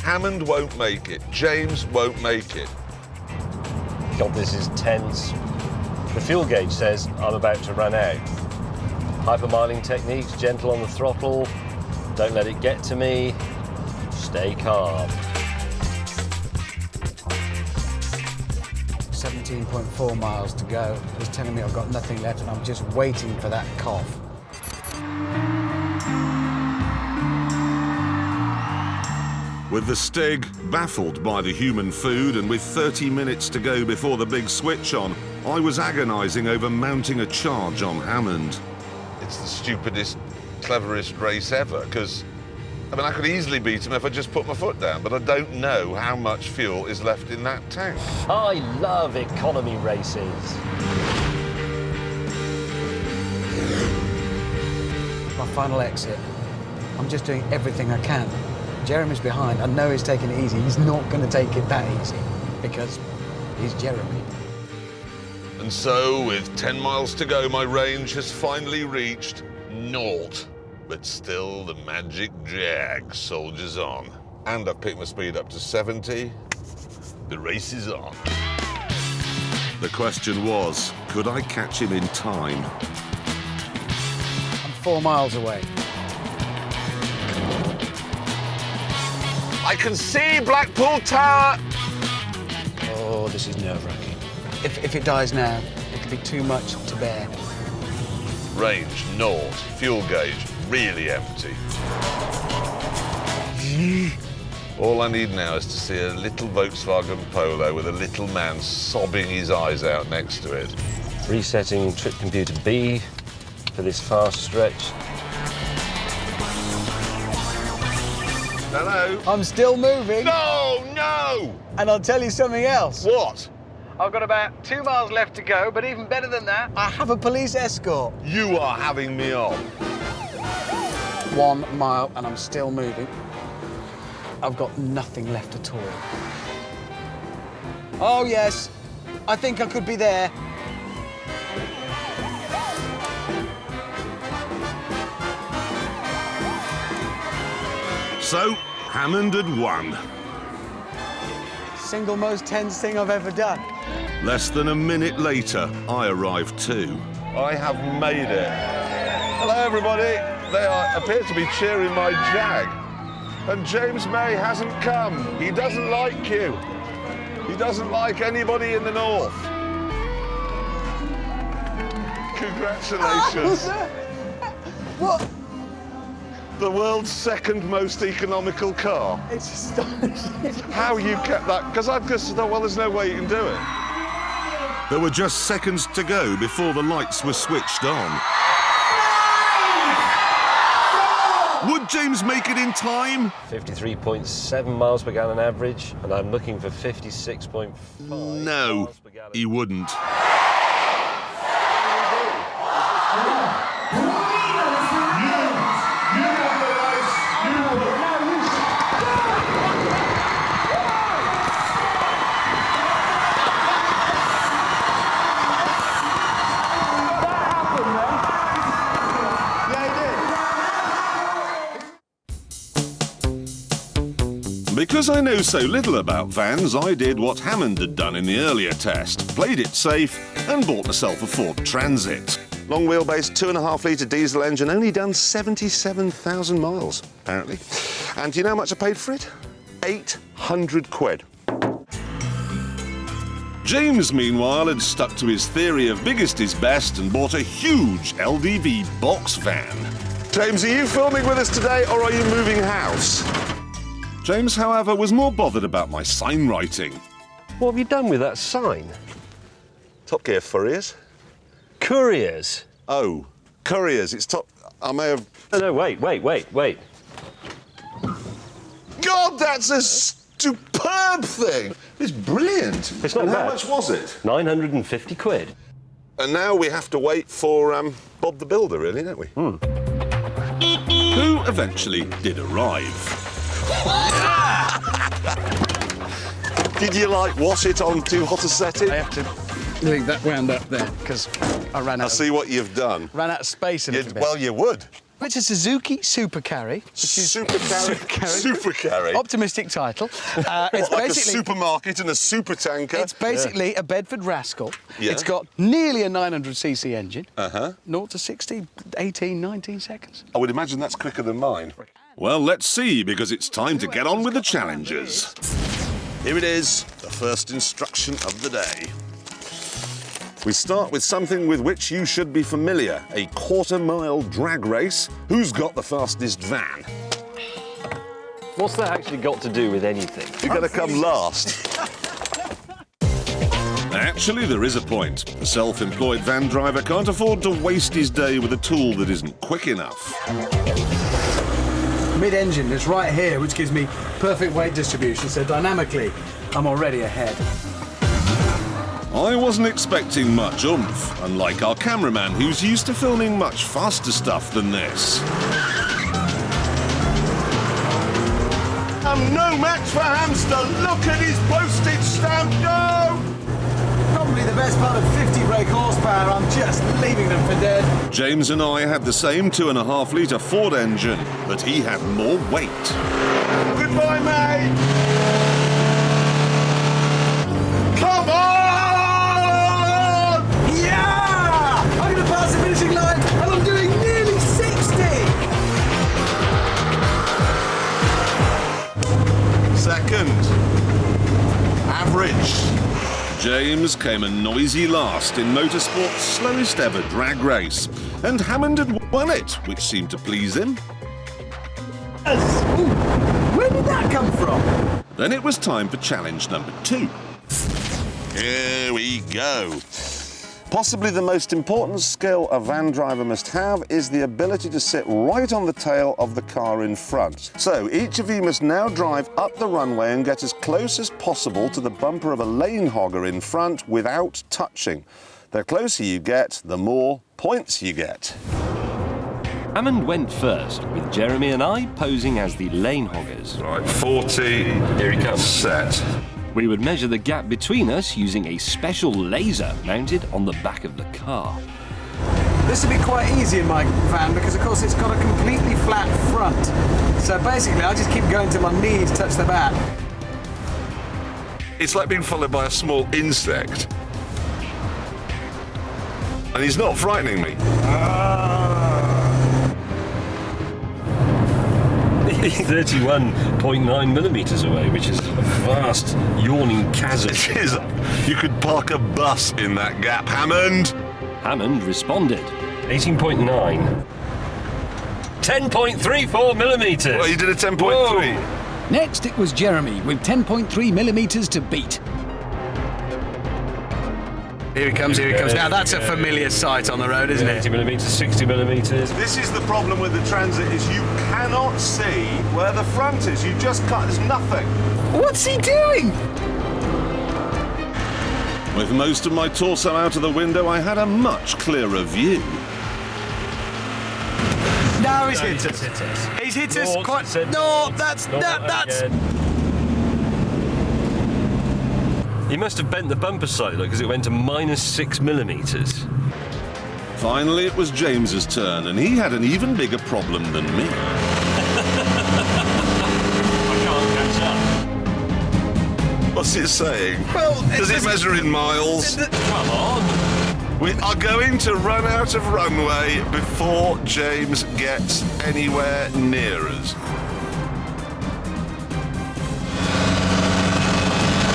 Hammond won't make it. James won't make it. God, this is tense. The fuel gauge says I'm about to run out. Hypermiling techniques, gentle on the throttle, don't let it get to me, stay calm. 17.4 miles to go. It's telling me I've got nothing left and I'm just waiting for that cough. With the Stig baffled by the human food and with 30 minutes to go before the big switch on, I was agonising over mounting a charge on Hammond. It's the stupidest, cleverest race ever, because, I mean, I could easily beat him if I just put my foot down, but I don't know how much fuel is left in that tank. I love economy races. My final exit. I'm just doing everything I can. Jeremy's behind. I know he's taking it easy. He's not going to take it that easy because he's Jeremy. And so, with 10 miles to go, my range has finally reached 0. But still, the magic Jag soldiers on. And I've picked my speed up to 70. The race is on. The question was, could I catch him in time? I'm 4 miles away. I can see Blackpool Tower! Oh, this is nerve-wracking. If it dies now, it could be too much to bear. Range 0. Fuel gauge really empty. All I need now is to see a little Volkswagen Polo with a little man sobbing his eyes out next to it. Resetting trip computer B for this fast stretch. Hello? I'm still moving. No, no! And I'll tell you something else. What? I've got about 2 miles left to go, but even better than that, I have a police escort. You are having me on. 1 mile and I'm still moving. I've got nothing left at all. Oh, yes. I think I could be there. So, Hammond had won. Single most tense thing I've ever done. Less than a minute later, I arrived too. I have made it. Hello, everybody. They appear to be cheering my Jag. And James May hasn't come. He doesn't like you. He doesn't like anybody in the north. Congratulations. What? The world's second most economical car. It's astonishing. How you kept that? Because I just thought, well, there's no way you can do it. There were just seconds to go before the lights were switched on. Would James make it in time? 53.7 miles per gallon average, and I'm looking for 56.5. No, he wouldn't. Because I know so little about vans, I did what Hammond had done in the earlier test, played it safe and bought myself a Ford Transit. Long wheelbase, 2.5 litre diesel engine, only done 77,000 miles, apparently. And do you know how much I paid for it? 800 quid. James, meanwhile, had stuck to his theory of biggest is best and bought a huge LDV box van. James, are you filming with us today or are you moving house? James, however, was more bothered about my sign writing. What have you done with that sign? Top Gear Furriers. Couriers? Oh, Couriers. It's top... I may have... No, wait. God, that's a superb thing! It's brilliant. It's not and bad. How much was it? 950 quid. And now we have to wait for Bob the Builder, really, don't we? Who eventually did arrive. Did you, wash it on too hot a setting? I have to leave that wound up there because I ran out. I see what you've done. Ran out of space a little bit. Well, you would. It's a Suzuki Super Carry. Super Carry? Optimistic title. It's like basically a supermarket and a super tanker? It's basically a Bedford Rascal. Yeah. It's got nearly a 900cc engine. 0 to 60, 18, 19 seconds. I would imagine that's quicker than mine. Well, let's see, because it's time to get on with the challenges. Here it is, the first instruction of the day. We start with something with which you should be familiar, a quarter-mile drag race. Who's got the fastest van? What's that actually got to do with anything? You're going to come last. Actually, there is a point. A self-employed van driver can't afford to waste his day with a tool that isn't quick enough. Mid-engine is right here, which gives me perfect weight distribution, so dynamically, I'm already ahead. I wasn't expecting much oomph, unlike our cameraman, who's used to filming much faster stuff than this. No match for Hamster. Look at his postage stamp go! Probably the best part of 50 brake horsepower. I'm just leaving them for dead. James and I had the same 2.5-litre Ford engine, but he had more weight. Goodbye, mate! Come on! Yeah! I'm going to pass the finishing line, and I'm doing nearly 60! Second. Average. James came a noisy last in motorsport's slowest ever drag race, and Hammond had won it, which seemed to please him. Ooh, where did that come from? Then it was time for challenge number 2. Here we go. Possibly the most important skill a van driver must have is the ability to sit right on the tail of the car in front. So each of you must now drive up the runway and get as close as possible to the bumper of a lane hogger in front without touching. The closer you get, the more points you get. Hammond went first, with Jeremy and I posing as the lane hoggers. Right, 40. Here he comes. Set. We would measure the gap between us using a special laser mounted on the back of the car. This will be quite easy in my van because, of course, it's got a completely flat front. So basically, I just keep going till my knees touch the back. It's like being followed by a small insect. And he's not frightening me. He's 31.9 millimetres away, which is a vast, yawning chasm. It is. You could park a bus in that gap, Hammond. Hammond responded. 18.9. 10.34 millimetres. Well, you did a 10.3. Next, it was Jeremy with 10.3 millimetres to beat. Here he comes, here he comes. Now that's a familiar sight on the road, isn't it? 80 millimetres, 60 millimetres. This is the problem with the Transit, is you cannot see where the front is. You just can't, there's nothing. What's he doing? With most of my torso out of the window, I had a much clearer view. No, he's hit us. He's hit us quite... No, that's... He must have bent the bumper slightly because it went to -6 millimetres. Finally, it was James's turn, and he had an even bigger problem than me. I can't catch up. What's it saying? Well, does it measure in miles? Come on. We are going to run out of runway before James gets anywhere near us.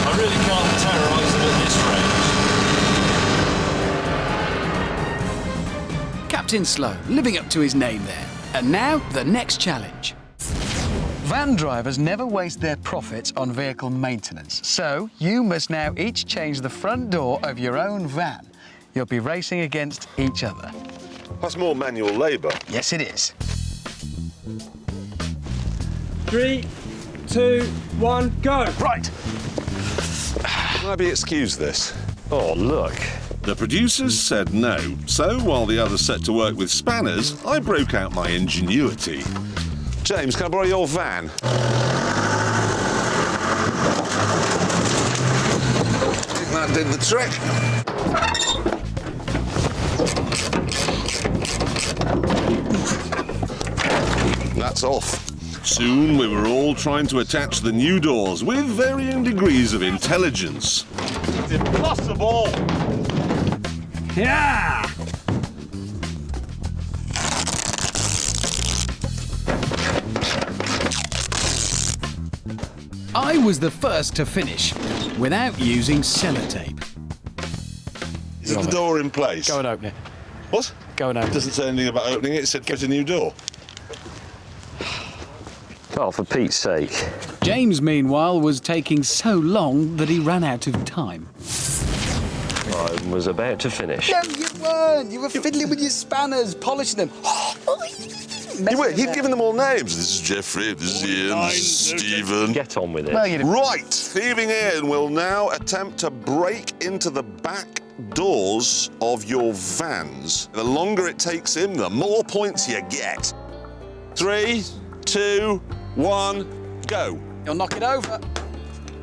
I really can't terrorise them at this range. Captain Slow, living up to his name there. And now, the next challenge. Van drivers never waste their profits on vehicle maintenance. So, you must now each change the front door of your own van. You'll be racing against each other. That's more manual labour. Yes, it is. 3, 2, 1, go! Right. Can I be excused this? Oh, look. The producers said no, so while the others set to work with spanners, I broke out my ingenuity. James, can I borrow your van? I think that did the trick. that's off. Soon we were all trying to attach the new doors with varying degrees of intelligence. It's impossible! Yeah! I was the first to finish without using sellotape. Is the door in place? Go and open it. What? Go and open it. Doesn't say anything about opening it, it said put a new door. Oh, for Pete's sake. James, meanwhile, was taking so long that he ran out of time. I was about to finish. No, you weren't. You were fiddling with your spanners, polishing them. He'd given them all names. This is Jeffrey, this is Ian, this is Stephen. Get on with it. Right, Thieving Ian will now attempt to break into the back doors of your vans. The longer it takes him, the more points you get. 3, 2, 1, go. You'll knock it over.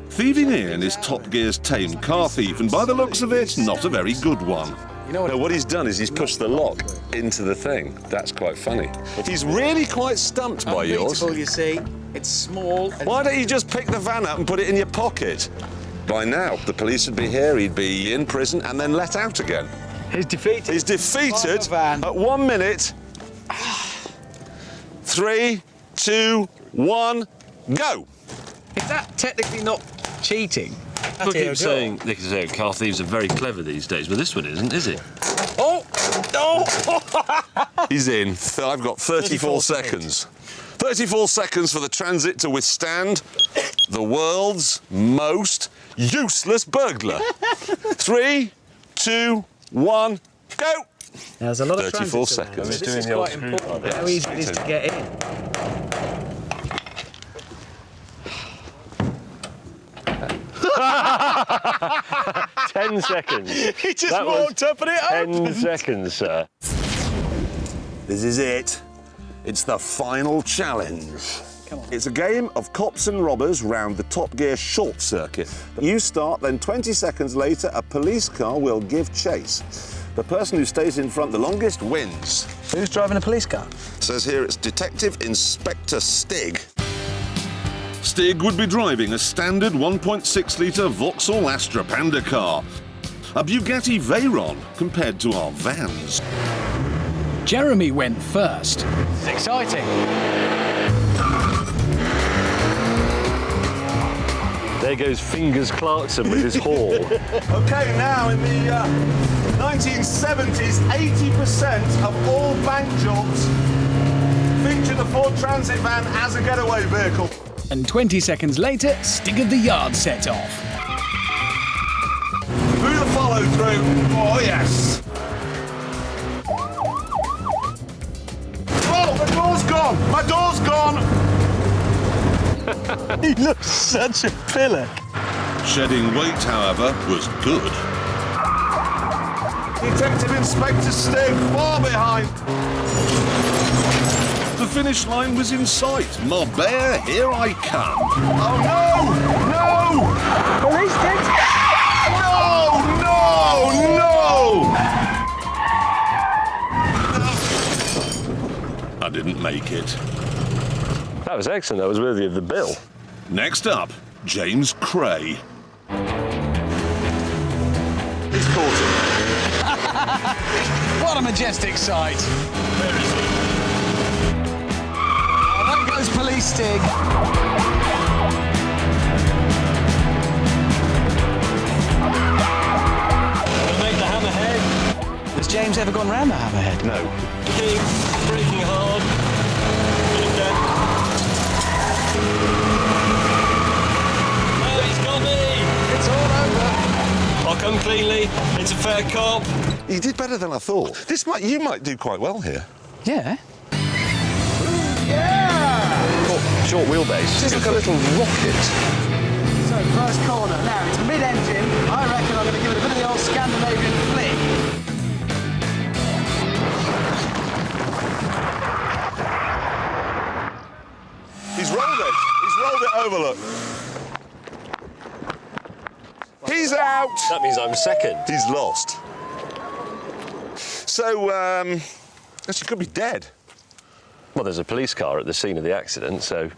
Thieving Ian is Top Gear's tame car thief, and by the looks of it, not a very good one. You know what he's done is he's pushed the lock into the thing. That's quite funny. He's really quite stumped by yours. Unbeatable, you see. It's small. Why don't you just pick the van up and put it in your pocket? By now, the police would be here, he'd be in prison and then let out again. He's defeated. He's defeated at 1 minute. 3, 2, 1, go! Is that technically not cheating? People keep saying, car thieves are very clever these days, but this one isn't, is it? Oh! Oh! He's in. I've got 34 seconds. 34 seconds for the Transit to withstand the world's most useless burglar. 3, 2, 1, go! There's a lot of 34 seconds. This is quite important. How easy it is to get in. 10 seconds. He just That walked up and it 10 opened. seconds, sir. This is it. It's the final challenge. Come on. It's a game of cops and robbers round the Top Gear short circuit. You start, then 20 seconds later, a police car will give chase. The person who stays in front the longest wins. Who's driving a police car? Says here it's Detective Inspector Stig. Stig would be driving a standard 1.6-litre Vauxhall Astra Panda car. A Bugatti Veyron compared to our vans. Jeremy went first. It's exciting. There goes Fingers Clarkson with his haul. OK, now in the 1970s, 80% of all bank jobs featured a Ford Transit van as a getaway vehicle. And 20 seconds later, Stig of the Yard set off. Through the follow through. Oh, yes. Oh, the door's gone. My door's gone. He looks such a pillar. Shedding weight, however, was good. Detective Inspector Stig far behind. The finish line was in sight. Marbella, here I come. Oh, no! No! Police sticks! No! No! I didn't make it. That was excellent. That was worthy of the bill. Next up, James Cray. He's caught him. What a majestic sight. Where is he? Oh, there goes Police Stig. We'll make the hammerhead. Has James ever gone round the hammerhead? No. Keep braking hard. Oh, he's got me. It's all over. I'll come cleanly. It's a fair cop. You did better than I thought. You might do quite well here. Yeah. Short wheelbase. This is like a little rocket. So, first corner. Now, it's mid-engine. I reckon I'm going to give it a bit of the old Scandinavian flick. He's rolled it. He's rolled it over, look. He's out. That means I'm second. He's lost. So, actually, could be dead. Well, there's a police car at the scene of the accident, so...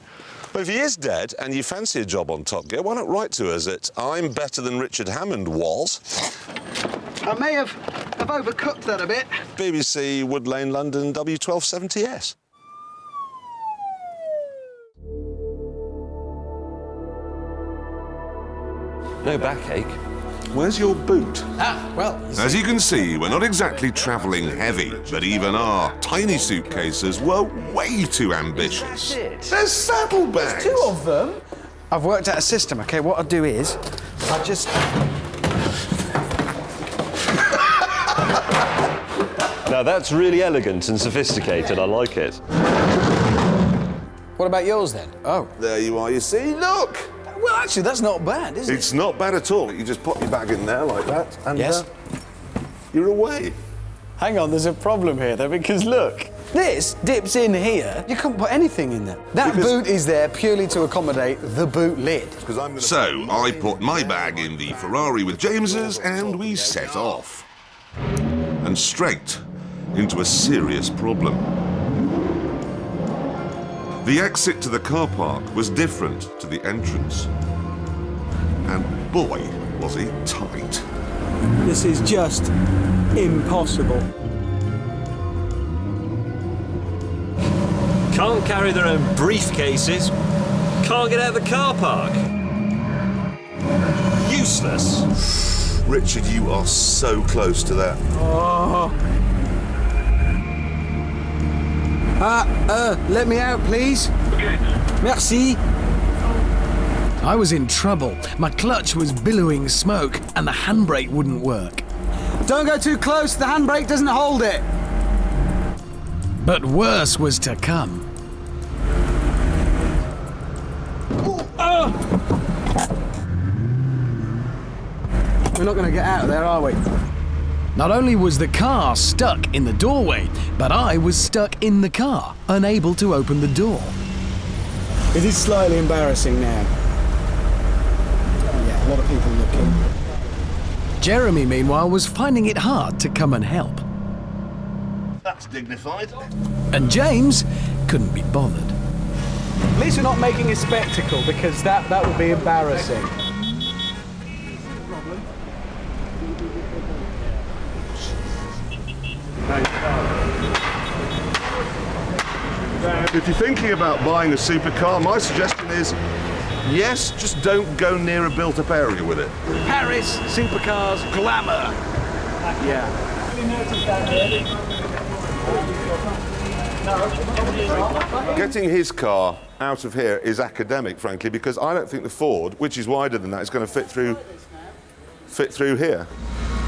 But if he is dead and you fancy a job on Top Gear, why not write to us at I'm better than Richard Hammond was. I may have overcooked that a bit. BBC Wood Lane, London, W1270S. No backache. Where's your boot? Well... As you can see, we're not exactly travelling heavy, but even our tiny suitcases were way too ambitious. There's saddlebags! Two of them? I've worked out a system, OK? What I'll do is, I just... Now, that's really elegant and sophisticated. I like it. What about yours, then? Oh. There you are, you see, look! Well, actually, that's not bad, is it? It's not bad at all. You just pop your bag in there like that, and yes. You're away. Hang on, there's a problem here, though, because look, this dips in here. You couldn't put anything in there. That boot is there purely to accommodate the boot lid. So I put my bag in the Ferrari with James's, and we set off. And straight into a serious problem. The exit to the car park was different to the entrance. And boy, was it tight. This is just impossible. Can't carry their own briefcases. Can't get out of the car park. Useless. Richard, you are so close to that. Oh. Let me out, please. Okay. Merci. I was in trouble. My clutch was billowing smoke and the handbrake wouldn't work. Don't go too close, the handbrake doesn't hold it. But worse was to come. We're not going to get out of there, are we? Not only was the car stuck in the doorway, but I was stuck in the car, unable to open the door. It is slightly embarrassing now. Yeah, a lot of people looking. Jeremy, meanwhile, was finding it hard to come and help. That's dignified. And James couldn't be bothered. At least we're not making a spectacle, because that would be embarrassing. If you're thinking about buying a supercar, my suggestion is, yes, just don't go near a built-up area with it. Paris, supercars, glamour. Yeah. Getting his car out of here is academic, frankly, because I don't think the Ford, which is wider than that, is going to fit through here.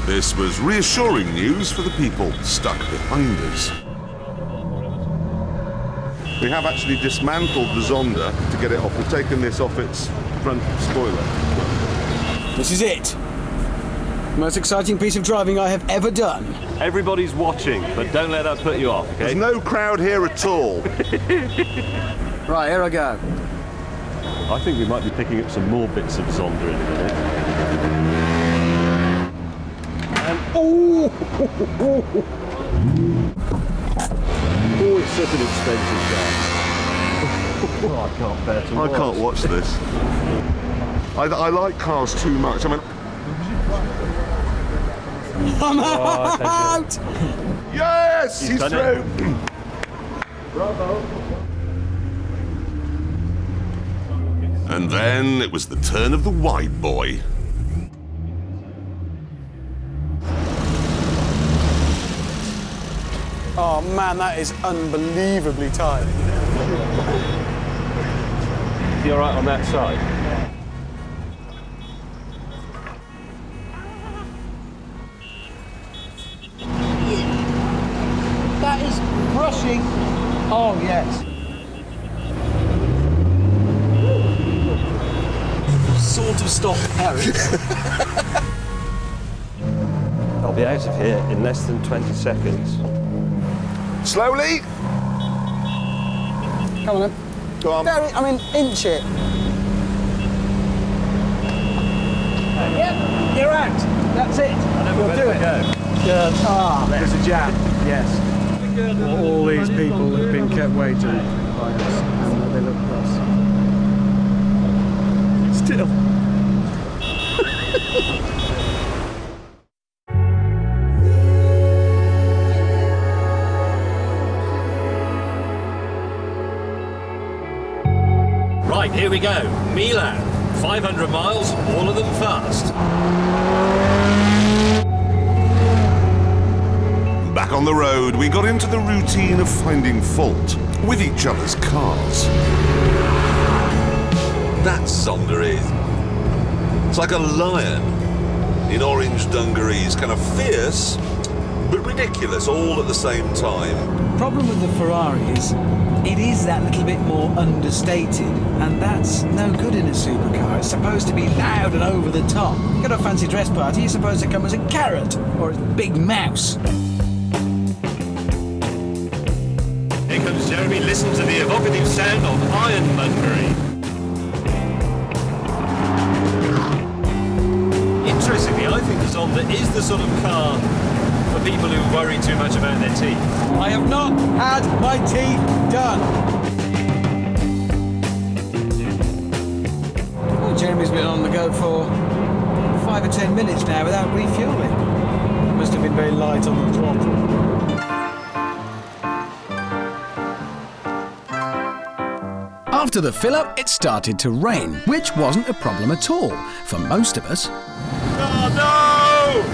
This was reassuring news for the people stuck behind us. We have actually dismantled the Zonda to get it off. We've taken this off its front spoiler. This is it. Most exciting piece of driving I have ever done. Everybody's watching, but don't let that put you off, okay? There's no crowd here at all. Right, here I go. I think we might be picking up some more bits of Zonda in a minute. Oh, it's such an expensive car. Oh, I can't bear to watch. I can't watch this. I like cars too much. I mean, I'm out! Yes, he's through. Bravo. And then it was the turn of the white boy. Oh man, that is unbelievably tight. You all right on that side? That is brushing. Oh yes. Sort of stop Paris. I'll be out of here in less than 20 seconds. Slowly. Come on then. Go on. Inch it. Yep, you're out. That's it. We'll do it. Go. Good. Ah, there's a jam. Yes. all these people have been kept waiting by us, and they look cross. Still. Right, here we go. Milan. 500 miles, all of them fast. Back on the road, we got into the routine of finding fault with each other's cars. That Zonda is. It's like a lion in orange dungarees, kind of fierce, but ridiculous all at the same time. Problem with the Ferrari is it is that little bit more understated, and that's no good in a supercar. It's supposed to be loud and over the top. You go to a fancy dress party, you're supposed to come as a carrot or a big mouse. Here comes Jeremy. Listen to the evocative sound of ironmongery. Interestingly, I think the Zonda is the sort of car for people who worry too much about their teeth. I have not had my teeth done. Well, Jeremy's been on the go for 5 or 10 minutes now without refuelling. Must have been very light on the throttle. After the fill-up, it started to rain, which wasn't a problem at all for most of us. Oh no!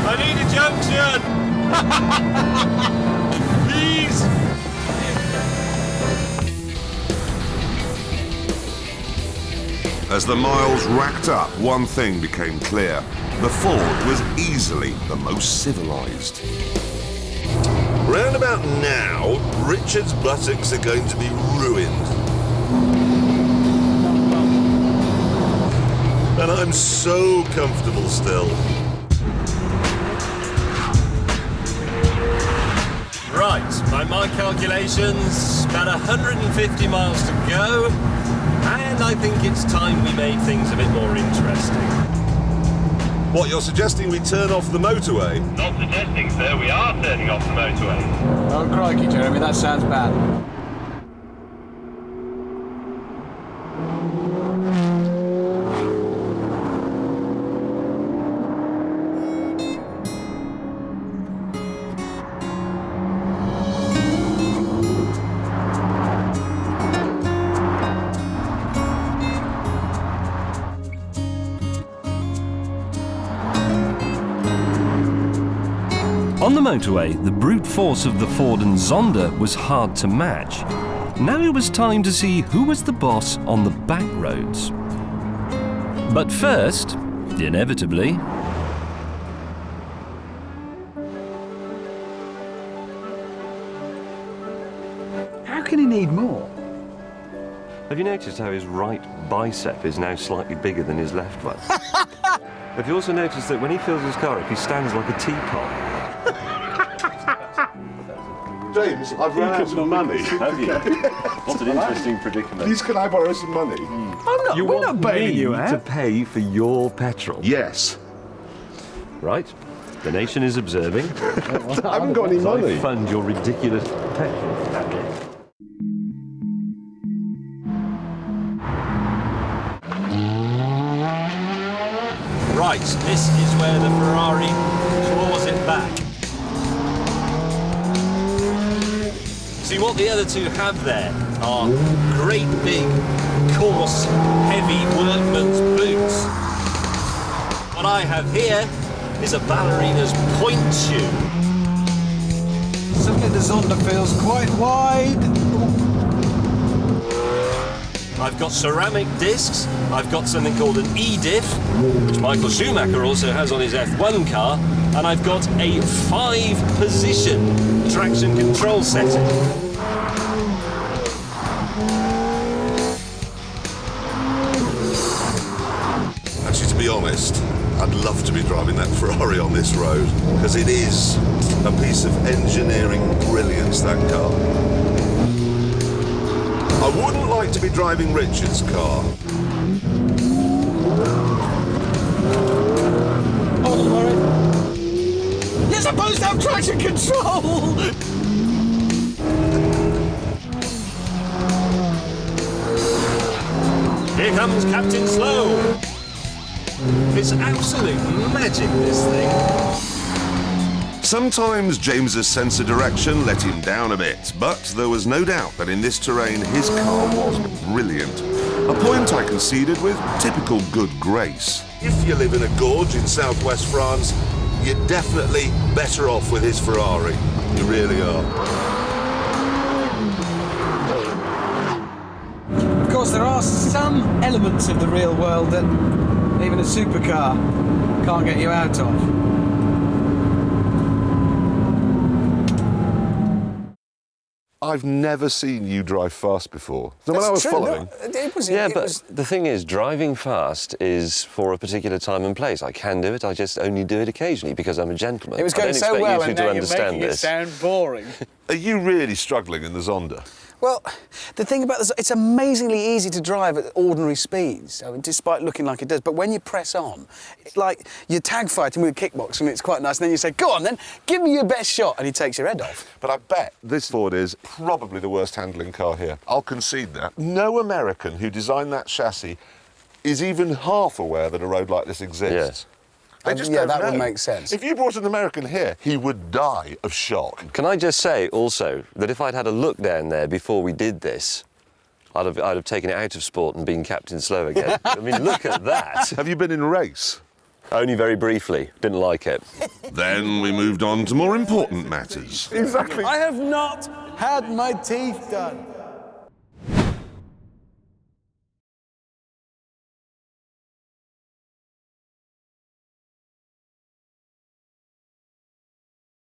I need a junction! Please! As the miles racked up, one thing became clear. The Ford was easily the most civilised. Round about now, Richard's buttocks are going to be ruined. And I'm so comfortable still. Right, by my calculations, about 150 miles to go, and I think it's time we made things a bit more interesting. What, you're suggesting we turn off the motorway? Not suggesting, sir, we are turning off the motorway. Oh, crikey, Jeremy, that sounds bad. On the motorway, the brute force of the Ford and Zonda was hard to match. Now it was time to see who was the boss on the back roads. But first, inevitably, how can he need more? Have you noticed how his right bicep is now slightly bigger than his left one? Have you also noticed that when he fills his car up, he stands like a teapot? James, I've run out of money. Have you? What an interesting predicament. Please, can I borrow some money? We're not bailing you out. To pay for your petrol? Yes. Right. The nation is observing. I haven't got any money. I fund your ridiculous petrol. Right, this is where the Ferrari claws it back. See, what the other two have there are great big, coarse, heavy workman's boots. What I have here is a ballerina's point shoe. Suddenly the Zonda feels quite wide. I've got ceramic discs, I've got something called an E-diff, which Michael Schumacher also has on his F1 car, and I've got a 5-position traction control setting. Actually, to be honest, I'd love to be driving that Ferrari on this road, because it is a piece of engineering brilliance, that car. I wouldn't like to be driving Richard's car. Hold on, Lorry. You're supposed to have traction control! Here comes Captain Slow. It's absolute magic, this thing. Sometimes James's sense of direction let him down a bit, but there was no doubt that in this terrain his car was brilliant. A point I conceded with typical good grace. If you live in a gorge in southwest France, you're definitely better off with his Ferrari. You really are. Of course, there are some elements of the real world that even a supercar can't get you out of. I've never seen you drive fast before. So when I was following... But the thing is, driving fast is for a particular time and place. I can do it, I just only do it occasionally because I'm a gentleman. It was going so well, and now you're making this. it sound boring. Are you really struggling in the Zonda? Well, the thing about this, it's amazingly easy to drive at ordinary speeds, I mean, despite looking like it does. But when you press on, it's like you're tag fighting with a kickboxer, and it's quite nice. And then you say, "Go on, then, give me your best shot," and he takes your head off. But I bet this Ford is probably the worst handling car here. I'll concede that. No American who designed that chassis is even half aware that a road like this exists. They just don't that know. would make sense. If you brought an American here, he would die of shock. Can I just say also that if I'd had a look down there before we did this, I'd have taken it out of sport and been Captain Slow again. I mean, look at that. Have you been in a race? Only very briefly. Didn't like it. Then we moved on to more important matters. Exactly. I have not had my teeth done.